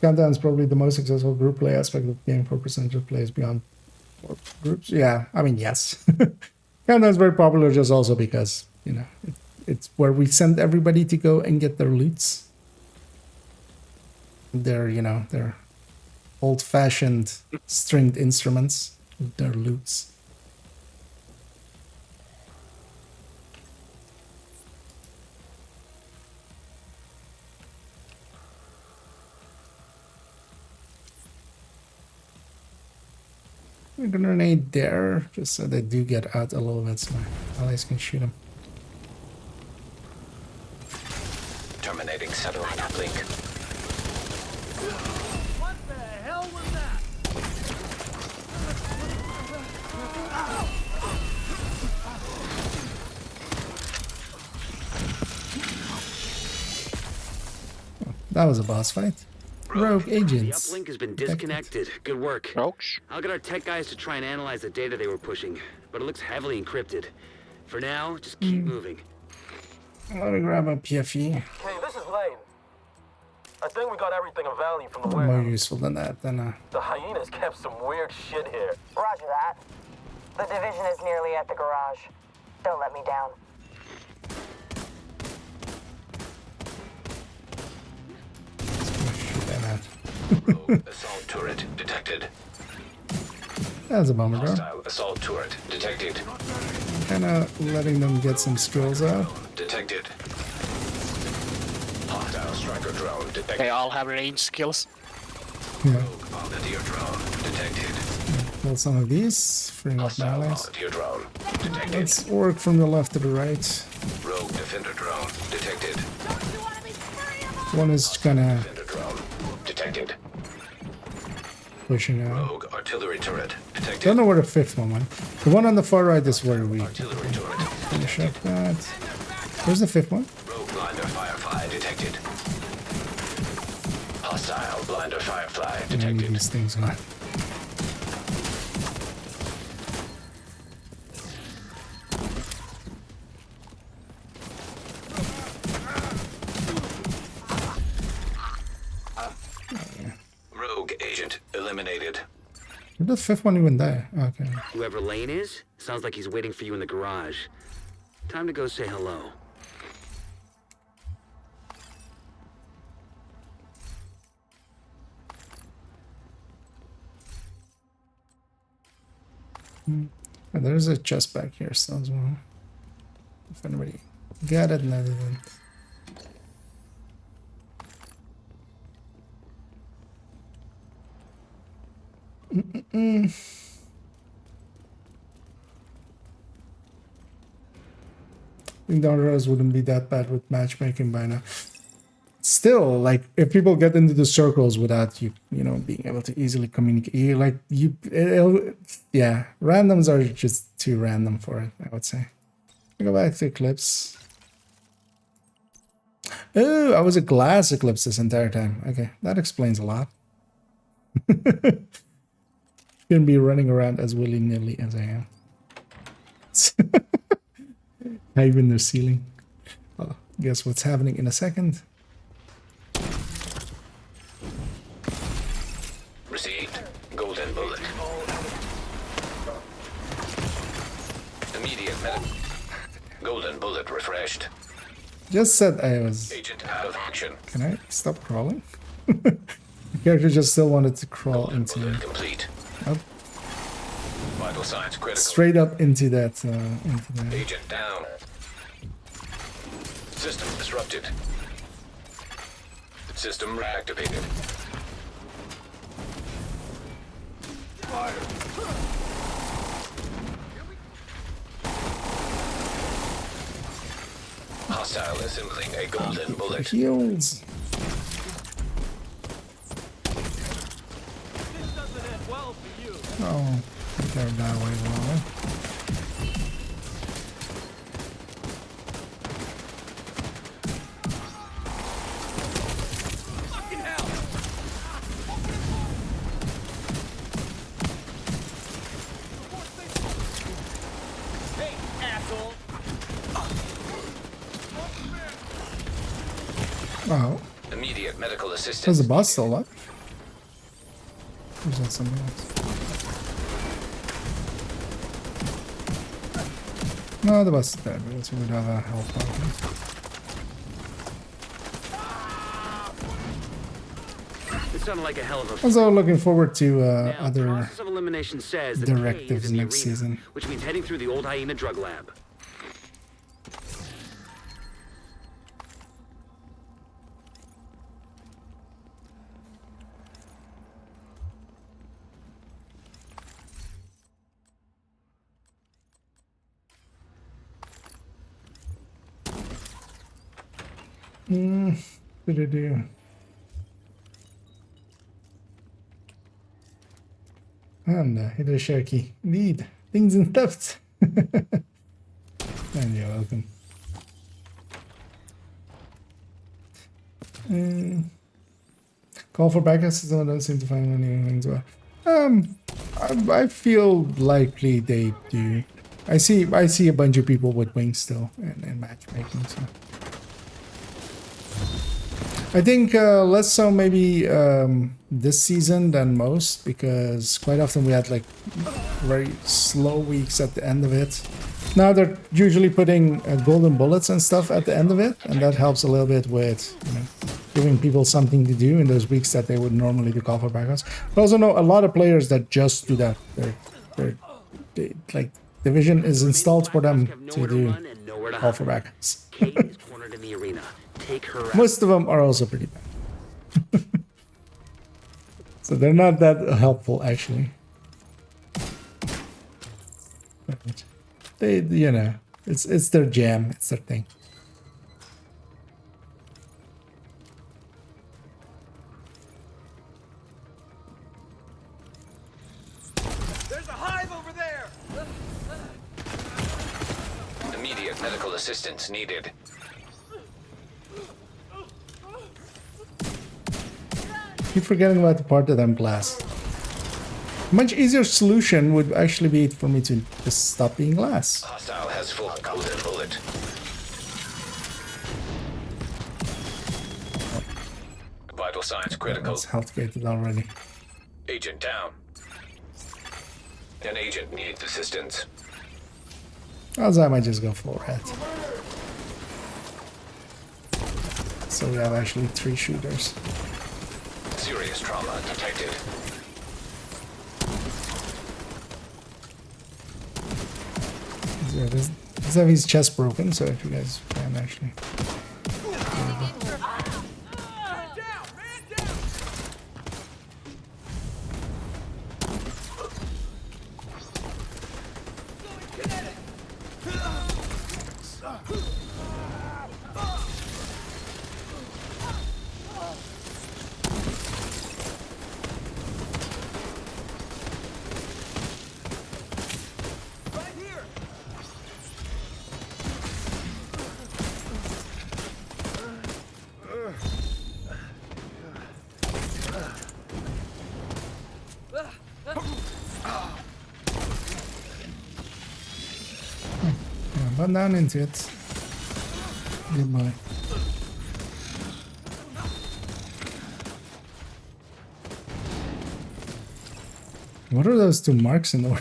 Countdown is probably the most successful group play aspect of the game for percentage of players beyond 4 groups. Yeah, I mean, yes. Countdown is very popular just also because, it's where we send everybody to go and get their loots. Their old-fashioned stringed instruments with their loots. A grenade there, just so they do get out a little bit so my allies can shoot them. Terminating satellite uplink. What the hell was that? That was a boss fight. Rogue The agents. uplink has been disconnected. Good work. Rogues? I'll get our tech guys to try and analyze the data they were pushing, but it looks heavily encrypted. For now, just keep moving. Let me grab a PFE. Hey, this is Lane. I think we got everything of value from the More warehouse. useful than that. The hyenas kept some weird shit here. Roger that. The division is nearly at the garage. Don't let me down. Shoot that out. Rogue assault turret detected. That's a bomber drone. Hostile assault turret detected. Kinda letting them get some skills out. Detected. Hostile striker drone detected. They all have range skills. Yeah. Rogue volunteer drone detected. Kill some of these. Freeing up my Hostile allies. volunteer drone detected. Let's work from the left to the right. Rogue defender drone detected. One is kinda Defender drone detected. pushing out. Rogue artillery turret detected. Don't know where the fifth one went. The one on the far right is where we Artillery turret finish up detected. that. Where's the fifth one? Rogue blinder firefly detected. Hostile blinder firefly I need detected. these things on. Rogue agent eliminated. Did the fifth one even die? Okay. Whoever Lane is, sounds like he's waiting for you in the garage. Time to go say hello. And there's a chest back here still as well. If anybody got it, no, they didn't. I think the others wouldn't be that bad with matchmaking by now. Still, like, if people get into the circles without you, you know, being able to easily communicate, yeah, randoms are just too random for it, I would say. Go back to Eclipse. Oh, I was a glass Eclipse this entire time. Okay, that explains a lot. Shouldn't be running around as willy-nilly as I am. Even the ceiling. Oh, guess what's happening in a second. Received. Golden bullet. Immediate medical. Golden bullet refreshed. Just said I was... Agent out of action. Can I stop crawling? The character just still wanted to crawl Golden into... bullet complete. Up, Vital signs critical. straight up into that... into that. Agent down. System disrupted. System reactivated. Hostile assembling a golden bullet. Heals. This doesn't end well for you. Oh, they're that way along. Fucking hell! Hey, asshole! Oh, Immediate medical there's assistance. the boss still alive. Or is that something else? No, the boss is dead. Let's see if we have a health problem. It sounded like a hell of a. Also looking forward to Now, other... process of elimination says the directives K is in the next arena, season. which means heading through the old hyena drug lab. What did I do? And Hiroshiki. Indeed. Things and thefts. And you're welcome. Call for backup system. I don't seem to find any things. Well, I feel likely they do. I see a bunch of people with wings still and matchmaking. So I think less so maybe this season than most, because quite often we had like very slow weeks at the end of it. Now they're usually putting golden bullets and stuff at the end of it, and that helps a little bit with, you know, giving people something to do in those weeks that they would normally do call for backups. But also know a lot of players that just do that. They like Division is installed for them to do call for backups. Kate is cornered in the arena. Take her out. Most of them are also pretty bad. So they're not that helpful, actually. But they, you know, it's their jam, it's their thing. There's a hive over there! Immediate medical assistance needed. Keep forgetting about the part that I'm glass. Much easier solution would actually be for me to just stop being glass. Hostile has full golden bullet. Vital signs critical. That's health gated already. Agent down. An agent needs assistance. Also, I might just go full red. So we have actually 3 shooters. Serious trauma detected. Yeah, this have his chest broken, so if you guys can actually. Run down into it. Goodbye. What are those two marks in the way?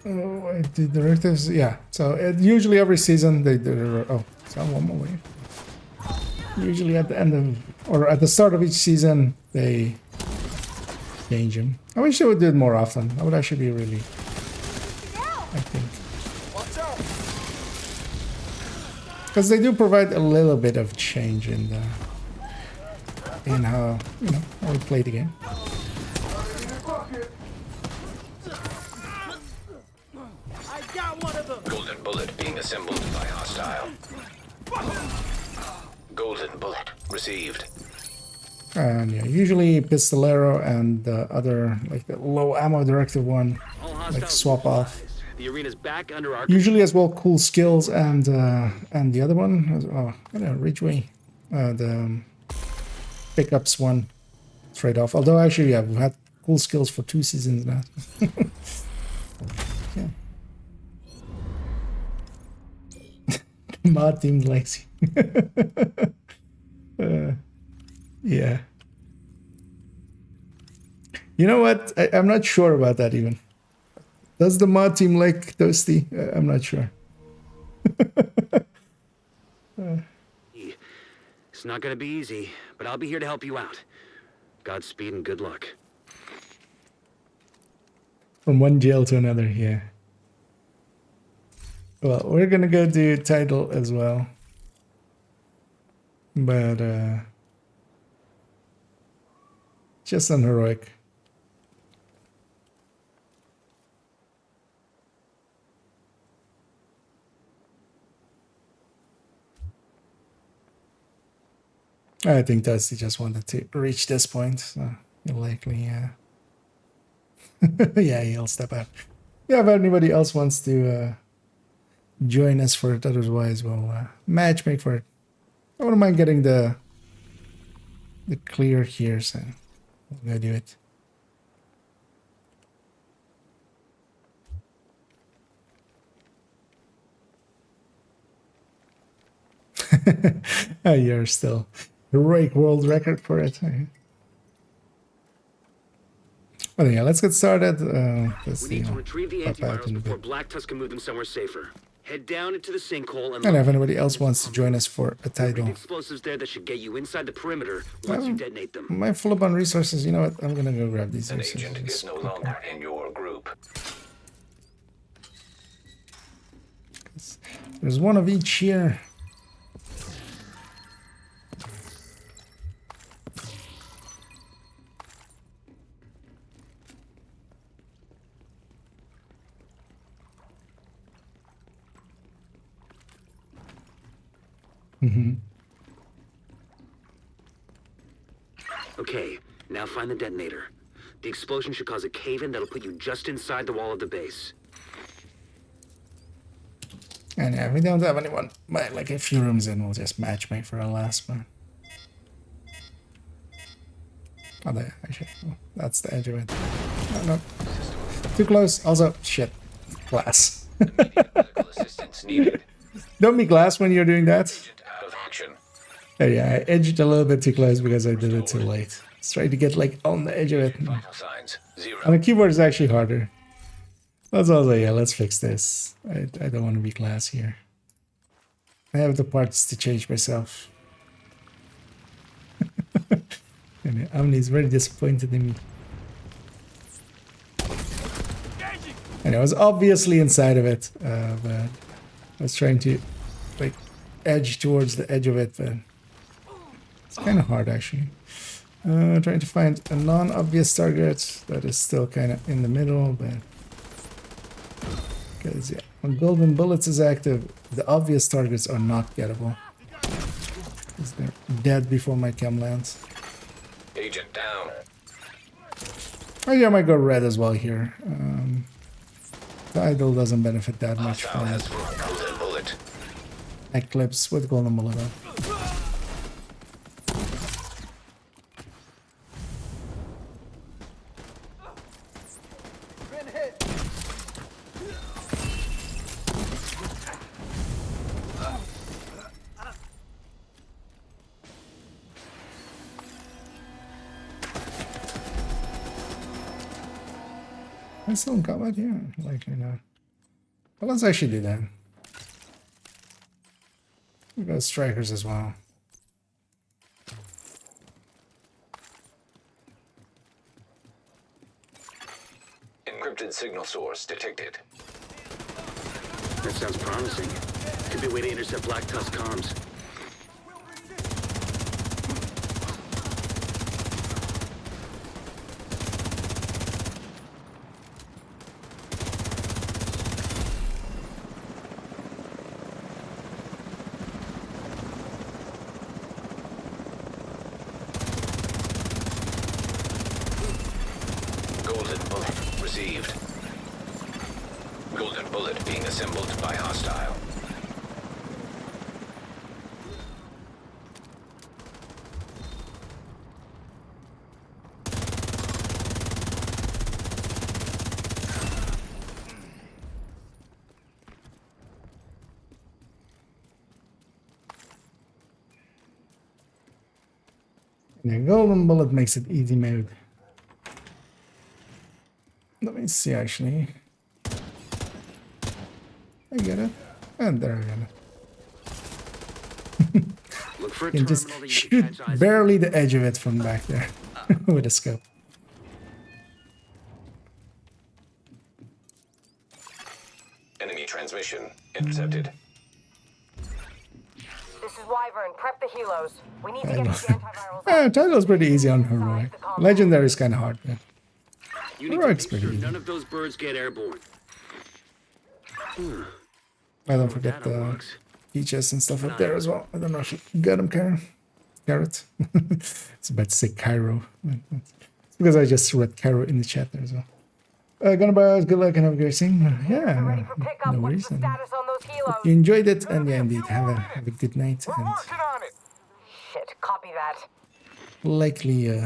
Oh, the directives, yeah. So usually every season they do. Oh, so one more way. Usually at the end of, or at the start of each season, they change them. I wish they would do it more often. That would actually be really, I think. Because they do provide a little bit of change in the, in how, you know, how we play the game. Golden bullet being assembled by hostile. Golden bullet received. And yeah, usually Pistolero and the other, like the low ammo directive one, like swap off. The arena's back under our Usually as well cool skills and the other one, oh, I don't know, Ridgeway, the pickups one, trade off. Although actually, yeah, we've had cool skills for 2 seasons now. Yeah. Mod team likes you. Yeah. You know what? I'm not sure about that even. Does the mod team like Toasty? I'm not sure. It's not gonna be easy, but I'll be here to help you out. Godspeed and good luck. From one jail to another, yeah. Well, we're gonna go do title as well. But, just on heroic. I think Dusty just wanted to reach this point, so he'll likely, yeah, he'll step out. Yeah, if anybody else wants to join us for it, otherwise we'll matchmake for it. I wouldn't mind getting the clear here, so we'll go do it. Oh, you're still heroic world record for it. Well, yeah, let's get started. We need to retrieve the antivirals before Black Tusk can move them somewhere safer. Head down into the sinkhole and if anybody else wants to join us for a title. Explosives there that should get you inside the perimeter once you detonate them. Am I full up on resources? You know what? I'm gonna go grab these An resources. agent is no longer in your group. There's one of each here. Okay, now find the detonator. The explosion should cause a cave-in that'll put you just inside the wall of the base. And yeah, we don't have anyone, but like a few rooms in, we'll just matchmake for our last one. Oh, there, actually. Oh, that's the edge of it. No, no. Too close. Also, shit. Glass. Immediate medical assistance needed. Don't be glass when you're doing that. Agent out of action. Oh yeah, I edged a little bit too close because I did it too late. I was trying to get like on the edge of it. Vital signs 0. On the keyboard is actually harder. That's also, yeah, let's fix this. I don't want to be glass here. I have the parts to change myself. And Omni's very disappointed in me. And I was obviously inside of it, but I was trying to like edge towards the edge of it, but it's kind of hard actually. Trying to find a non-obvious target that is still kind of in the middle, but because yeah, when golden bullets is active, the obvious targets are not gettable. Because they're dead before my chem lands. Agent down. Oh yeah, I might go red as well here. The idol doesn't benefit that much Hostile from has full golden bullet. Eclipse with golden bullet up. I still in combat here? Likely not. Well, let's actually do that. We got strikers as well. Encrypted signal source detected. That sounds promising. Could be a way to intercept Black Tusk comms. Golden bullet received. Golden bullet being assembled by hostile. Yeah, golden bullet makes it easy mode. Let me see actually. I get it. And there I get it. Look for a You can terminal just that you shoot can catch eyes. barely the edge of it from back there with a scope. Enemy transmission intercepted. This is Wyvern. Prep the helos. We need to I get know. these antivirals. Title's pretty easy on heroic. Legendary is kind of hard. Yeah. You need to Heroic's make pretty sure easy. none of those birds get airborne. I don't forget That the unlocks. peaches and stuff up there as well. I don't know if you got them, Karen. Carrot. It's about to say Cairo. It's because I just read Cairo in the chat there as well. Gonna buy good luck and have a great scene. Yeah, Ready for pickup. no What's worries. the And status on those helos? you enjoyed it, and yeah, indeed, have a good night, and on it. Shit, copy that. likely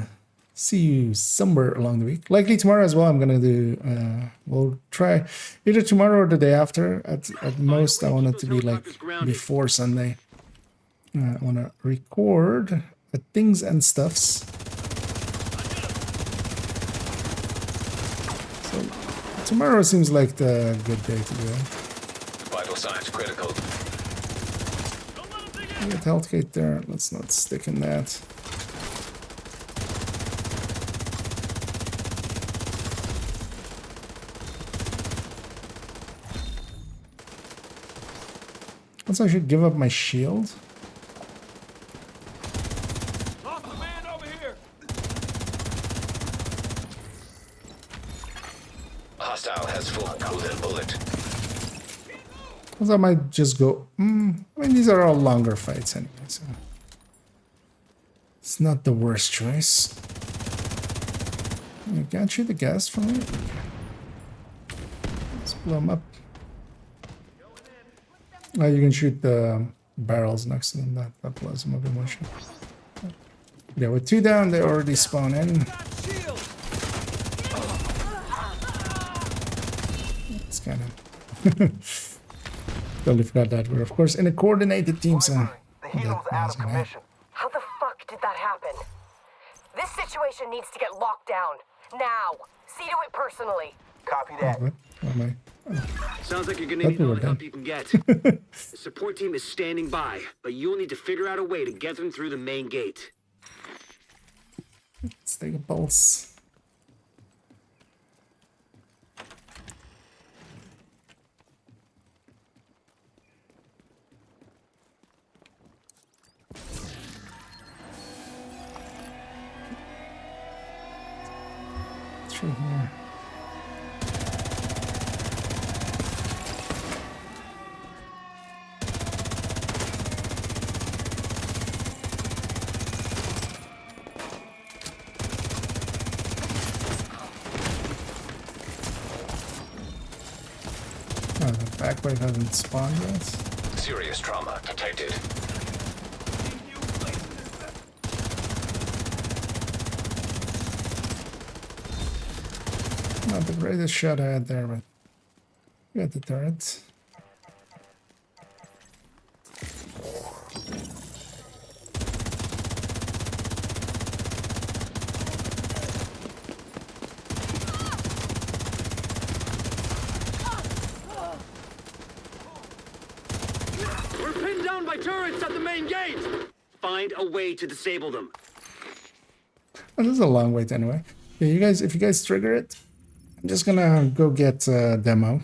see you somewhere along the week. Likely tomorrow as well. I'm gonna do. We'll try either tomorrow or the day after. At most, I want it to be like before Sunday. I want to record things and stuffs. So tomorrow seems like the good day to do it. Vital signs critical. I got health gate there. Let's not stick in that. Also, I should give up my shield. Lost a man over here. Hostile has full golden bullet. Also, I might just go. I mean, these are all longer fights anyway, so it's not the worst choice. You can't shoot the gas from it. Let's blow them up. Oh, you can shoot the barrels next to them. That blows them up in one shot. Yeah, with two down, they already spawn in. It's kind of. Totally forgot that we're, of course, in a coordinated team, so. The helo's out of commission. How the fuck did that happen? This situation needs to get locked down. Now. See to it personally. Copy that. What am I? Sounds like you're gonna Thought need we all were the help done. you can get. The support team is standing by, but you'll need to figure out a way to get them through the main gate. Let's take a pulse. Through here. Oh, the back wave hasn't spawned yet. Serious trauma detected. Not the greatest shot I had there, but got the turret. We're pinned down by turrets at the main gate! Find a way to disable them. Oh, this is a long wait anyway. Yeah, you guys, if you guys trigger it, I'm just gonna go get a demo.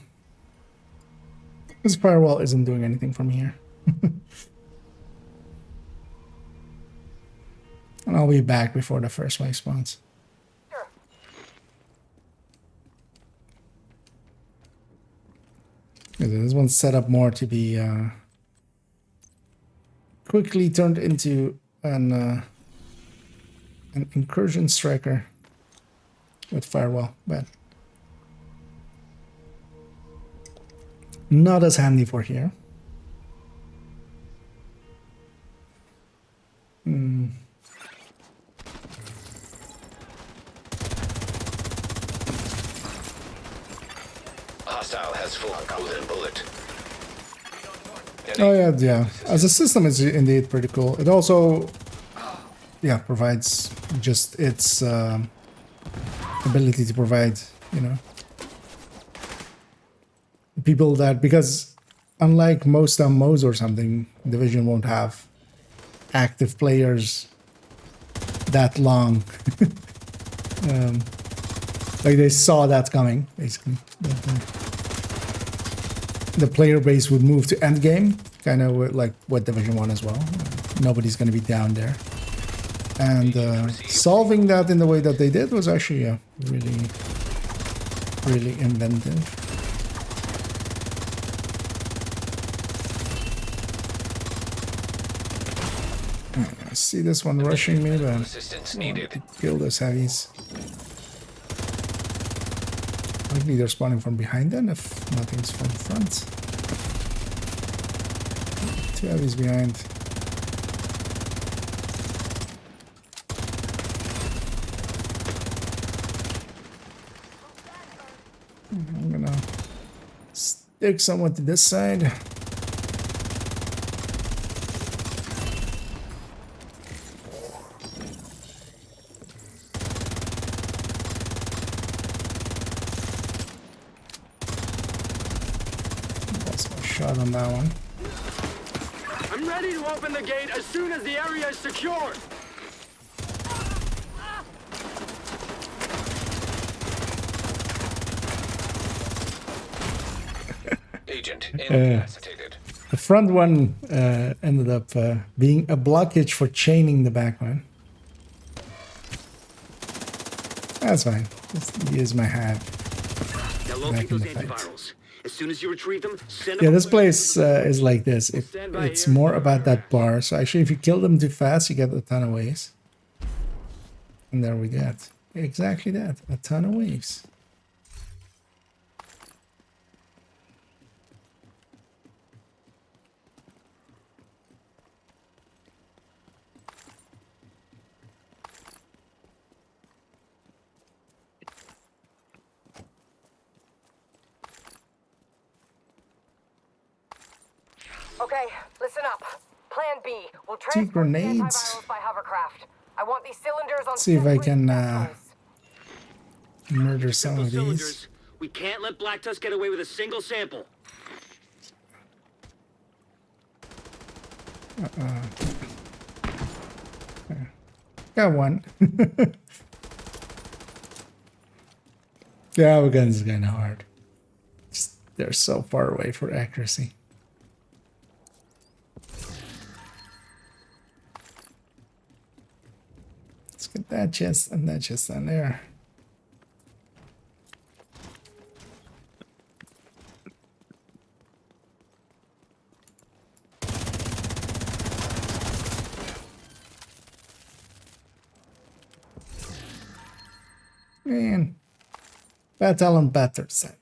This firewall isn't doing anything from here. And I'll be back before the first wave spawns. This one's set up more to be quickly turned into an incursion striker with firewall, but not as handy for here. Hostile has full golden bullet. Oh yeah, yeah. As a system, it's indeed pretty cool. It also, yeah, provides just its ability to provide, you know, people that, because unlike most MMOs or something, Division won't have active players that long. Like they saw that coming, basically. The player base would move to endgame, kind of like what Division 1 as well. Nobody's going to be down there. And solving that in the way that they did was actually really, really inventive. I see this one rushing me, but Assistance I want needed. to kill those heavies. Likely they're spawning from behind then, if nothing's from front. Two heavies behind. I'm gonna stick someone to this side. Lost my shot on that one. I'm ready to open the gate as soon as the area is secured. Agent incapacitated. The front one ended up being a blockage for chaining the back one. That's fine. Just use my hat. Now Back locate in those the fight. antivirals. As soon as you retrieve them, send Yeah, them this away. place is like this. It's more about that bar. So actually, if you kill them too fast, you get a ton of waves. And there we get exactly that. A ton of waves. Okay, listen up. Plan B. We'll transport the grenades. antivirals by hovercraft. I want these cylinders on See if I separate can vessels. murder some Simple of these. cylinders. We can't let Black Tusk get away with a single sample. Got one. Yeah, our guns is kind of hard. Just, they're so far away for accuracy. Let's get that chest and that chest down there. Man, battle and batter set.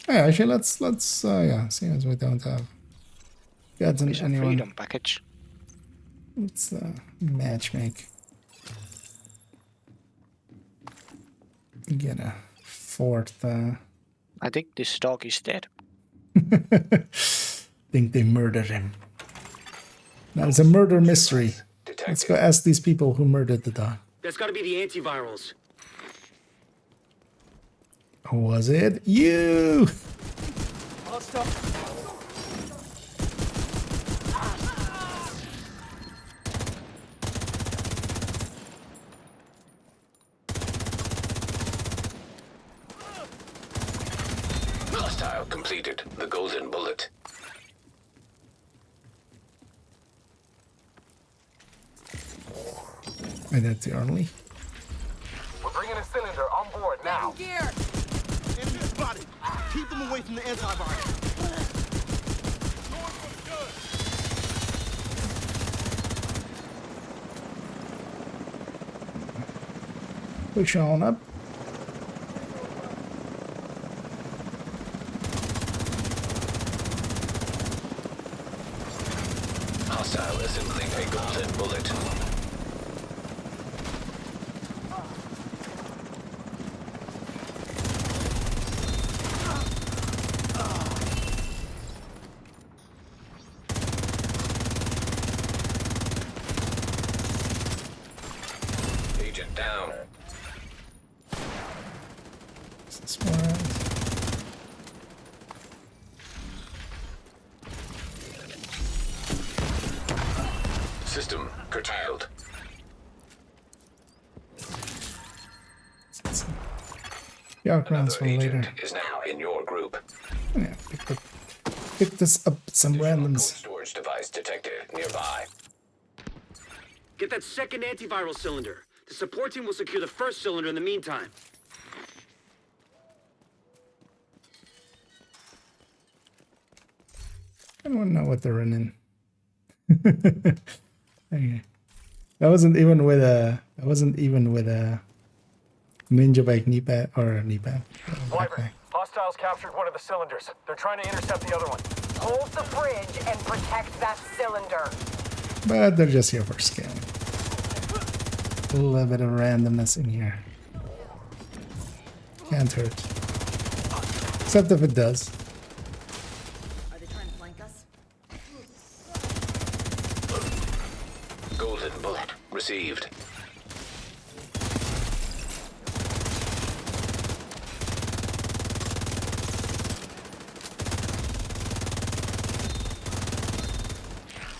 Yeah, actually, let's yeah, seeing as we don't have gotten It's a anyone. freedom package. Let's matchmake. Get a fourth. I think this dog is dead. Think they murdered him. Now it's a murder mystery. Let's go ask these people who murdered the dog. That's gotta be the antivirals. Was it you? Hostile completed. The golden bullet. And that's the only. We're bringing a cylinder on board now. Gear. Enemy spotted. Keep them away from the antivirus. Push on up. Hostile assembling a golden bullet. Agent down. This one. System curtailed. Yeah, rounds Another for agent later. is now in your group. Yeah, pick this up some Cold randoms. storage device detected nearby. Get that second antiviral cylinder. The support team will secure the first cylinder in the meantime. I don't know what they're running. Okay. That wasn't even with a. That wasn't even with a ninja bike knee pad or a knee pad. Wyvern, hostiles captured one of the cylinders. They're trying to intercept the other one. Hold the bridge and protect that cylinder. But they're just here for scaling. A little bit of randomness in here. Can't hurt. Except if it does. Are they trying to flank us? Golden bullet received.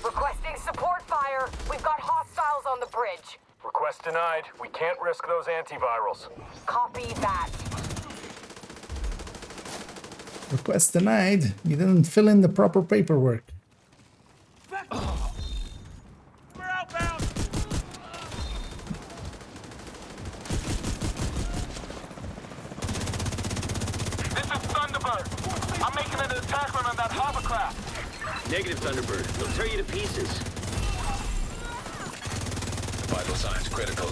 Requesting support fire. We've got hostiles on the bridge. Request denied. We can't risk those antivirals. Copy that. Request denied. You didn't fill in the proper paperwork. We're outbound! This is Thunderbird. I'm making an attack run on that hovercraft. Negative, Thunderbird. They'll tear you to pieces. Vital signs critical.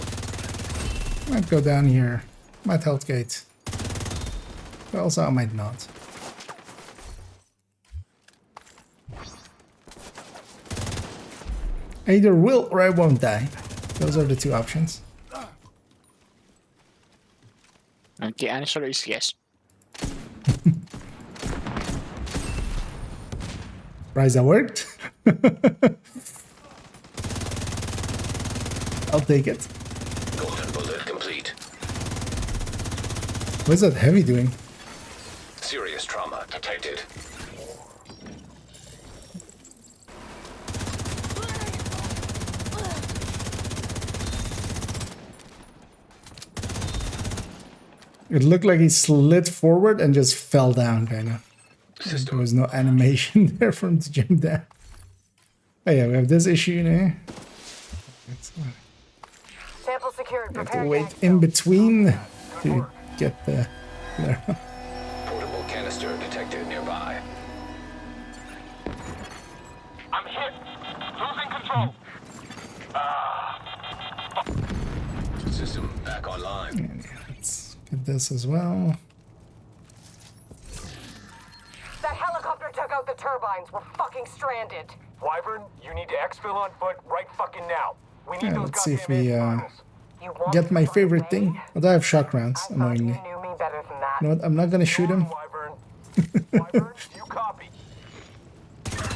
Might go down here. Might health gate. But also I might not. I either will or I won't die. Those are the two options. And the answer is yes. Surprise, that worked. I'll take it. Golden bullet complete. What's that heavy doing? Serious trauma detected. It looked like he slid forward and just fell down, kind of. There was no animation there for him to jump down. Oh yeah, we have this issue there. Sample secured. You have to Prepare wait gas in zone. between to get the... Portable canister detected nearby. I'm hit. Losing control. System back online. And yeah, let's get this as well. That helicopter took out the turbines. We're fucking stranded. Wyvern, you need to exfil on foot right fucking now. We need Yeah, those let's see if goddamn we antivirals. You want get my to run favorite away? thing. Although I have shock rounds, I thought you annoyingly. knew me better than that. You know what? I'm not gonna shoot him. Wyvern. Wyvern, you copy.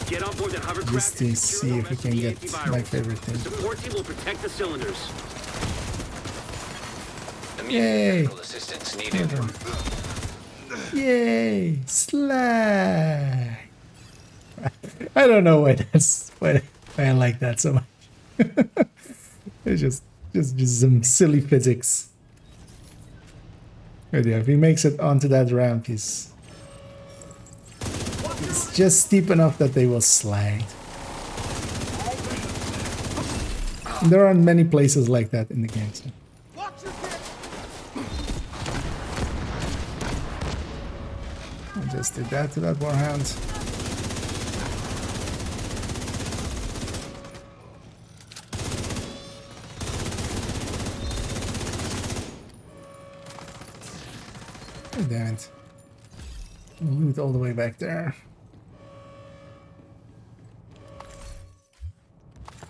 Get on board that hovercraft. Just to and see secure if we the can rest get of the my antivirals. favorite The thing. support team will protect the cylinders. Immediate Yay. medical assistance needed. Yay! Slag! I don't know why why I like that so much. It's just some silly physics. But yeah, if he makes it onto that ramp, it's just steep enough that they will slide. And there aren't many places like that in the game. So. I just did that to that warhound. Oh, damn it. Loot all the way back there.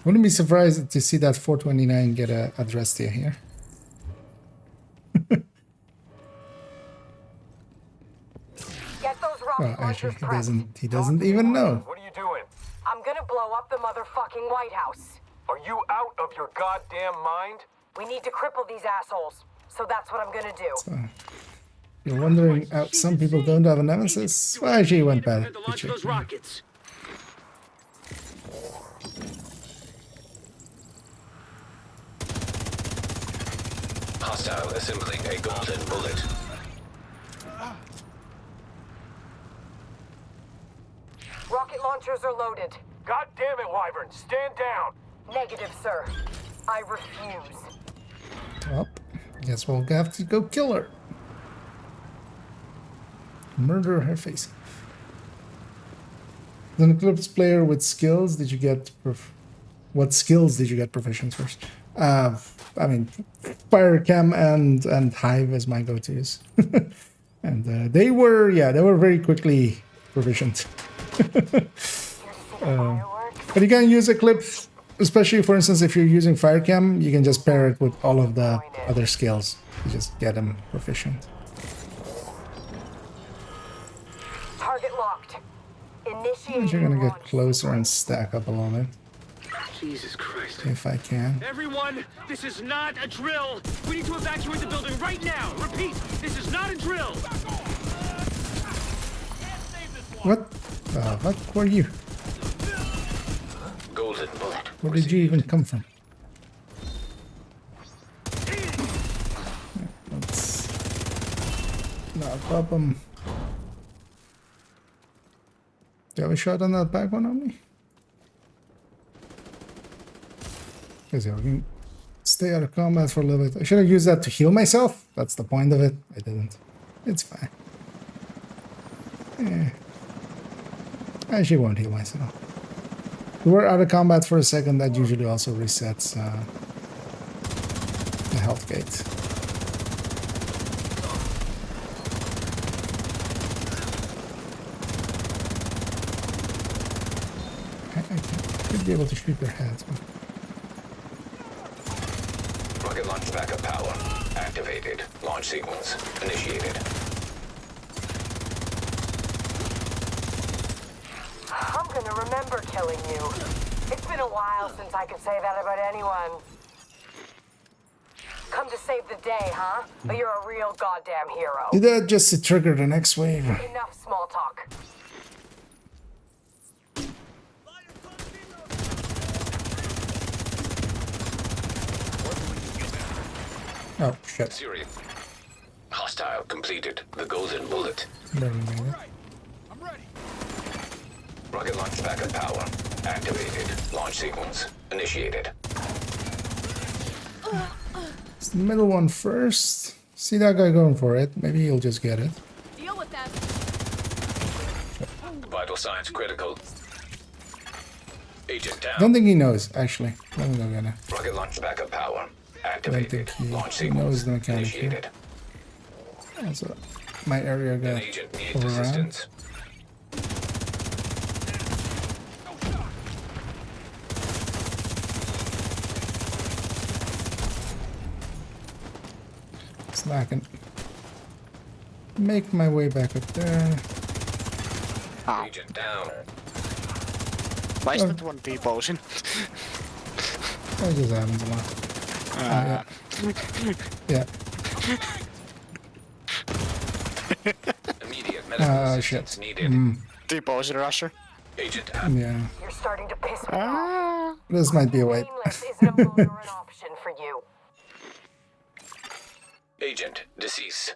Wouldn't be surprised to see that 429 get a Adrestia here. Get those rocket Well, actually, launchers he doesn't even know. What are you doing? I'm gonna blow up the motherfucking White House. Are you out of your goddamn mind? We need to cripple these assholes. So that's what I'm gonna do. You're wondering, some people don't have a nemesis? Well, actually, he went bad. Prepare to launch those rockets. Hostile assembling a golden bullet. Rocket launchers are loaded. God damn it, Wyvern, stand down. Negative, sir. I refuse. Well, guess we'll have to go kill her. Murder her face. As an Eclipse player with skills, did you get... what skills did you get proficient first? I mean, Fire Cam and Hive is my go-tos. And they were very quickly proficient. But you can use Eclipse, especially, for instance, if you're using Fire Cam, you can just pair it with all of the other skills. You just get them proficient. Target locked. Initiating You're gonna get launch closer and stack up a little bit, Jesus Christ. if I can. Everyone, this is not a drill. We need to evacuate the building right now. Repeat, this is not a drill. What the fuck were you? Golden bullet. Where did you even come from? Let's not pop him. Do you have a shot on that back one on me? Because yeah, we can stay out of combat for a little bit. I should have used that to heal myself. That's the point of it. I didn't. It's fine. Yeah. I actually won't heal myself. If we're out of combat for a second, that usually also resets the health gate. I should be able to shoot their heads. But... Rocket launch backup power activated. Launch sequence initiated. I'm gonna remember killing you. It's been a while since I could say that about anyone. Come to save the day, huh? But you're a real goddamn hero. Did that just to trigger the next wave? Enough small talk. Oh, shit. Syria. Hostile completed. The golden bullet. Barely made it. I'm ready. Rocket launch backup power activated. Launch sequence initiated. It's the middle one first. See that guy going for it. Maybe he'll just get it. Deal with them. Vital signs critical. Agent down. Don't think he knows, actually. Let me go get it. Rocket launch backup power I don't activated. think Launch he knows sequence the mechanic here. initiated. Also, my area An got agent needs overrun. assistance. So I can make my way back up there. Ow. Agent down. Why is that one T-posing? That just happens a lot. Uh, Yeah. Immediate medical assistance Shit. needed. T-posing rusher. Agent out. Yeah. You're starting to piss me off. This might be a wipe. Painless is no longer an option for you. Agent deceased.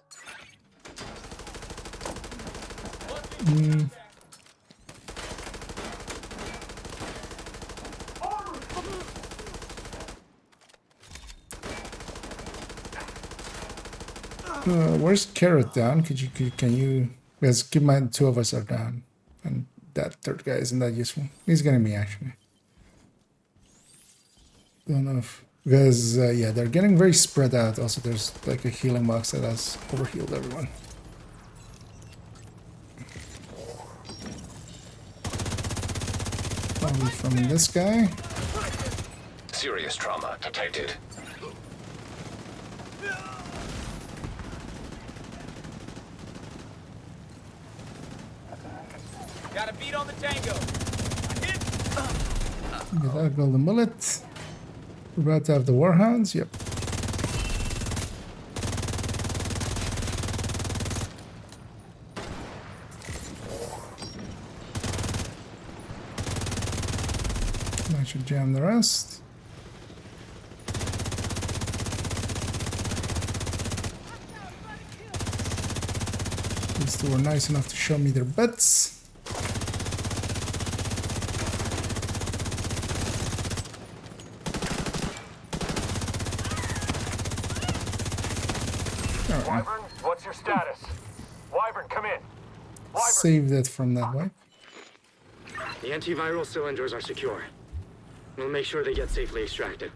Where's Carrot down? Can you? Because keep in mind, two of us are down, and that third guy isn't that useful. He's getting me actually. Don't know if because yeah, they're getting very spread out. Also, there's like a healing box that has overhealed everyone. Probably from this guy. Serious trauma detected. Got a beat on the tango. Hit. Get that golden bullet. We're about to have the warhounds. Yep. I should jam the rest. These two were nice enough to show me their butts. Wyvern, what's your status? Wyvern, come in. Wyvern. Save that from that way. The antiviral cylinders are secure. We'll make sure they get safely extracted.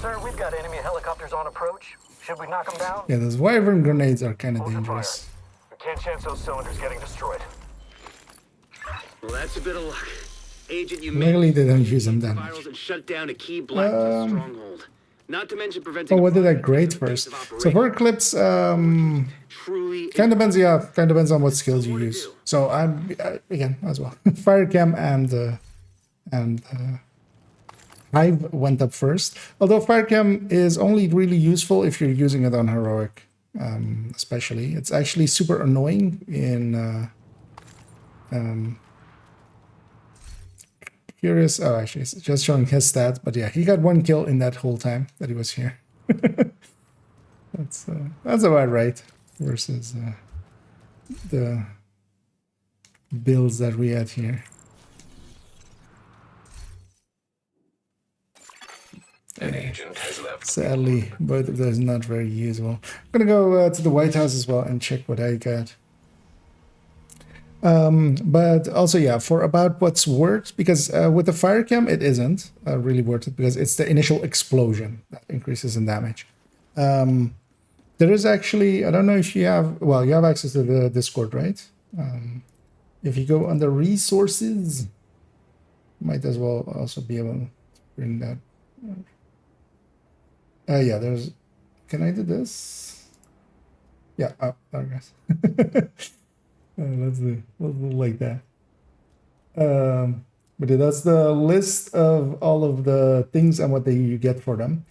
Sir, we've got enemy helicopters on approach. Should we knock them down? Yeah, those wyvern grenades are kind of dangerous. We can't chance those cylinders getting destroyed. Well, that's a bit of luck. Agent, you Luckily, they don't use them that virals much. and shut down a key black stronghold. Not to mention preventing. Oh, what did I grade first? So for Eclipse, truly kind of depends. Yeah, kind of depends on what skills you use. So I'm again as well. Firecam and Hive went up first. Although Firecam is only really useful if you're using it on heroic, especially. It's actually super annoying in. Curious. Oh, actually, it's just showing his stats. But yeah, he got 1 kill in that whole time that he was here. That's about right. Versus the builds that we had here. An agent has left. Sadly, both of those not very useful. I'm gonna go to the White House as well and check what I got. But also, yeah, for about what's worth, because with the Firecam, it isn't really worth it because it's the initial explosion that increases in damage. There is actually, I don't know if you have, well, you have access to the Discord, right? If you go under resources, might as well also be able to bring that. Yeah, there's, can I do this? Yeah, oh, there it goes. Let's do like that. But yeah, that's the list of all of the things and what you get for them.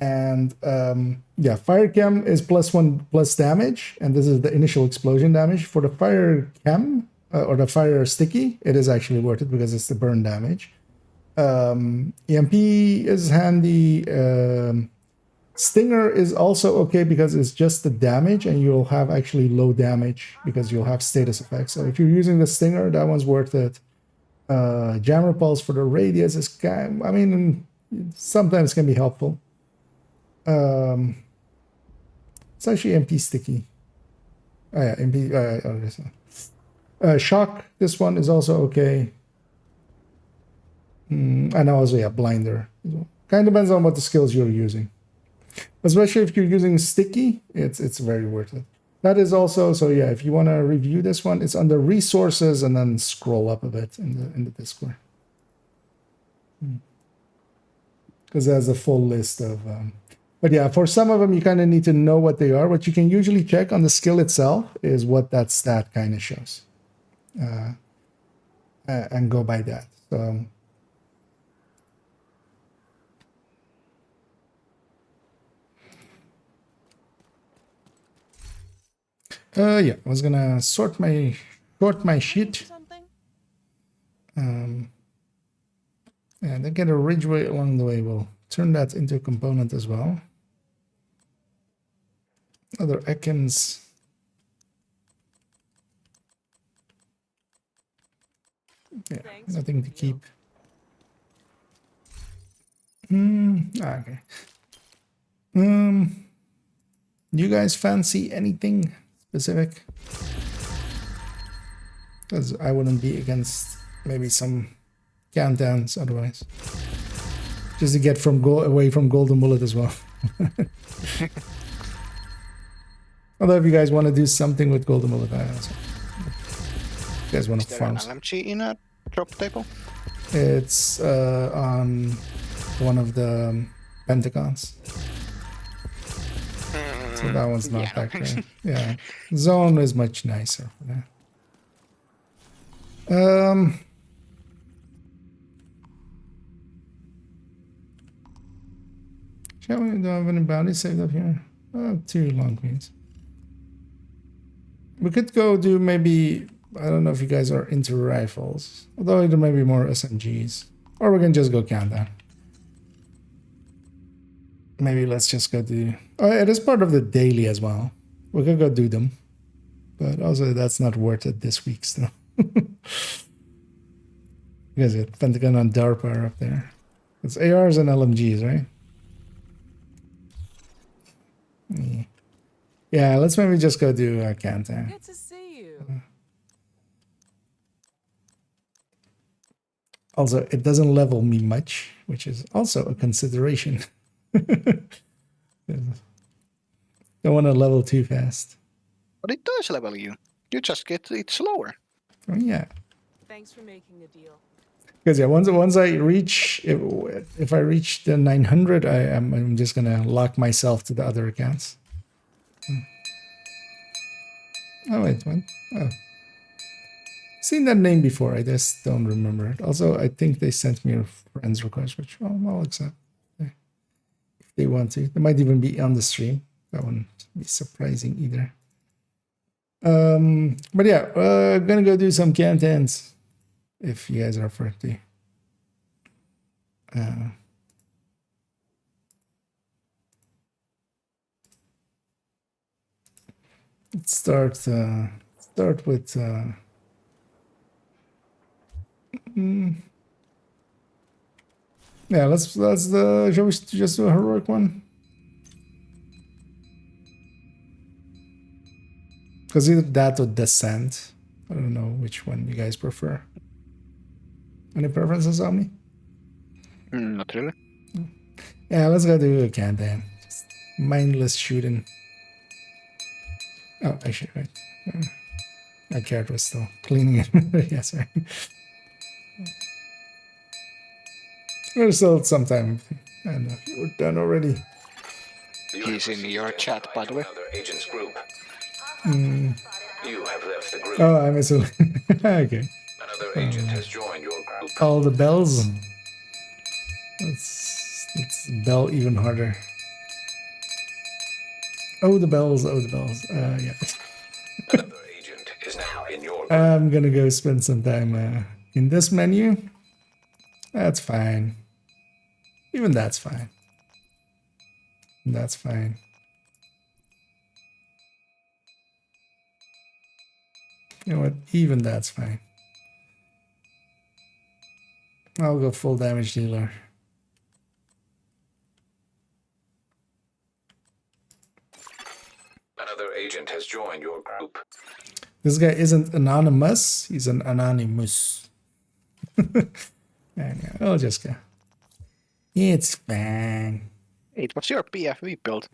And yeah, Firecam is +1 damage, and this is the initial explosion damage. For the Firecam or the Fire Sticky, it is actually worth it because it's the burn damage. EMP is handy. Stinger is also okay because it's just the damage, and you'll have actually low damage because you'll have status effects. So if you're using the Stinger, that one's worth it. Jammer Pulse for the radius is kind, I mean, sometimes can be helpful. It's actually MP sticky. Oh yeah, MP. Shock, this one is also okay. And also, yeah, Blinder. Kind of depends on what the skills you're using. Especially if you're using sticky, it's very worth it. That is also, so yeah, if you want to review this one, it's under resources and then scroll up a bit in the Discord. Because there's a full list of, but yeah, for some of them, you kind of need to know what they are. What you can usually check on the skill itself is what that stat kind of shows. And go by that. So, yeah, I was gonna sort my sheet. And then get a ridgeway along the way. We'll turn that into a component as well. Other Ekans. Yeah, nothing to keep. Okay. You guys fancy anything specific? Because I wouldn't be against maybe some countdowns otherwise. Just to get away from Golden Bullet as well. Although if you guys want to do something with Golden Bullet, I also. You guys want to farm? Is there an LMG in a drop table? It's on one of the Pentagons. So that one's not that great. Yeah. Zone is much nicer for that. Shall we? Do I have any bounties saved up here? 2 long queens. We could go do maybe, I don't know if you guys are into rifles. Although there may be more SMGs. Or we can just go countdown. Maybe let's just go do... Oh, it is part of the daily as well. We could go do them. But also that's not worth it this week still. You guys get Pentagon on DARPA are up there. It's ARs and LMGs, right? Yeah, let's maybe just go do countdown. Good to see you. Also, it doesn't level me much, which is also a consideration. Don't want to level too fast. But it does level you. You just get it slower. Oh, yeah. Thanks for making a deal. Because yeah, once I reach, if I reach the 900, I'm just gonna lock myself to the other accounts. Oh wait, what? Oh, seen that name before. I just don't remember it. Also, I think they sent me a friend's request, which I'll accept if they want to. They might even be on the stream. That wouldn't be surprising either. But yeah, gonna go do some cantons. If you guys are for it, let's start with yeah. Let's shall we just do a heroic one? Because either that or Descent. I don't know which one you guys prefer. Any preferences on me? Not really. Yeah, let's go do a countdown. Just mindless shooting. Oh, actually, right. My character was still cleaning it. Yeah, sorry. We're still some time. I don't know if we're done already. He's in your chat, by the way. Another agent's group. You have left the group. Oh, I miss it. Okay. Another agent has joined your group. All the bells. Let's bell even harder. Oh, the bells. Oh, the bells. Yeah. Another agent is now in your group. I'm gonna go spend some time in this menu. That's fine. Even that's fine. That's fine. You know what? Even that's fine. I'll go full damage dealer. Another agent has joined your group. This guy isn't anonymous, he's an anonymous. And I'll just go. It's fine. It was your PFV build.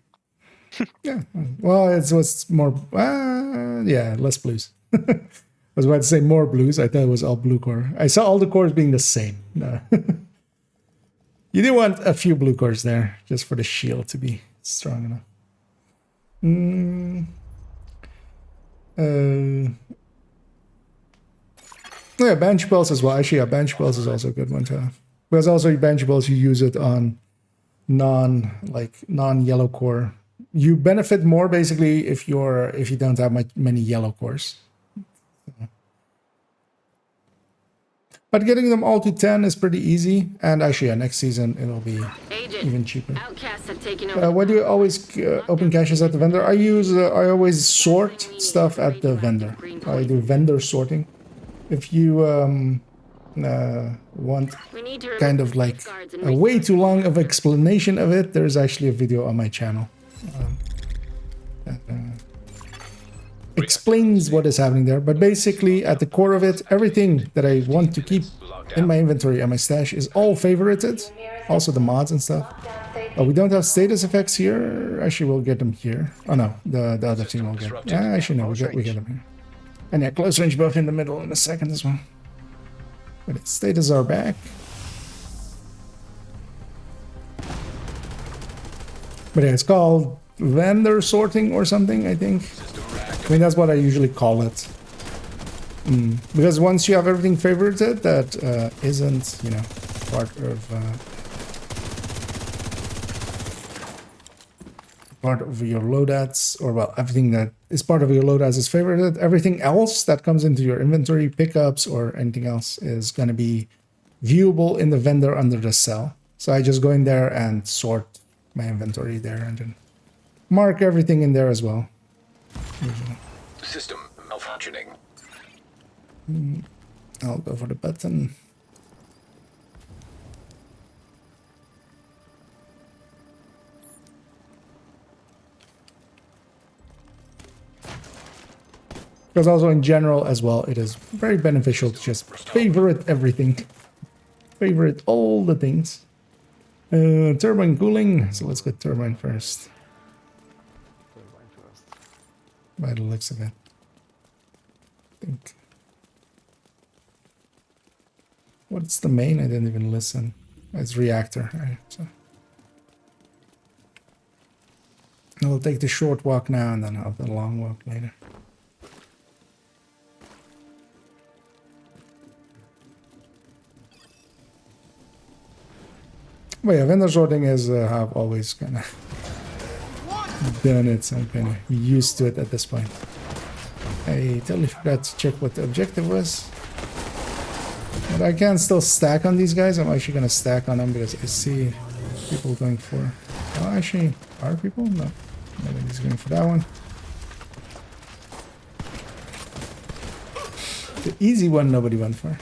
Yeah. Well, it was more. Yeah, less blues. I was about to say more blues. I thought it was all blue core. I saw all the cores being the same. No. You do want a few blue cores there, just for the shield to be strong enough. Yeah, Banshee Pulse as well. Actually, yeah, Banshee Pulse is also a good one to have. Because also Banshee Pulse, you use it on non-yellow core. You benefit more basically if you don't have many yellow cores. But getting them all to 10 is pretty easy. And actually, yeah, next season it'll be even cheaper. Outcasts have taken over. Why do you always open caches at the vendor? I always sort stuff at the vendor. I do vendor sorting. If you want kind of like a way too long of explanation of it, there's actually a video on my channel that explains what is happening there. But basically, at the core of it, everything that I want to keep in my inventory and my stash is all favorited. Also the mods and stuff. We don't have status effects here. Actually, we'll get them here. Oh no, the other team will get them. Actually, no, we get them here. And yeah, close range both in the middle in a second as well. But its status are back. But yeah, it's called vendor sorting or something, I think. I mean, that's what I usually call it. Because once you have everything favorited, that isn't, you know, part of your loadouts, or well, everything that is part of your loadouts is favorited. Everything else that comes into your inventory, pickups, or anything else is going to be viewable in the vendor under the cell. So I just go in there and sort my inventory there and then mark everything in there as well. System malfunctioning. I'll go for the button. Because also in general as well, it is very beneficial to just favorite everything. Favorite all the things. Turbine cooling. So let's get turbine first. By the looks of it. I think. What's the main? I didn't even listen. It's reactor. Right, so. I'll take the short walk now and then I'll have the long walk later. But yeah, vendor sorting is how I've always kind of done it, so I'm kind of used to it at this point. I totally forgot to check what the objective was. But I can still stack on these guys. I'm actually going to stack on them because I see people going for... Oh, actually, are people? No. Nobody's going for that one. The easy one nobody went for.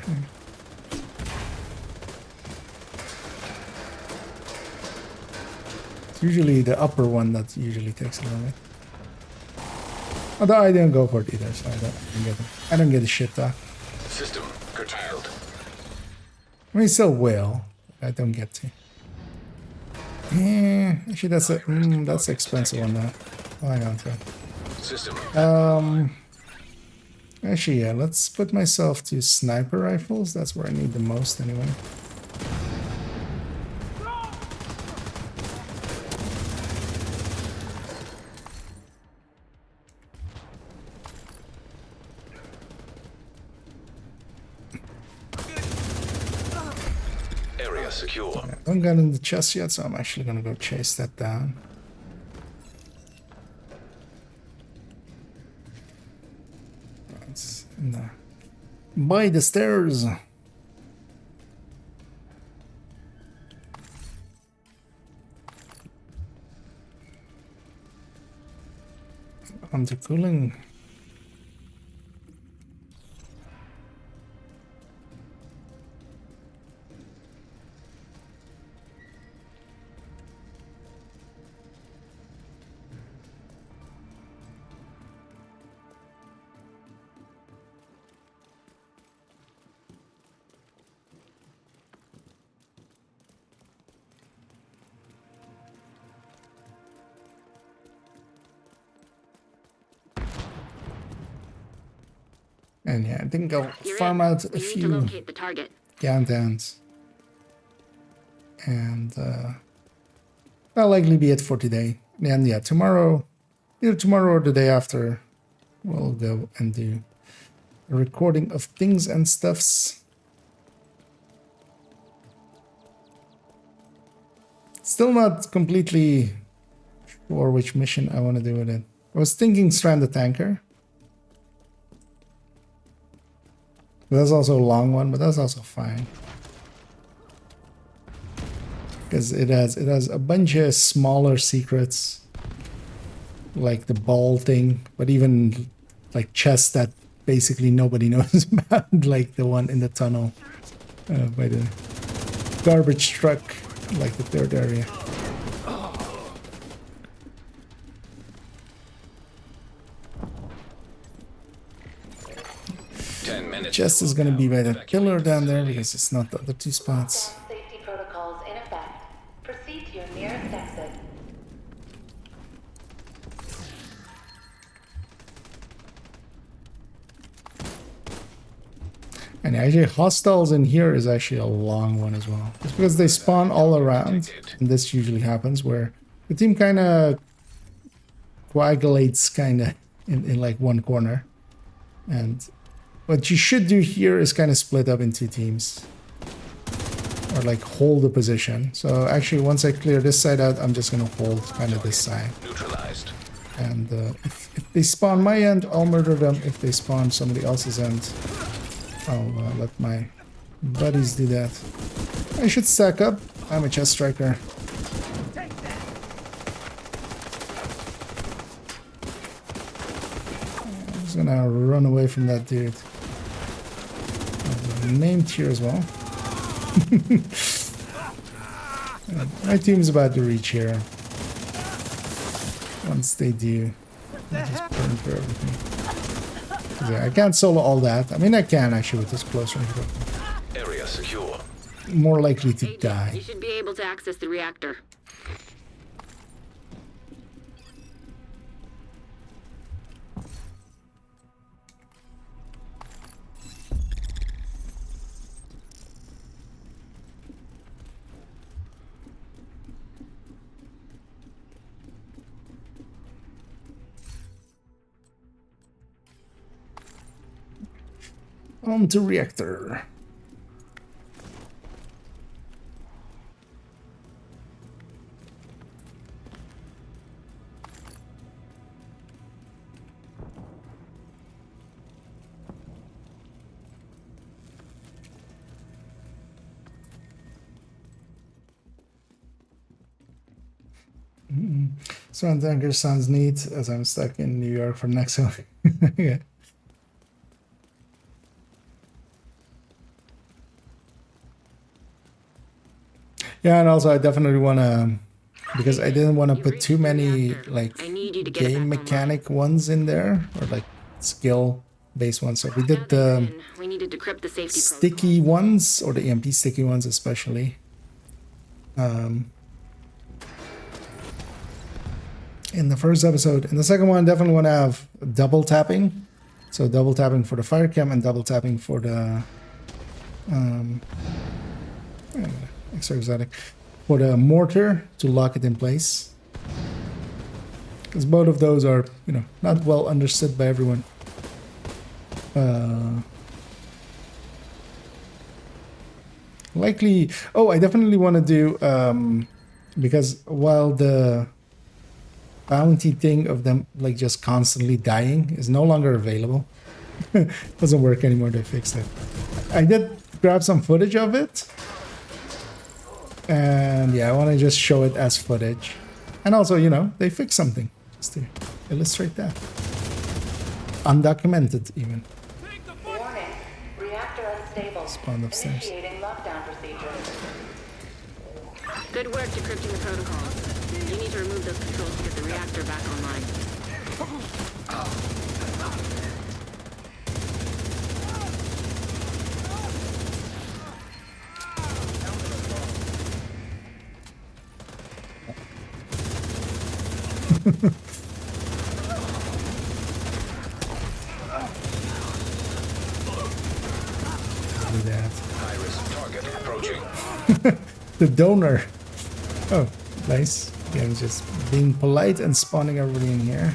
Usually the upper one that usually takes a little bit. Although I didn't go for it either, so I don't get the shit though. System curtailed. I mean, still will. I don't get to. Yeah, actually that's a that's an expensive one though. Oh, hang on to it. System. Actually, yeah. Let's put myself to sniper rifles. That's where I need the most anyway. Secure. I haven't gotten the chest yet, so I'm actually gonna go chase that down. It's in there. By the stairs. onto cooling. And yeah, I think I'll farm out a few the target. countdowns. And I'll likely be it for today. And yeah, tomorrow, either tomorrow or the day after, we'll go and do a recording of things and stuffs. Still not completely sure which mission I want to do with it. I was thinking Strand the Tanker. That's also a long one, but that's also fine. Because it has a bunch of smaller secrets. Like the ball thing, but even like chests that basically nobody knows about, like the one in the tunnel by the garbage truck, like the third area. 10 minutes. Chest is gonna be by the pillar down there because it's not the other two spots. Safety protocols in effect. Proceed to your nearest exit. And actually, hostiles in here is actually a long one as well. It's because they spawn all around, and this usually happens where the team kind of coagulates in like one corner. And what you should do here is kind of split up in two teams. Or like hold a position. So actually, once I clear this side out, I'm just going to hold kind of this side. Neutralized. And if they spawn my end, I'll murder them. If they spawn somebody else's end, I'll let my buddies do that. I should stack up. I'm a chest striker. I'm just gonna run away from that dude. Named here as well. My team's about to reach here. Once they do, I'll just burn through everything. Yeah, I can't solo all that. I mean, I can actually with this close range, but Area secure. more likely to You die. should be able to access the reactor. On to reactor. Strand Tanker sounds neat as I'm stuck in New York for next week. Yeah. Yeah, and also I definitely want to, because I didn't want to put too many like I need you to get it game back mechanic ones in there or like skill based ones. So we did the We need to decrypt the safety sticky ones or the EMP sticky ones especially. In the first episode. In the second one, definitely want to have double tapping. So double tapping for the fire cam and double tapping for the extra exotic for the mortar to lock it in place. Because both of those are, you know, not well understood by everyone. Likely, oh, I definitely want to do because while the bounty thing of them like just constantly dying is no longer available. Doesn't work anymore. They fixed it. I did grab some footage of it, and yeah, I want to just show it as footage. And also, you know, they fixed something just to illustrate that. undocumented even. Warning. Reactor unstable. Spawned upstairs. Initiating lockdown procedures. Good work decrypting the protocol. You need to remove those controls to get the reactor back online. That. High-risk target approaching. The donor. Oh, nice. Yeah, I'm just being polite and spawning everybody in here.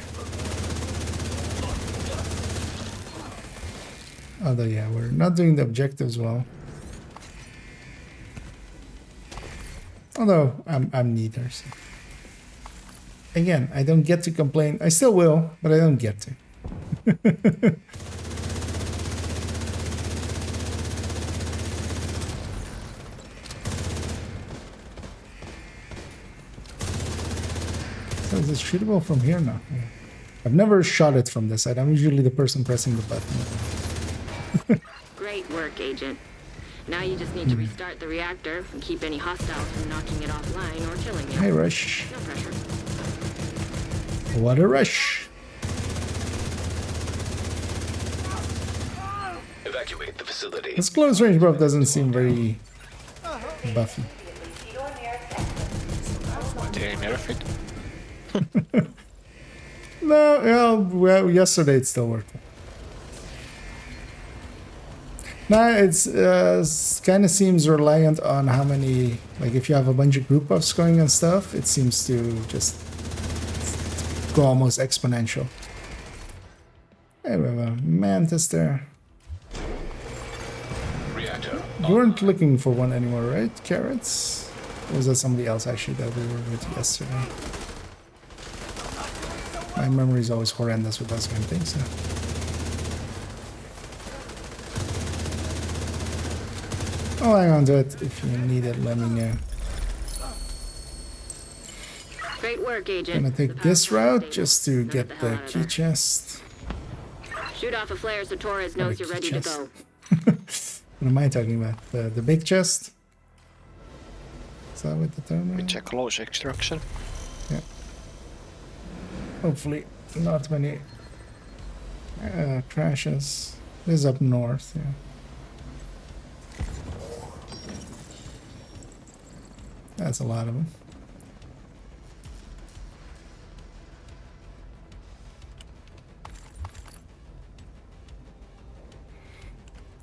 Although, yeah, we're not doing the objectives well. Although, I'm neither. So. Again, I don't get to complain. I still will, but I don't get to. So is it shootable from here now? Yeah. I've never shot it from this side. I'm usually the person pressing the button. Great work, Agent. Now you just need to restart the reactor and keep any hostiles from knocking it offline or killing you. Hi, Rush. No pressure. What a rush. Evacuate the facility. This close range buff doesn't seem very buffy. To your nearest exit. Did I mirror fit? No, well, yesterday it still worked. Now it's kind of seems reliant on how many, like if you have a bunch of group buffs going and stuff, it seems to just go almost exponential. Hey, we have a mantis there. Reactor. You weren't looking for one anymore, right? Carrots? Or was that somebody else actually that we were with yesterday? My memory is always horrendous with those kind of things. So. I'll hang on to it. If you need it, let me know. Great work, Agent. Gonna take The this power route plant just stable. to Now get hell the out of key there. chest. Shoot off a flare so Torres knows you're key ready chest. to go. What am I talking about? The big chest? Is that what the term is? Check close extraction. Yeah. Hopefully not many crashes. This is up north, yeah. That's a lot of them.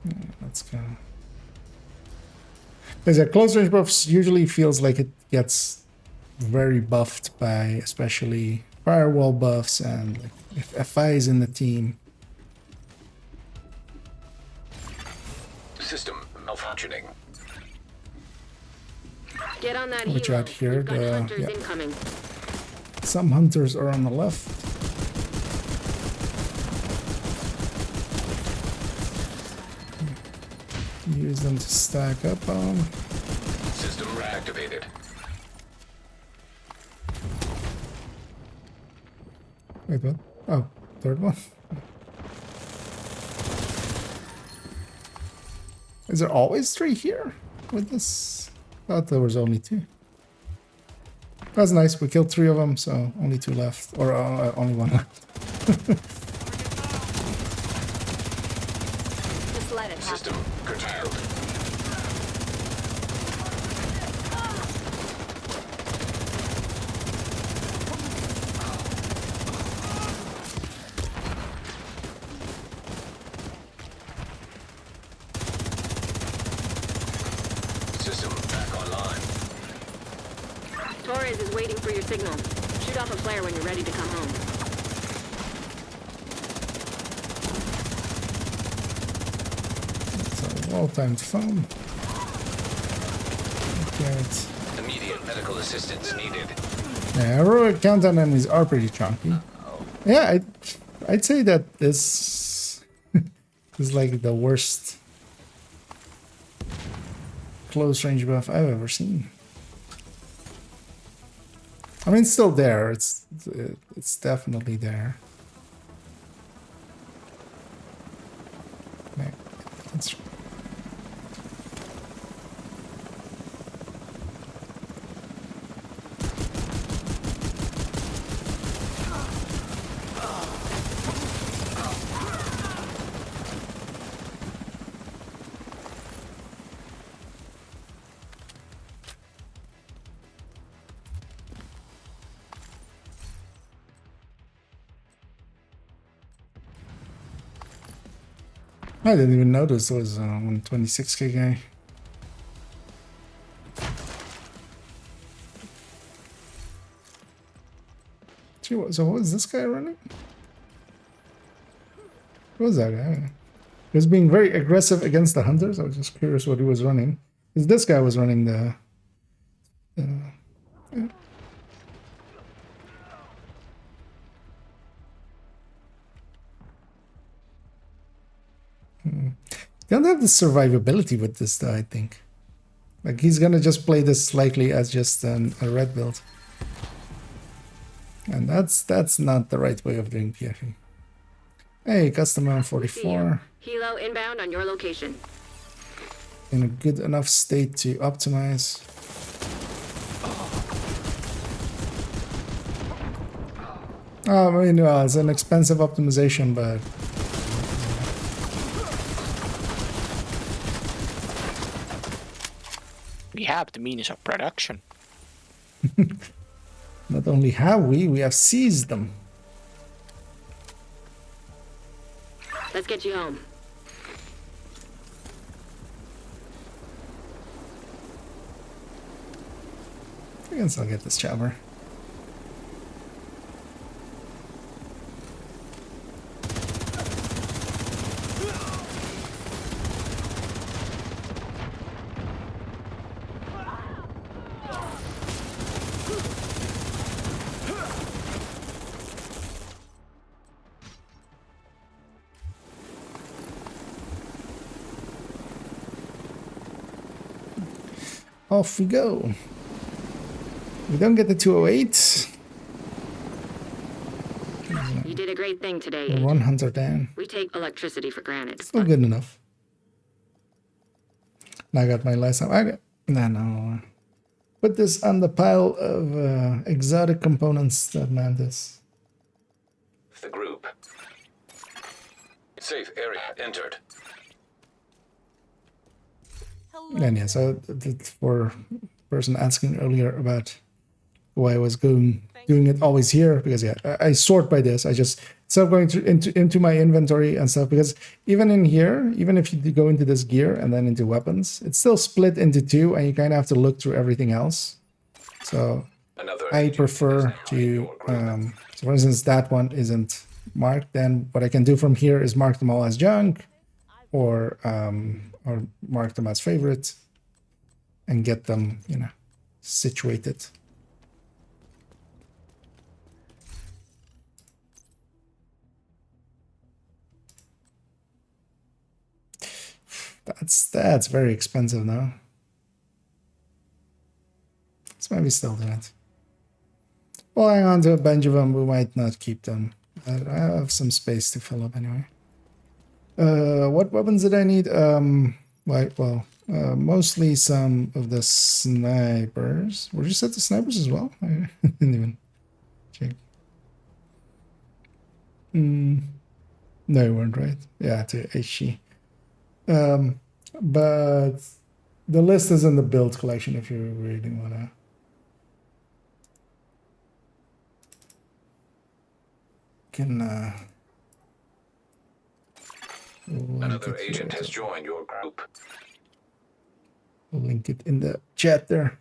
Yeah, let's go. Because a close range buffs usually feels like it gets very buffed by especially firewall buffs and like if FI is in the team. System malfunctioning. Get on that Which helo. out here, We've got the- hunters yeah. incoming. Some hunters are on the left. Use them to stack up on. System reactivated. Wait, what? Oh, third one. Is there always 3 here with this? Thought there was only 2. That's nice. We killed 3 of them, so only 2 left, or only 1 left. Just let it happen. System curtailed. System back online. Torres is waiting for your signal. Shoot off a flare when you're ready to come home. So well-timed phone. Carrots. Immediate medical assistance needed. Yeah, heroic countdown enemies are pretty chunky. Yeah, I'd say that this is like the worst close range buff I've ever seen. I mean, it's still there. It's definitely there. That's true. I didn't even notice there was a 126k guy. So what is this guy running? What was that guy? He was being very aggressive against the hunters. I was just curious what he was running. Because this guy was running the yeah. Don't have the survivability with this though, I think. Like he's gonna just play this slightly as just a red build. And that's not the right way of doing PFE. Hey, customer 44. Helo inbound on your location. In a good enough state to optimize. I mean, well, it's an expensive optimization, but We have the means of production. not only have we have seized them. Let's get you home. I guess I'll get this chopper. Off we go. We don't get the 208. You did a great thing today, One Agent. hunter down. We take electricity for granted. Still good enough. Now I got my license. No. Put this on the pile of exotic components that Mantis. The group. Safe area entered. And yeah, so for person asking earlier about why I was doing it always here, because yeah, I sort by this. I just start going into my inventory and stuff, because even in here, even if you go into this gear and then into weapons, it's still split into two, and you kind of have to look through everything else. So I prefer to, so for instance, that one isn't marked. Then what I can do from here is mark them all as junk, or mark them as favorites, and get them, you know, situated. That's very expensive now. Let's maybe still do it. Well, hang on to a bunch of them. We might not keep them. I have some space to fill up anyway. What weapons did I need? Mostly some of the snipers. Were you set to snipers as well? I didn't even check. No, you weren't, right? Yeah, to HG. But the list is in the build collection if you really wanna. Can Another agent has joined your group. We'll link it in the chat there.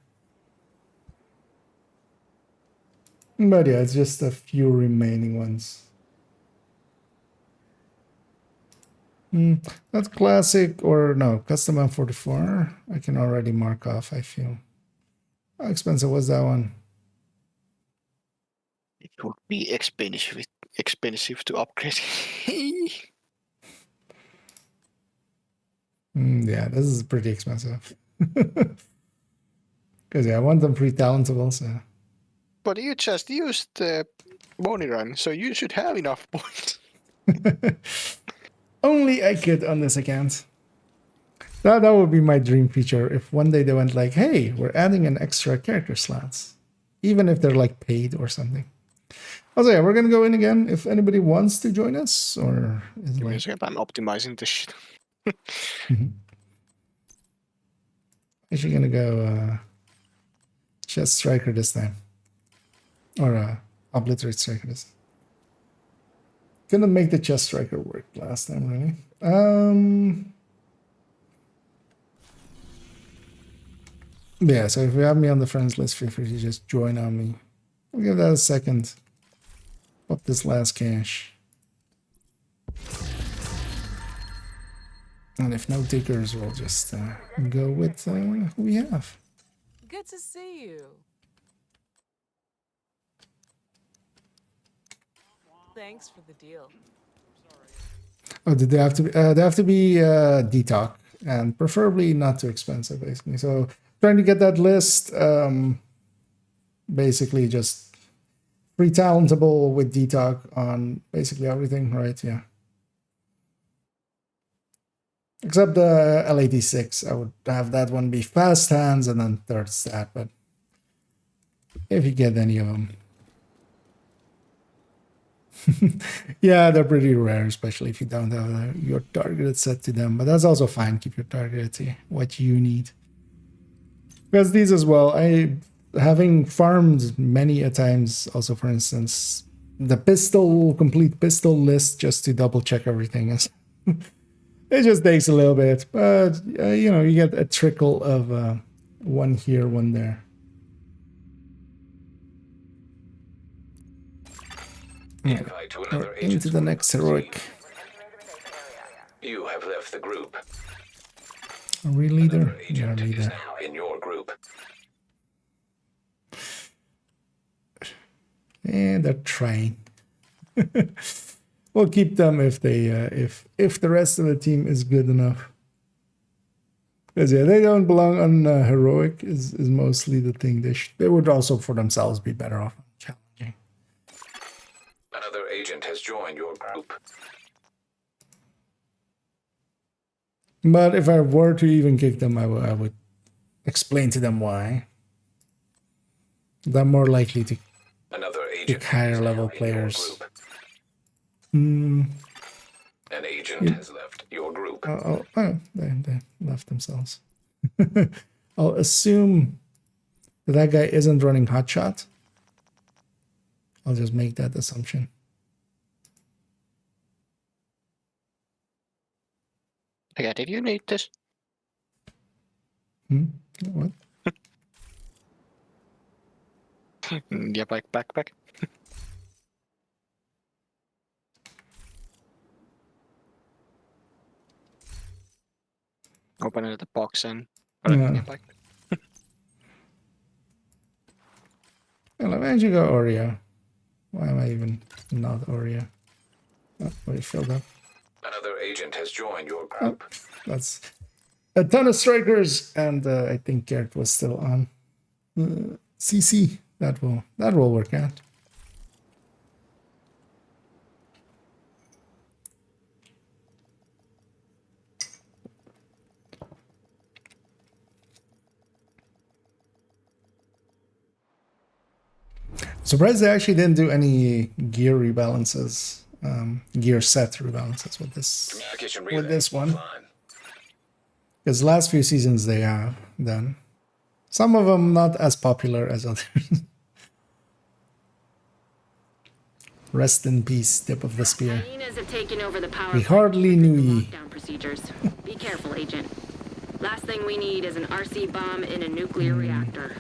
But yeah, it's just a few remaining ones. That's classic, or no, custom M44. I can already mark off, I feel. How expensive was that one? It would be expensive to upgrade. Yeah, this is pretty expensive. Because yeah, I want them pre-talentable, so. But you just used the money run, so you should have enough points. Only I could on this account. That would be my dream feature if one day they went like, hey, we're adding an extra character slots, even if they're like paid or something. Also, yeah, we're gonna go in again if anybody wants to join us, or is it Give me a like... second, I'm optimizing this shit. Actually gonna go chest striker this time, or obliterate striker this time. Couldn't make the chest striker work last time, really. Yeah, so if you have me on the friends list, feel free to just join on me. We'll give that a second. Pop this last cache. And if no takers, we'll just go with who we have. Good to see you. Thanks for the deal. Oh, did they have to? They have to be detox and preferably not too expensive, basically. So trying to get that list, basically just free talentable with detox on basically everything, right? Yeah. Except the L86, I would have that one be fast hands and then third stat, but if you get any of them. Yeah, they're pretty rare, especially if you don't have your targeted set to them, but that's also fine. Keep your targeted to what you need. Because these as well, having farmed many a times, also for instance, the complete pistol list just to double check everything is... It just takes a little bit, but you know, you get a trickle of one here, one there. Yeah. Into the next heroic. You have left the group. Are we leader? Another Yeah, agent is leader. now in your group. And they're trying. We'll keep them if they if the rest of the team is good enough. Because yeah, they don't belong on heroic is mostly the thing. They would also for themselves be better off challenging. Another agent has joined your group. But if I were to even kick them, I would explain to them why. They're more likely to Another agent pick higher is now level in your players. group. Mm. An agent has left your group. Oh, they left themselves. I'll assume that guy isn't running hotshot. I'll just make that assumption. Yeah, did you need this? What? Yeah, like backpack. Open it at the box and Yeah. back. Well, let me actually go Oreo. Why am I even not Oreo? Oh, already filled up. Another agent has joined your Oh, group. that's a ton of strikers, and I think Gert was still on. CC, that will work out. Surprised they actually didn't do any gear rebalances, gear set rebalances with this one. Because the last few seasons they have done. Some of them not as popular as others. Rest in peace, tip of the spear. Hyenas have taken over the power We hardly knew ye. lockdown procedures. Be careful, Agent. Last thing we need is an RC bomb in a nuclear reactor.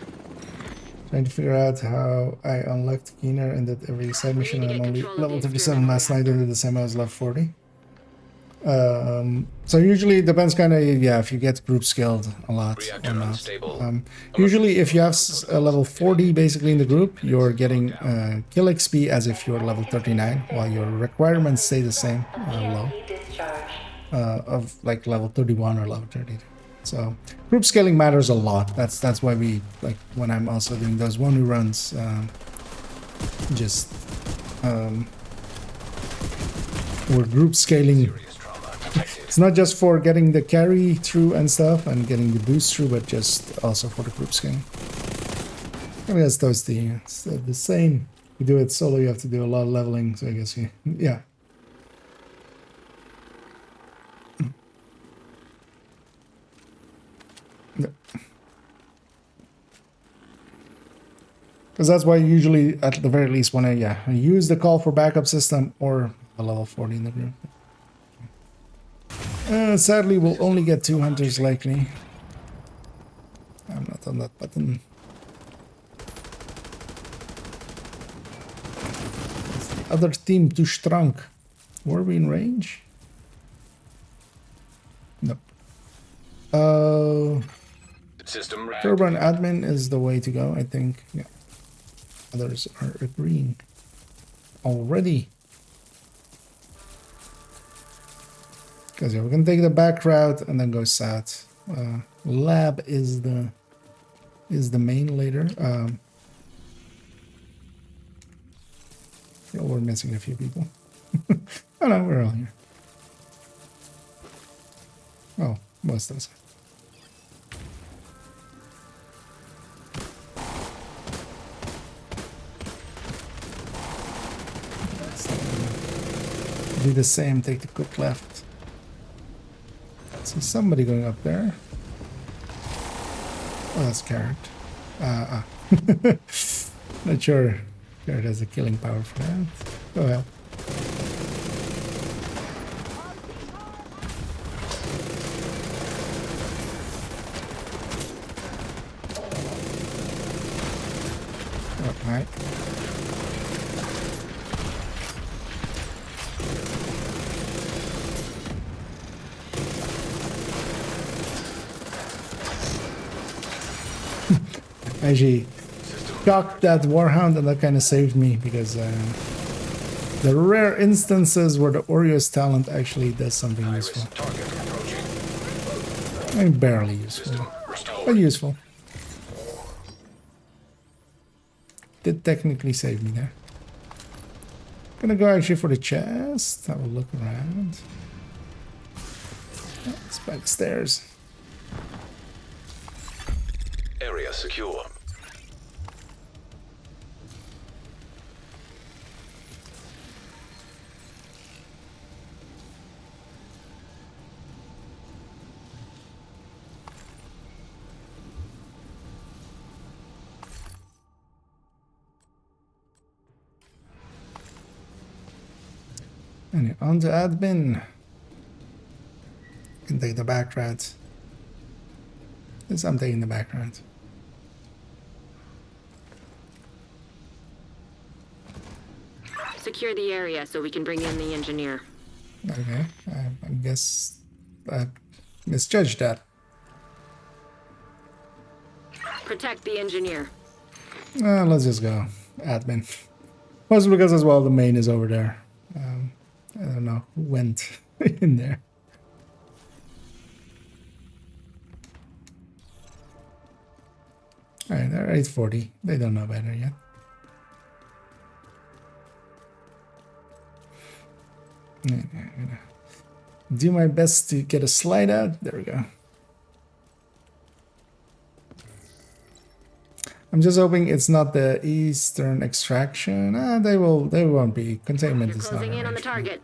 Trying to figure out how I unlocked Keener and did every side mission, and I'm only level 37 last night, and did the same I was level 40. So usually it depends kind of, yeah, if you get group skilled a lot or not. Usually if you have a level 40 basically in the group, you're getting kill XP as if you're level 39, while your requirements stay the same, low, of like level 31 or level 30. So group scaling matters a lot. That's why we, like, when I'm also doing those one runs, we're group scaling It's not just for getting the carry through and stuff and getting the boost through, but just also for the group skin. I guess those it's the same. You do it solo, you have to do a lot of leveling, so I guess yeah. Because that's why usually, at the very least, when I use the call for backup system or a level 40 in the group. Sadly, we'll only get 2 hunters likely. I'm not on that button. Is the other team too strong? Were we in range? Nope. System Turbine admin is the way to go, I think. Yeah. Others are agreeing already. Because yeah, we can take the back route and then go south. Lab is the main later. Yeah, we're missing a few people. Oh no, we're all here. Oh, most of us. Do the same, take the quick left. See somebody going up there. Oh, that's Carrot. Not sure Carrot has a killing power for that. Oh well. Oh, hi. Actually shocked that Warhound, and that kind of saved me because the rare instances where the Oreo's talent actually does something useful. I mean, barely useful, but useful. Did technically save me there. Gonna go actually for the chest, have a look around. Oh, it's by the stairs. area secure. And on to admin. Can take the back route. Yes, I'm taking the back route. Secure the area so we can bring in the engineer. Okay, I guess I misjudged that. Protect the engineer. Let's just go admin. Mostly because as well the main is over there. I don't know who went in there. Alright, they're 840. They don't know better yet. I'm gonna do my best to get a slide out. There we go. I'm just hoping it's not the eastern extraction. They won't be. Containment You're is not closing in on the target.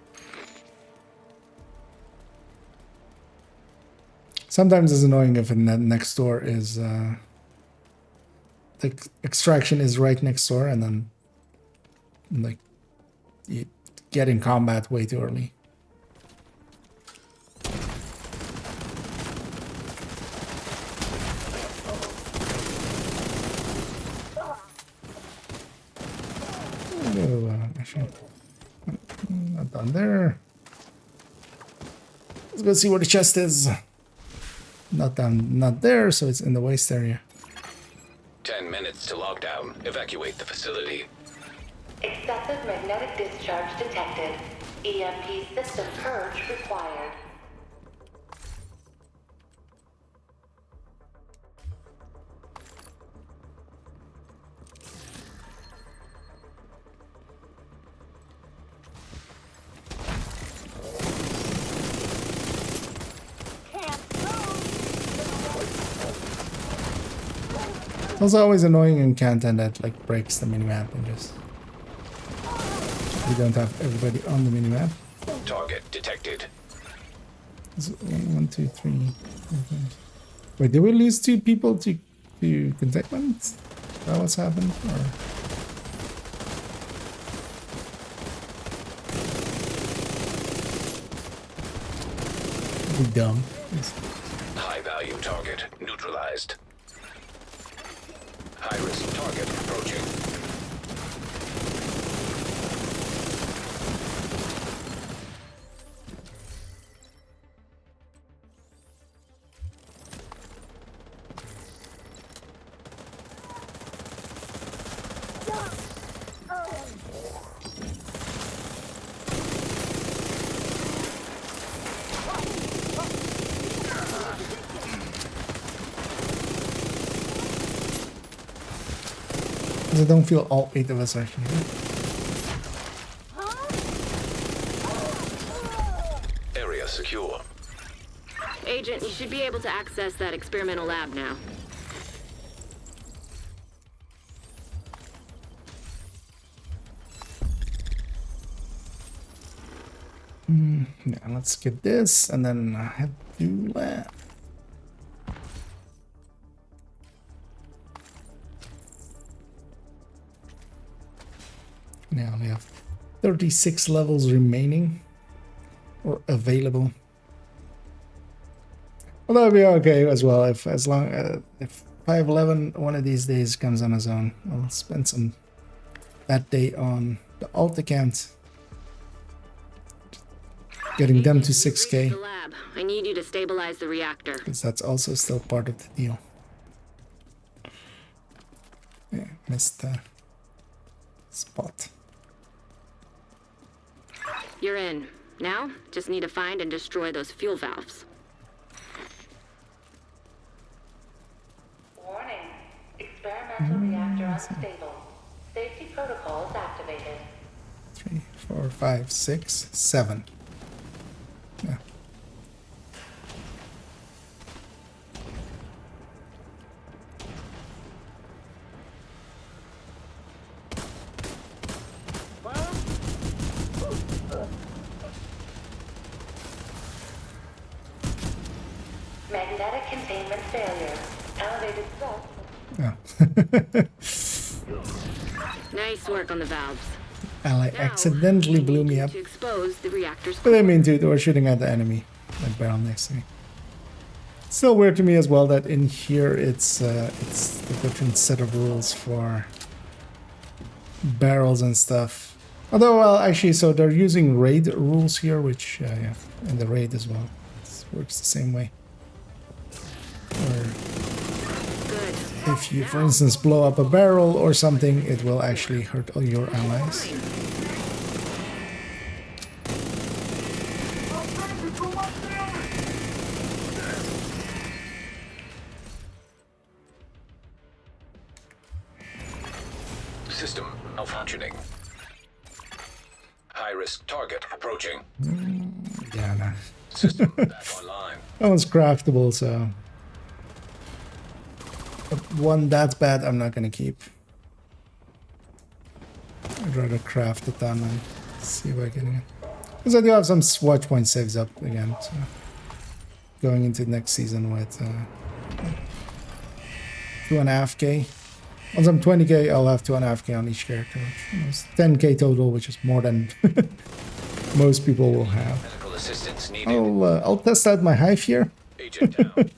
Sometimes it's annoying if next door is the extraction is right next door, and then like you get in combat way too early. Actually, not down there. Let's go see where the chest is. Not there, so it's in the waste area. 10 minutes to lockdown. Evacuate the facility. Excessive magnetic discharge detected. EMP system purge required. It's also always annoying in Canton that like breaks the minimap and just we don't have everybody on the minimap. Target detected. So, 1, 2, 3. Okay. Wait, did we lose 2 people to containment? Is that what's happened? Or... we dumb. High value target neutralized. High risk target approaching. I don't feel all 8 of us are here. Area secure. Agent, you should be able to access that experimental lab now. Yeah, let's skip this and then I have to lab. Now we have 36 levels remaining or available. Although it'll be okay as well if if 511 one of these days comes on his own. I'll spend some that day on the alt account, getting them to 6K. The lab. I need you to stabilize the reactor. Because that's also still part of the deal. Yeah, missed the spot. You're in. Now, just need to find and destroy those fuel valves. Warning. Experimental reactor unstable. Safety protocols activated. 3, 4, 5, 6, 7. Yeah. Magnetic containment failure. Elevated stress. Oh. Nice work on the valves. Ally accidentally blew me up. To expose the reactor's But I mean to, they were shooting at the enemy. That barrel next to me. Still weird to me as well that in here it's a different set of rules for barrels and stuff. Although, well, actually, so they're using raid rules here, which, yeah, in the raid as well. It works the same way. Or if you, for instance, blow up a barrel or something, it will actually hurt all your allies. System malfunctioning. High-risk target approaching. Yeah, no. System back online. That one's craftable, so... But one that's bad, I'm not gonna keep. I'd rather craft a ton and see if I can... Because I do have some watch point saves up again, so... Going into next season with 2.5k. Once I'm 20k, I'll have 2.5k on each character. It's 10k total, which is more than most people will have. Medical assistance needed. I'll test out my hive here. Agent down.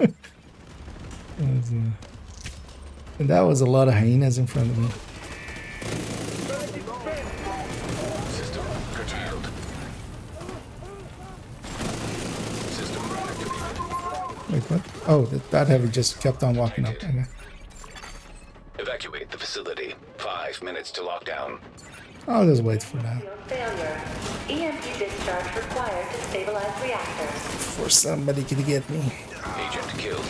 And that was a lot of hyenas in front of me. System curtailed. System reactivated. Wait, what? Oh, that heavy just kept on walking up. Okay. Evacuate the facility. 5 minutes to lockdown. I'll just wait for that. Failure. EMP discharge required to stabilize reactor. For somebody to get me. Agent killed.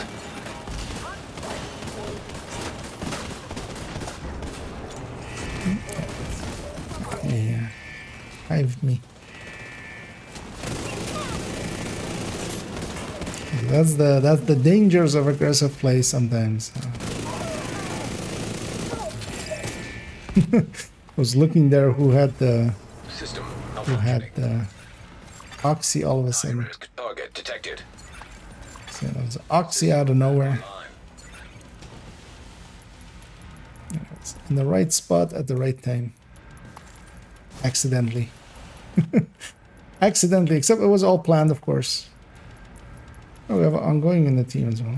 Yeah. Hive me. That's the dangers of aggressive play sometimes. I was looking there who had the System who had malfunctioning. the Oxy all of a sudden. Risk target detected. So there was Oxy out of nowhere. Online. It's in the right spot at the right time. Accidentally. Accidentally, except it was all planned, of course. Oh, we have an ongoing in the team as well.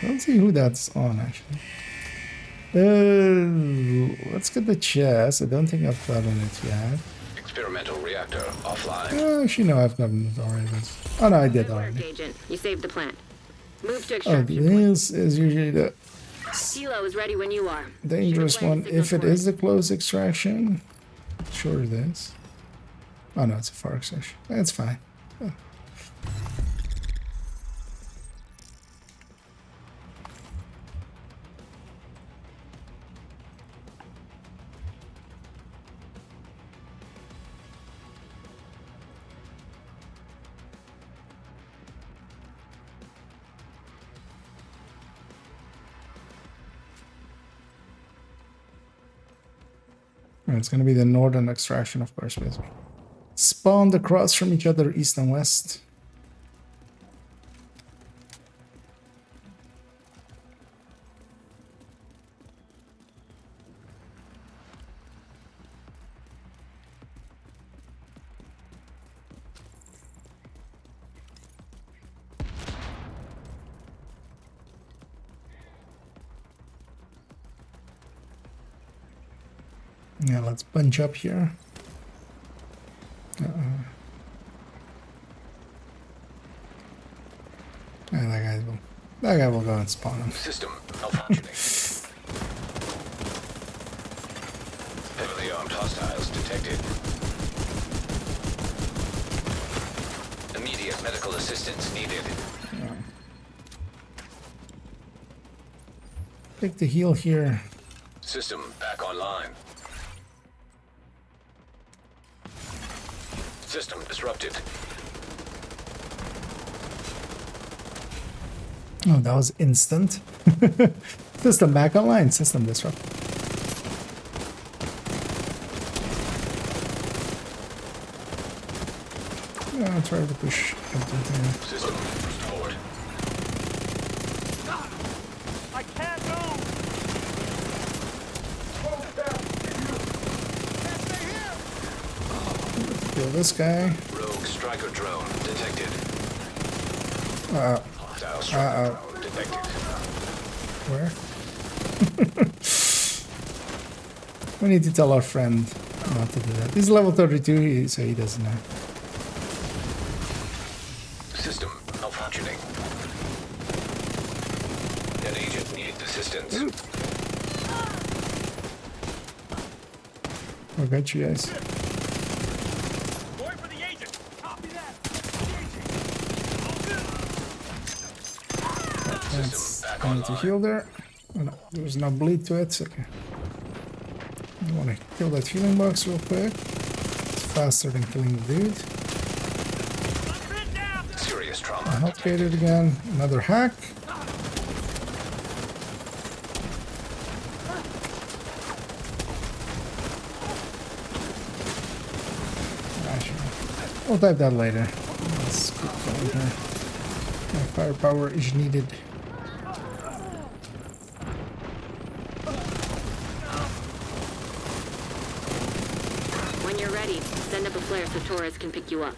Let's see who that's on, actually. Let's get the chest. I don't think I've gotten it yet. Experimental reactor offline. Actually, no, I've gotten it already. Oh, no, I did Good work, already. Agent. You saved the plant. Move to Oh, extraction point. this is usually the Helo is ready when you are. dangerous Shoot a flare one. signal If it for is a close extraction, sure it is. Oh, no, it's a far extraction. That's fine. Oh. It's going to be the northern extraction, of course, basically. Spawned across from each other, east and west. Yeah, let's bunch up here. Yeah, that guy will go and spawn him. System malfunctioning. Heavily armed hostiles detected. Immediate medical assistance needed. Take the heal here. System back online. System disrupted. Oh, that was instant. System back online. System disrupted. Yeah, I'll try to push everything. System restored. I can't move. Kill this guy. Rogue striker drone detected. Uh-oh. Hostile striker drone detected. Where? We need to tell our friend not to do that. He's level 32, so he doesn't know. System malfunctioning. An agent needs assistance. I got you guys. Going for the agent. Copy that. That's I need to heal there. Oh, no, there's no bleed to it. Okay. I want to kill that healing box real quick. It's faster than killing the dude. Serious trauma. I help get it again. Another hack. We'll type that later. Let's keep going here. My firepower is needed. When you're ready, send up a flare so Torres can pick you up.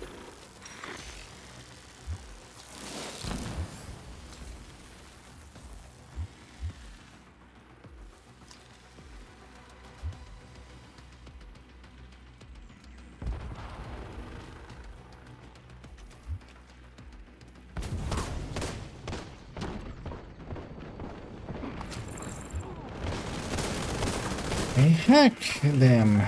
Hack them.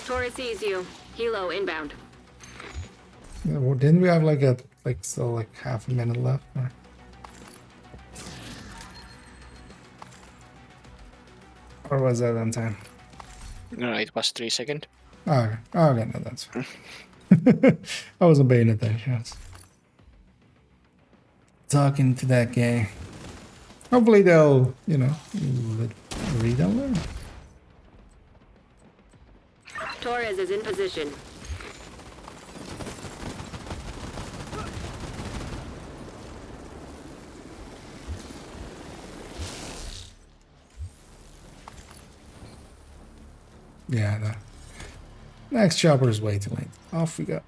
Torres sees you. Helo inbound. Yeah, well, didn't we have still like half a minute left? Or was that on time? No, it was 3 seconds. Okay, okay, no, that's fine. I wasn't paying attention. Talking to that guy. Hopefully they'll, you know, read and learn. Torres is in position. Yeah, the next chopper is way too late. Off we go.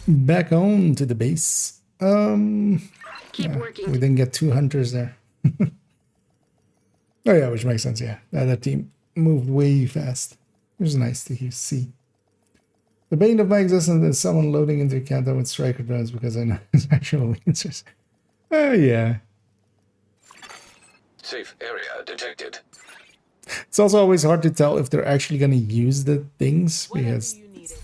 Back on to the base. Keep working. We didn't get 2 hunters there. Oh yeah, which makes sense, yeah. That team moved way fast. It was nice to see. The bane of my existence is someone loading into a countdown with striker drones because I know his actual answers. Oh yeah. Safe area detected. It's also always hard to tell if they're actually going to use the things because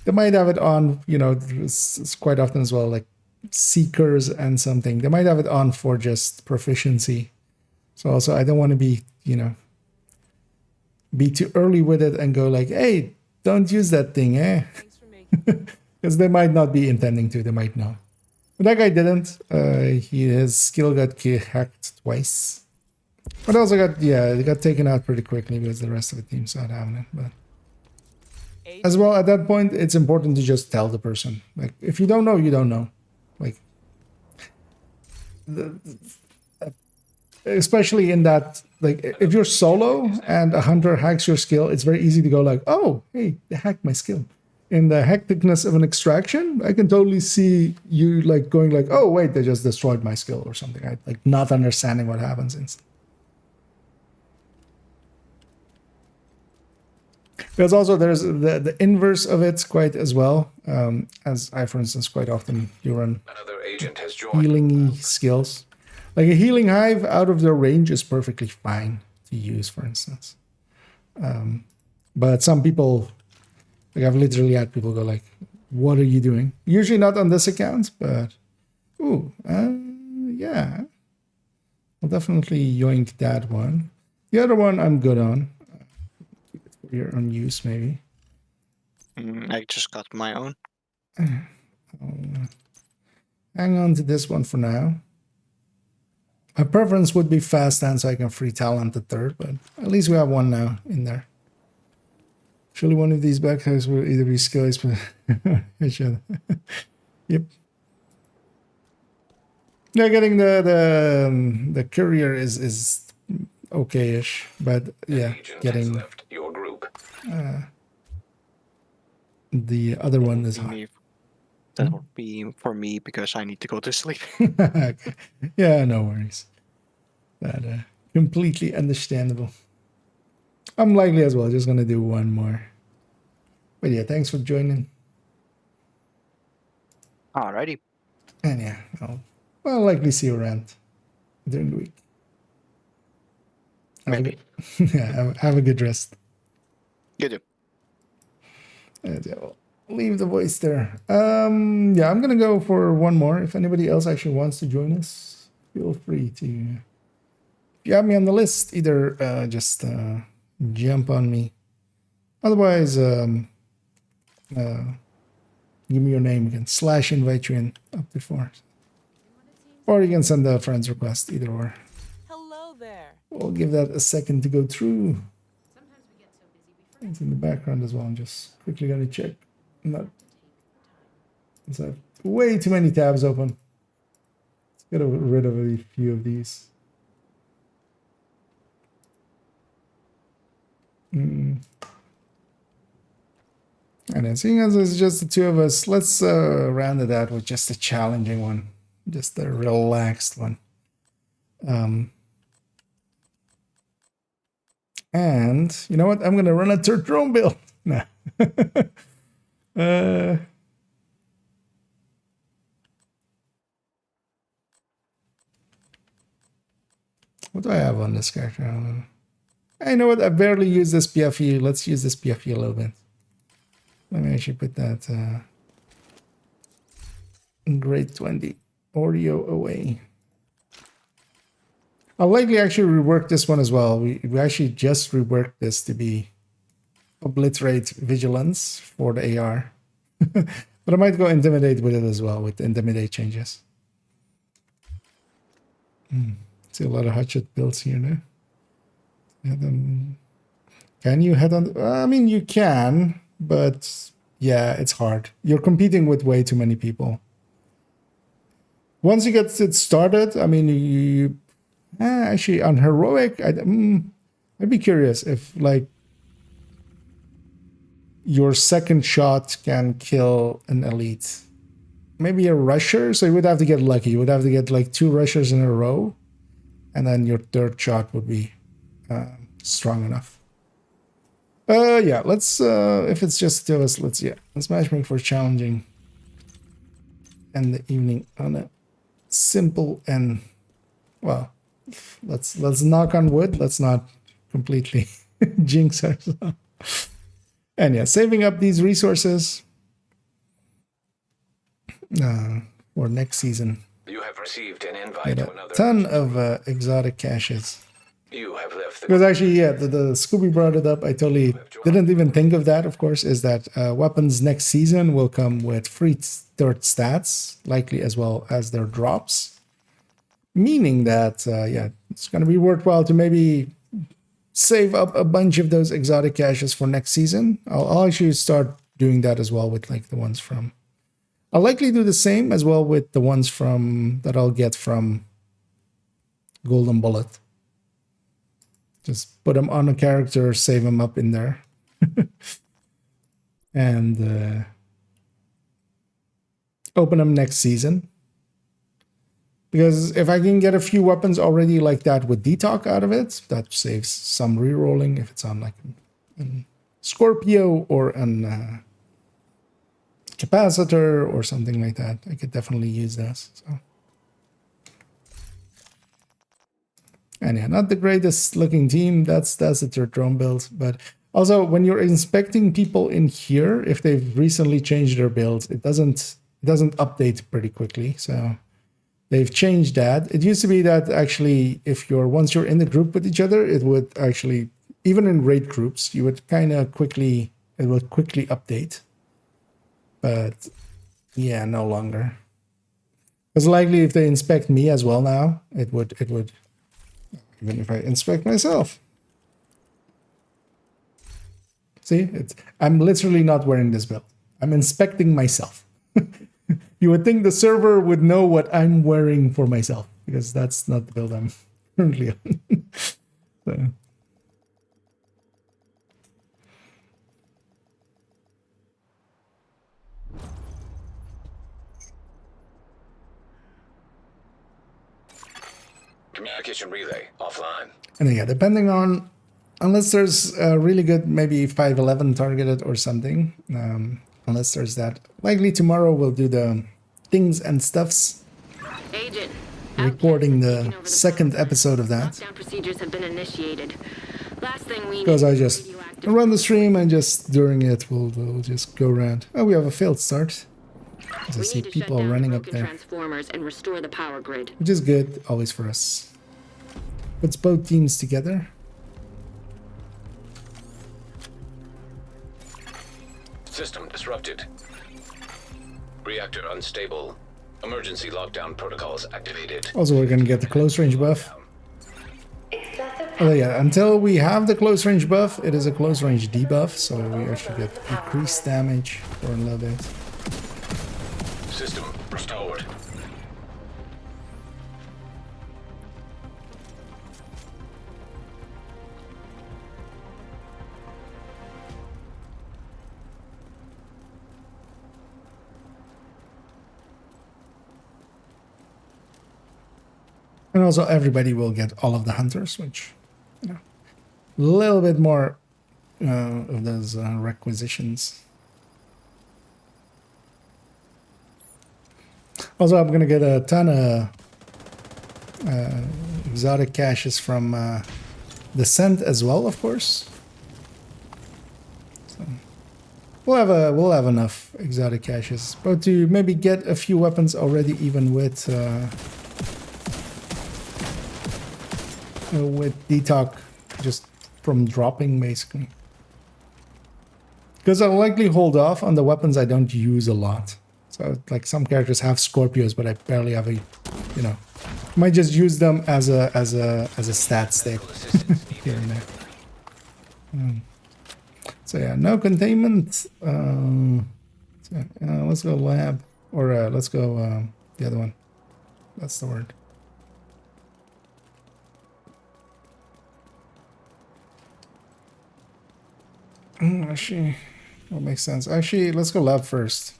they might have it on, you know, it's quite often as well, like seekers and something. They might have it on for just proficiency. So also I don't want to be, you know, be too early with it and go like, hey, don't use that thing, eh? Because they might not be intending to, they might not. But that guy didn't. His skill got hacked twice. But also got, yeah, it got taken out pretty quickly because the rest of the team started having it. But as well, at that point, it's important to just tell the person. Like, if you don't know, you don't know. Like, especially in that, like, if you're solo and a hunter hacks your skill, it's very easy to go like, oh, hey, they hacked my skill. In the hecticness of an extraction, I can totally see you like going like, oh, wait, they just destroyed my skill or something. I like not understanding what happens instantly. Because also there's the inverse of it quite as well. As I, for instance, quite often you run Another agent has joined. healing-y skills. Like a healing hive out of their range is perfectly fine to use, for instance. But some people, like I've literally had people go like, what are you doing? Usually not on this account, but yeah. I'll definitely yoink that one. The other one I'm good on. Your own use, maybe. I just got my own. I'll hang on to this one for now. My preference would be fast hand so I can free talent the third, but at least we have one now in there. Surely one of these backpacks will either be skills, but yep. Yeah, getting the courier is okay-ish, but yeah, getting left your group. the other one is hard. That would be for me because I need to go to sleep. Okay. Yeah, no worries. That completely understandable. I'm likely as well just gonna do one more. But yeah, thanks for joining. Alrighty. And yeah, I'll likely see you around during the week. Maybe. Have a good rest. You do. And yeah, we'll leave the voice there. Yeah, I'm gonna go for one more. If anybody else actually wants to join us, feel free to. If you have me on the list, either just jump on me. Otherwise, give me your name. We can / invite you in up to 4. Or you can send a friend's request, either or. Hello there. We'll give that a second to go through. It's in the background as well. I'm just quickly going to check. Not. I have way too many tabs open. Let's get rid of a few of these. And then seeing as it's just the two of us, let's round it out with just a challenging one. Just a relaxed one. And you know what? I'm going to run a third drone build. Nah. What do I have on this character? You know what? I barely use this PFE. Let's use this PFE a little bit. Let me actually put that grade 20 audio away. I'll likely actually rework this one as well. We actually just reworked this to be obliterate vigilance for the AR. But I might go intimidate with it as well, with the intimidate changes. See a lot of hotshot builds here now. Can you head on? I mean, you can, but yeah, it's hard. You're competing with way too many people. Once you get it started, I mean, you actually on heroic, I'd be curious if like your second shot can kill an elite. Maybe a rusher, so you would have to get lucky. You would have to get like 2 rushers in a row, and then your third shot would be strong enough. Yeah, let's if it's just to us, let's matchmake for challenging and the evening on a simple and well, let's knock on wood. Let's not completely jinx ourselves. And yeah, saving up these resources for next season. You have received an invite Get to a another. ton of exotic caches. You have left the. Because actually, yeah, the Scooby brought it up. I totally didn't even think of that, of course, is that weapons next season will come with free third stats, likely as well as their drops. Meaning that, yeah, it's going to be worthwhile to maybe save up a bunch of those exotic caches for next season. I'll actually start doing that as well with like the ones from... I'll likely do the same as well with the ones from that I'll get from Golden Bullet. Just put them on a character, save them up in there. And open them next season. Because if I can get a few weapons already like that with detox out of it, that saves some rerolling if it's on like a Scorpio or an capacitor or something like that. I could definitely use this. So. And yeah, not the greatest looking team. That's a third drone build. But also when you're inspecting people in here, if they've recently changed their builds, it doesn't update pretty quickly. So they've changed that. It used to be that actually once you're in the group with each other, it would actually, even in raid groups, you would it would quickly update. But yeah, no longer. Because likely if they inspect me as well now, it would even if I inspect myself. See, I'm literally not wearing this build. I'm inspecting myself. You would think the server would know what I'm wearing for myself, because that's not the build I'm currently on. So. Communication relay offline. And then, yeah, depending on, unless there's a really good, maybe 511 targeted or something, unless there's that, likely tomorrow we'll do the things and stuffs. Agent. Recording the second episode of that. Lockdown procedures have been initiated. Last thing we Because I just run the stream and just during it we'll just go around. Oh, we have a failed start. As I see people running up there. Transformers and restore the power grid. Which is good, always for us. Puts both teams together. System disrupted. Reactor unstable. Emergency lockdown protocols activated. Also, we're gonna get the close range buff. Oh yeah, until we have the close range buff, it is a close range debuff, so we actually get increased damage for a little bit. System restored. And also everybody will get all of the hunters, which, you know, a little bit more of those requisitions. Also, I'm going to get a ton of exotic caches from Descent as well, of course. So we'll have enough exotic caches, but to maybe get a few weapons already, even with with detox just from dropping basically. Because I'll likely hold off on the weapons I don't use a lot. So like some characters have Scorpios, but I barely have a, you know, might just use them as a stat stick here and there. So yeah, no containment. So, let's go lab, or let's go the other one. That's the word. Actually, that makes sense. Actually, let's go lab first.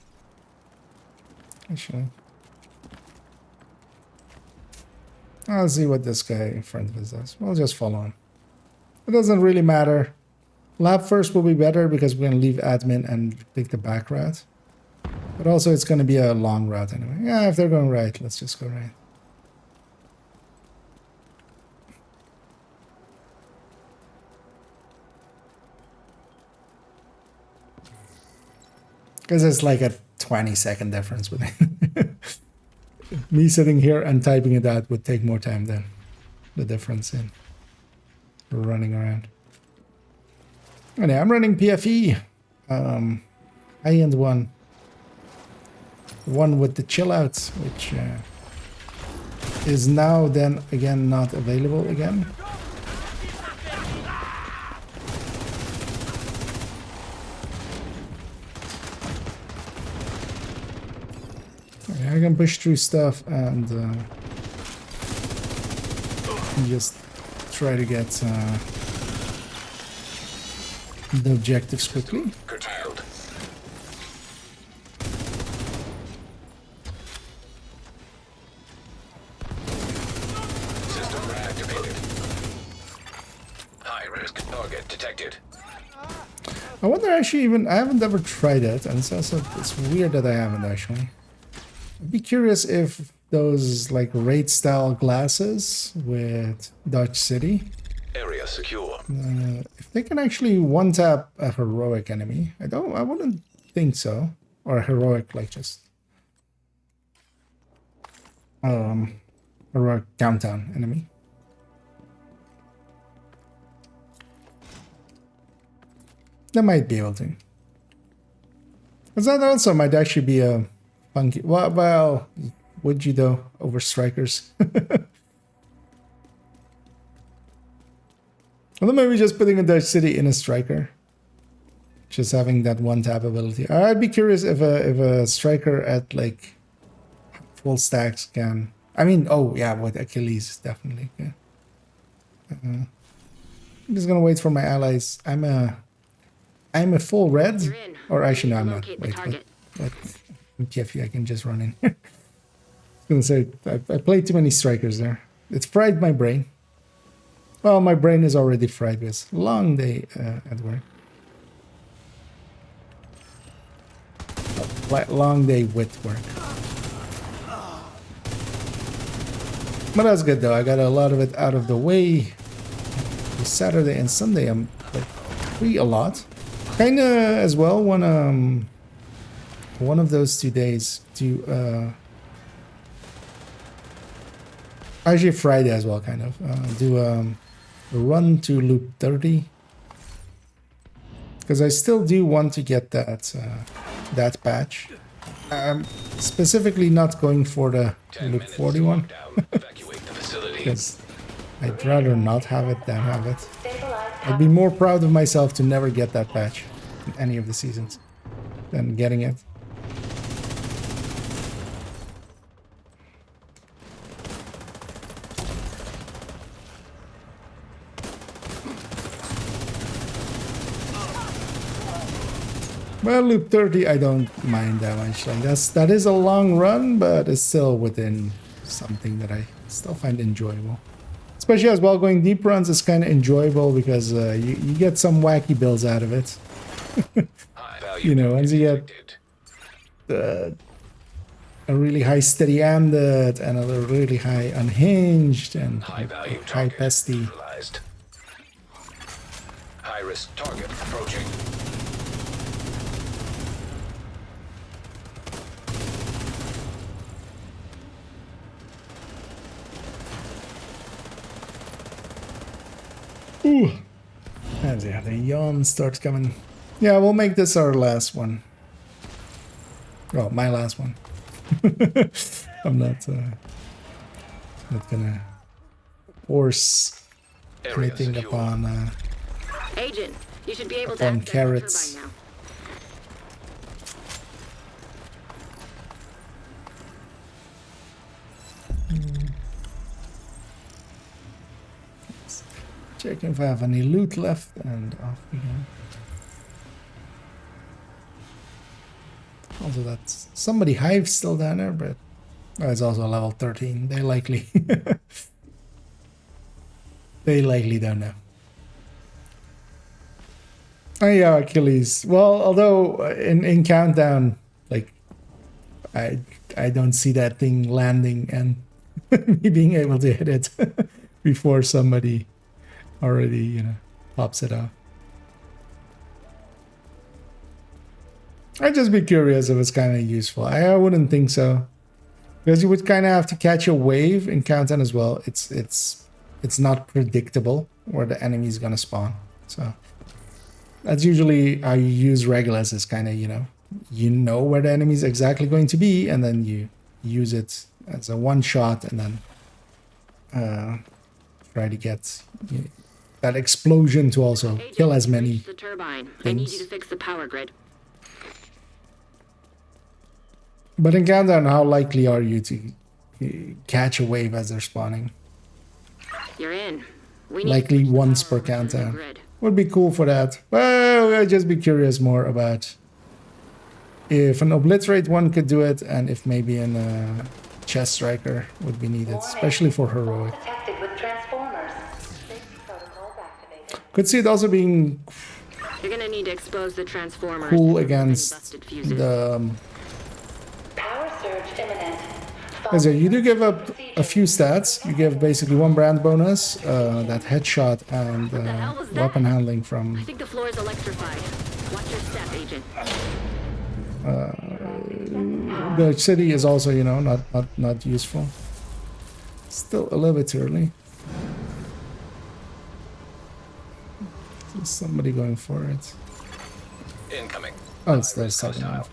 Actually, I'll see what this guy in front of us does. We'll just follow him. It doesn't really matter. Lab first will be better because we're going to leave admin and take the back route. But also it's going to be a long route anyway. Yeah, if they're going right, let's just go right. Because it's like a 20-second difference between me sitting here and typing it out would take more time than the difference in running around. Anyway, I'm running PFE. High-end one. One with the chill outs, which is now then again not available again. I can push through stuff and just try to get the objectives quickly. Curtailed. System reactivated. High risk target detected. I wonder actually even, I haven't ever tried it, and so it's weird that I haven't actually. I'd be curious if those like raid style glasses with Dodge City, Area secure. if they can actually one tap a heroic enemy. I wouldn't think so. Or a heroic like just heroic countdown enemy. They might be able to. Because that also might actually be a funky. Well, would you though over strikers? Well, maybe just putting a Dutch City in a striker, just having that one tap ability. I'd be curious if a striker at like full stacks can. I mean, oh yeah, with Achilles definitely. Yeah. I'm just gonna wait for my allies. I'm a full red, or actually no, I'm not. Wait, what? I can just run in. I was gonna say I played too many strikers there. It's fried my brain. Well, my brain is already fried with long day at work. Long day with work. But that's good though. I got a lot of it out of the way. Saturday and Sunday I'm like free a lot. Kinda as well one of those 2 days to actually Friday as well kind of do a run to loop 30 because I still do want to get that that patch. I'm specifically not going for the loop 41 because I'd rather not have it than have it. I'd be more proud of myself to never get that patch in any of the seasons than getting it. Well, loop 30 I don't mind that much. Like that is a long run, but it's still within something that I still find enjoyable. Especially as well, going deep runs is kind of enjoyable because you get some wacky builds out of it. You know, once you get a really high steady handed and a really high unhinged and high pesty. High risk target approaching. Ooh. And yeah, the yawn starts coming. Yeah, we'll make this our last one. Well, my last one. I'm not gonna force Area anything secure. upon Agent, you should be able to upon access the carrots. turbine now. Checking if I have any loot left, and off we go. Also, that's somebody hive still down there, but it's also level 13. They likely they likely don't know. Oh yeah, Achilles. Well, although in countdown, like I don't see that thing landing and me being able to hit it before somebody already, you know, pops it off. I'd just be curious if it's kind of useful. I wouldn't think so, because you would kind of have to catch a wave in countdown as well. It's not predictable where the enemy is gonna spawn, so that's usually how you use Regulus. Is kind of, you know where the enemy is exactly going to be, and then you use it as a one shot, and then try to get that explosion to also Agent, kill as you many reached the turbine. I need you things. to fix the power grid. But in countdown, how likely are you to catch a wave as they're spawning? You're in. We need Likely to switch the once power per over to the new countdown. grid. Would be cool for that. Well, I'd just be curious more about if an obliterate one could do it, and if maybe a chest striker would be needed, especially for heroic. Detected with transformers. Safety protocols activated. Could see it also being You're gonna need to expose the transformers. cool and remove any against busted fuses. the. Power surge imminent. Because you do give up a few stats. You give basically one brand bonus, that headshot, and What the hell was that? weapon handling I from think the floor is electrified. Watch your step, Agent. the city is also, not useful. Still a little bit too early. There's somebody going for it. Incoming. Oh, it's the second one.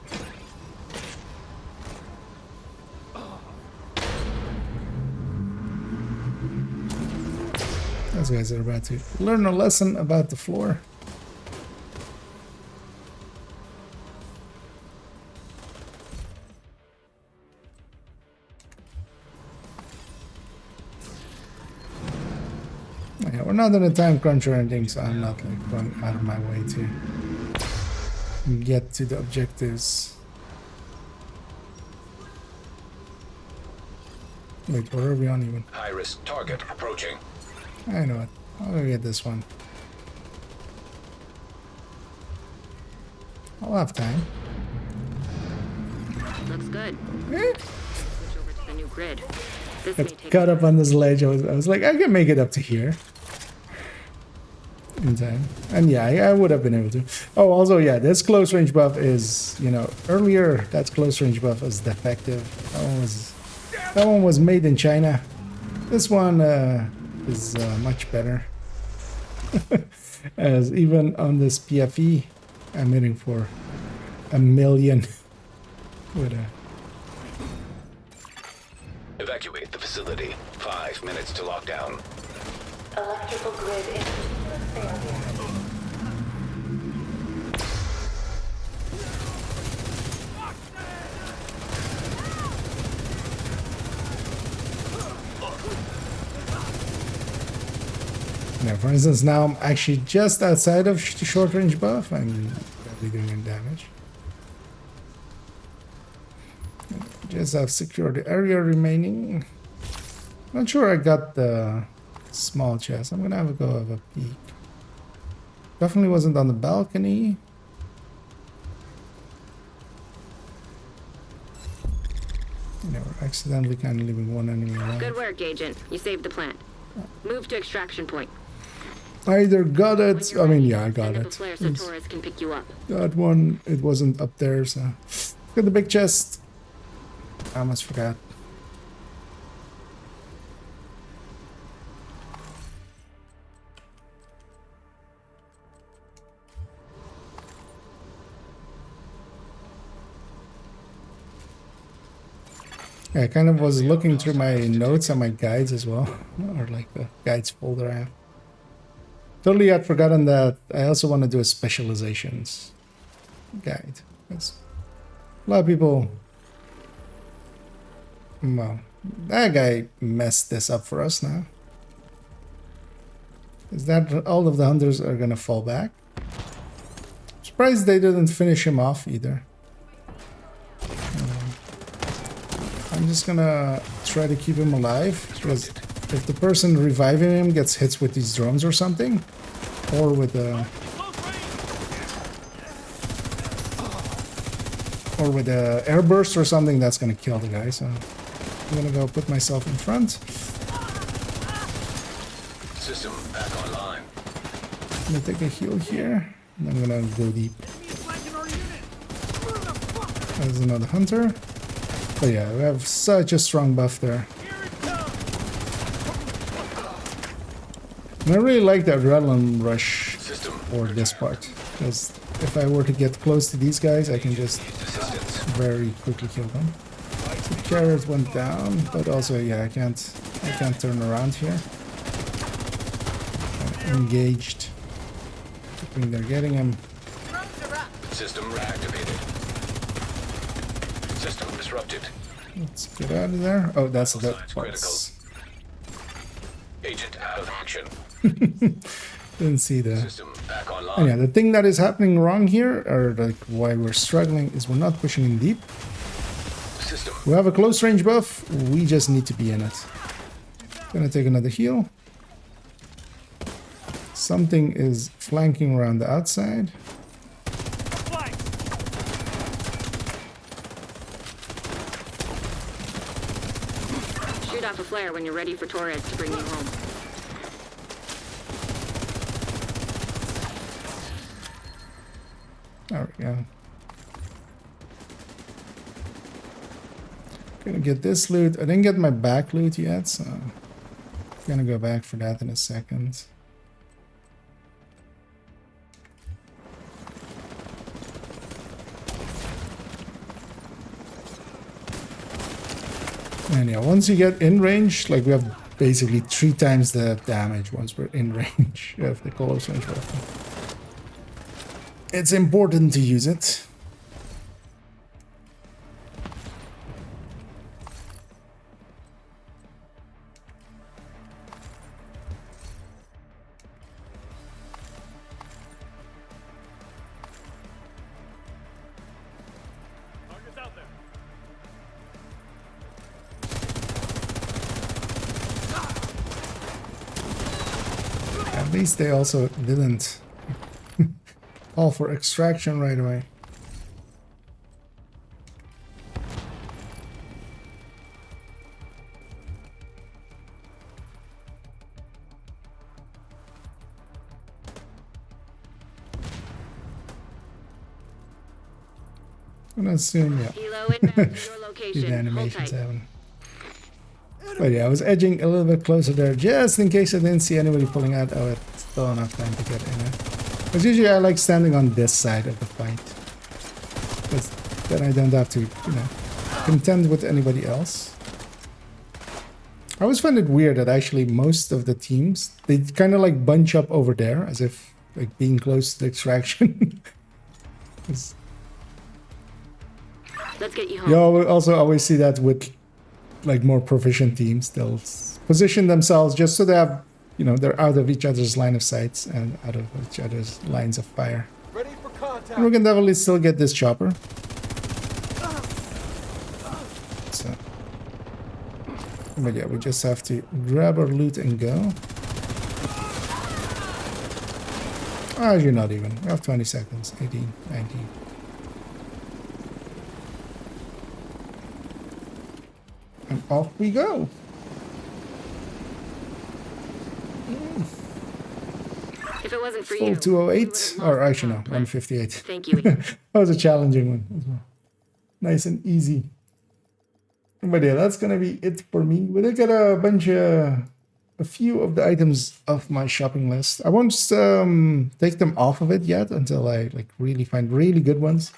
Those guys are about to learn a lesson about the floor. Yeah, we're not in a time crunch or anything, so I'm not like going out of my way to get to the objectives. Wait, where are we on even? High risk target approaching. I know it. I'll go get this one. I'll have time. Looks good. Eh? Switch over to the new grid. This may Got take caught up on this ledge. I was like, I can make it up to here in time. And yeah, I would have been able to. Oh, also, yeah, this close range buff is, earlier that close range buff was defective. That one was made in China. This one is much better. As even on this PFE, I'm hitting for 1 million with a. Evacuate the facility. 5 minutes to lockdown. Electrical grid in failure. Yeah, for instance, now I'm actually just outside of the short range buff. I'm probably doing damage. Just have secured the area remaining. Not sure I got the small chest. I'm gonna have a go of a peek. Definitely wasn't on the balcony. Yeah, we're accidentally kind of leaving one enemy alive. Good work, Agent. You saved the plant. Move to extraction point. I either got When it. you're I mean, ready, yeah, I got send up it. a flare so Torres can pick you up. That one, it wasn't up there, so. Got the big chest. I almost forgot. I kind of was looking through my notes and my guides as well, or like the guides folder I have. Totally had forgotten that I also want to do a specializations guide. Because a lot of people... Well, that guy messed this up for us now. Is that all of the hunters are gonna fall back? Surprised they didn't finish him off either. I'm just gonna try to keep him alive, because if the person reviving him gets hit with these drones or something, or with a airburst or something, that's gonna kill the guy. So I'm gonna go put myself in front. System back online. I'm gonna take a heal here, and I'm gonna go deep. There's another hunter. But yeah, we have such a strong buff there. And I really like the adrenaline rush for this part, because if I were to get close to these guys, I can just very quickly kill them. The carrot went down, but also yeah, I can't turn around here. I'm engaged. I think they're getting him. System reactivated. System disrupted. Let's get out of there. Oh, that's the parts. Agent out of action. Didn't see the... System back online. And yeah, the thing that is happening wrong here, or like why we're struggling, is we're not pushing in deep. System. We have a close range buff, we just need to be in it. Gonna take another heal. Something is flanking around the outside. Shoot off a flare when you're ready for Torres to bring you home. There we go. Gonna get this loot. I didn't get my back loot yet, so I'm gonna go back for that in a second. And yeah, once you get in range, like we have basically 3 times the damage once we're in range of the close range weapon. It's important to use it. At least they also didn't all for extraction right away. I'm gonna assume, yeah. The animations haven't. But yeah, I was edging a little bit closer there just in case I didn't see anybody pulling out. Oh, it's still enough time to get in it. Because usually I like standing on this side of the fight. Because then I don't have to, you know, contend with anybody else. I always find it weird that actually most of the teams, they kind of like bunch up over there as if like being close to the extraction. Let's get you home. You also always see that with like more proficient teams. They'll position themselves just so they have, you know, they're out of each other's line of sights and out of each other's lines of fire. Ready for contact. And we can definitely still get this chopper. So, but yeah, we just have to grab our loot and go. Ah, you're not even. We have 20 seconds. 18, 19. And off we go. If it wasn't for Full you, 208, or actually no, 158. Thank you. That was a challenging one as well. Nice and easy. But yeah, that's gonna be it for me. We did get a bunch of, a few of the items off my shopping list. I won't take them off of it yet until I like really find really good ones.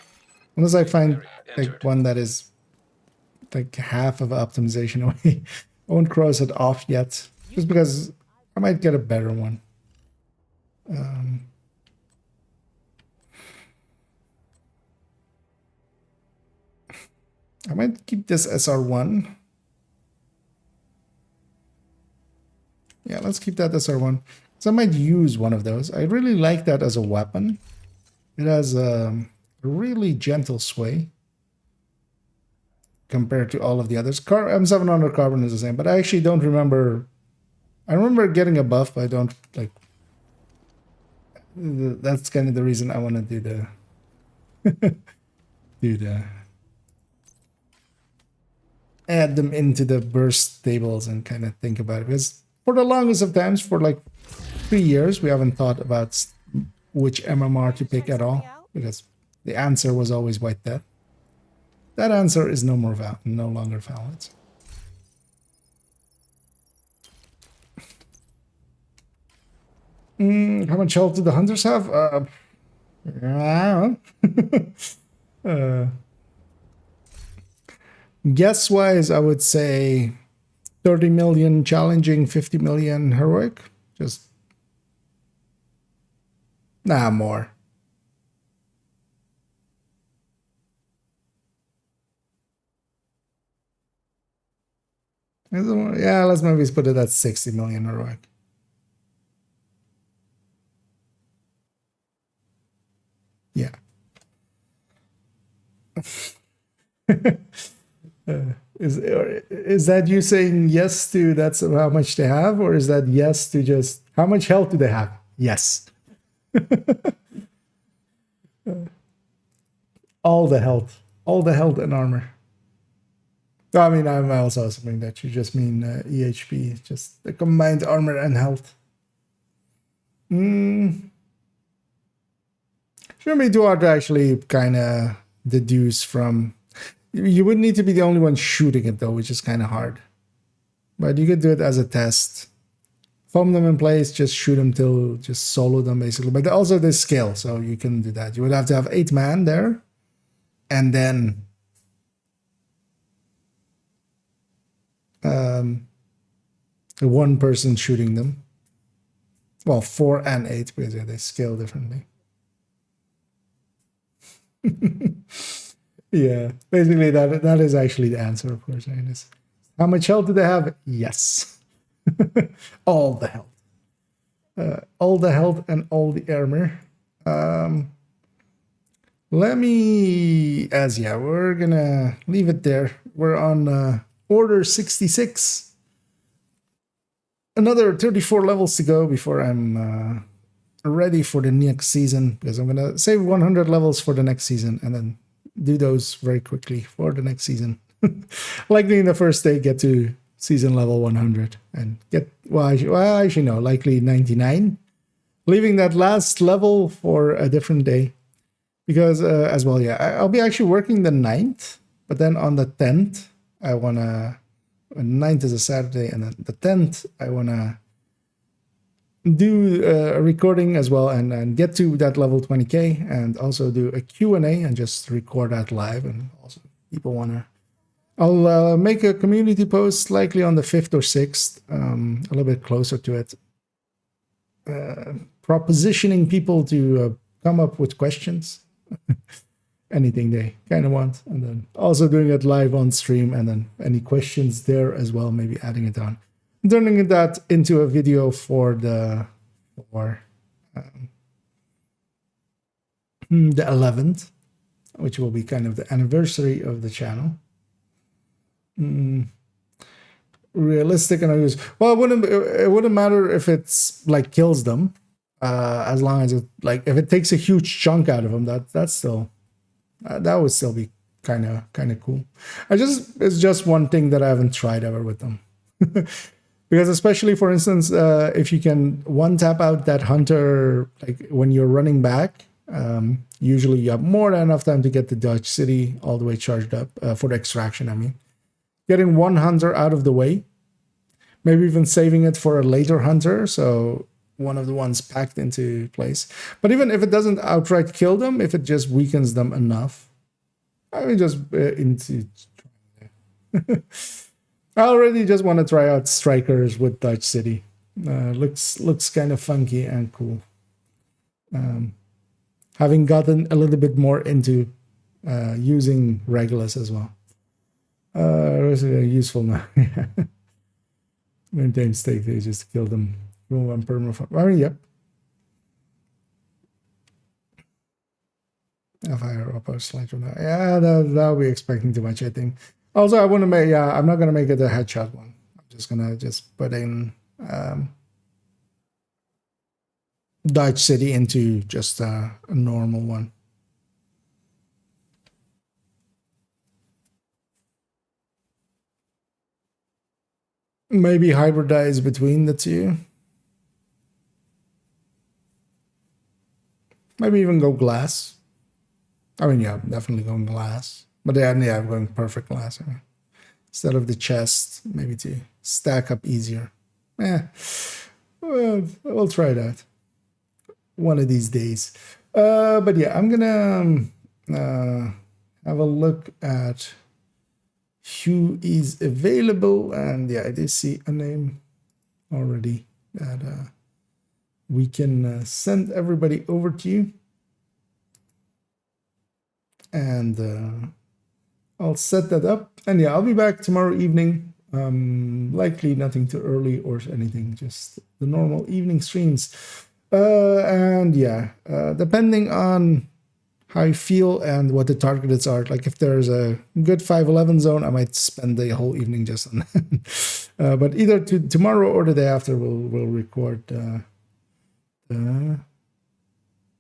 Unless I find like one that is like half of optimization away. I won't cross it off yet, just because I might get a better one. I might keep this SR1. Yeah, let's keep that SR1. So I might use one of those. I really like that as a weapon. It has a really gentle sway compared to all of the others. M700 Carbon is the same, but I actually don't remember. I remember getting a buff, but I don't like. That's kind of the reason I want to do the add them into the burst tables and kind of think about it, because for the longest of times, for like 3 years, we haven't thought about which MMR to pick at all, because the answer was always White Death. That answer is no longer valid. How much health do the hunters have? Guess-wise, I would say 30 million challenging, 50 million heroic. Just... Nah, more. Yeah, let's maybe put it at 60 million heroic. Yeah. Is that you saying yes to that's how much they have, or is that yes to just how much health do they have? Yes. all the health and armor. I mean, I'm also assuming that you just mean EHP, just the combined armor and health. Shouldn't be too hard to actually kind of deduce from. You would need to be the only one shooting it though, which is kind of hard. But you could do it as a test. Foam them in place, just shoot them till, just solo them basically. But also there's skill, so you can do that. You would have to have 8 man there, and then one person shooting them. Well, 4 and 8, because they scale differently. Yeah, basically that is actually the answer, of course. How much health do they have? Yes. All the health. All the health and all the armor. Let me... we're gonna leave it there. We're on order 66. Another 34 levels to go before I'm ready for the next season, because I'm gonna save 100 levels for the next season and then do those very quickly for the next season. Likely in the first day get to season level 100 and get, actually no, likely 99. Leaving that last level for a different day, because as well, I'll be actually working the 9th, but then on the 10th, I wanna, 9th is a Saturday, and then the 10th, I wanna do a recording as well and get to that level 20k, and also do a Q&A and just record that live. And also people wanna, I'll make a community post likely on the 5th or 6th, a little bit closer to it, propositioning people to come up with questions, anything they kind of want, and then also doing it live on stream, and then any questions there as well, maybe adding it on. Turning that into a video for the 11th, which will be kind of the anniversary of the channel. Realistic, and I use, well, it wouldn't matter if it's like kills them, as long as it, like, if it takes a huge chunk out of them, that's still that would still be kind of cool. It's just one thing that I haven't tried ever with them. Because especially, for instance, if you can one tap out that hunter, like when you're running back, usually you have more than enough time to get the Dutch City all the way charged up for the extraction. I mean, getting one hunter out of the way, maybe even saving it for a later hunter, so one of the ones packed into place. But even if it doesn't outright kill them, if it just weakens them enough, I mean, just into I already just want to try out strikers with Dodge City. Looks kind of funky and cool. Having gotten a little bit more into using Regulus as well. It's useful now. Maintain stake, they just kill them. Move on perma. I mean, yep. Fire up our slide from that. Yeah, that'll be expecting too much, I think. Also, I want to make, I'm not going to make it a headshot one. I'm just going to put in Dodge City into just a normal one. Maybe hybridize between the two. Maybe even go glass. I mean, yeah, I'm definitely going glass. But yeah, I'm going perfect glass. I mean, instead of the chest, maybe to stack up easier. Yeah, well, we'll try that one of these days. But yeah, I'm gonna have a look at who is available. And yeah, I did see a name already that we can send everybody over to you. And I'll set that up. And yeah, I'll be back tomorrow evening. Likely nothing too early or anything, just the normal evening streams. And yeah, depending on how I feel and what the targets are. Like if there's a good 511 zone, I might spend the whole evening just on that. But either tomorrow or the day after, we'll record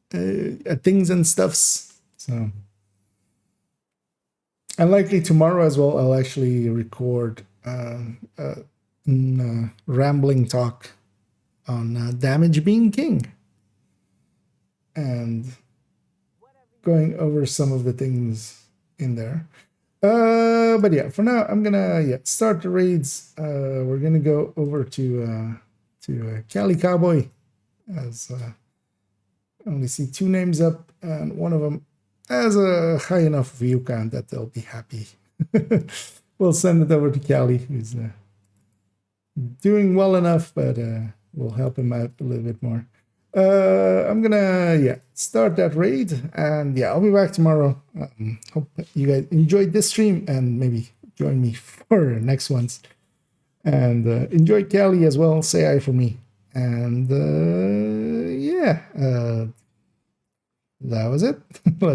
things and stuffs. So, and likely tomorrow as well, I'll actually record rambling talk on Damage Being King. And going over some of the things in there. But yeah, for now, I'm gonna start the raids. We're gonna go over to Cali Cowboy, as I only see 2 names up, and one of them has a high enough view count that they'll be happy. We'll send it over to Cali, who's doing well enough, but we'll help him out a little bit more. I'm gonna start that raid, and I'll be back tomorrow. Hope you guys enjoyed this stream and maybe join me for next ones. And enjoy Cali as well. Say hi for me. And that was it. Let's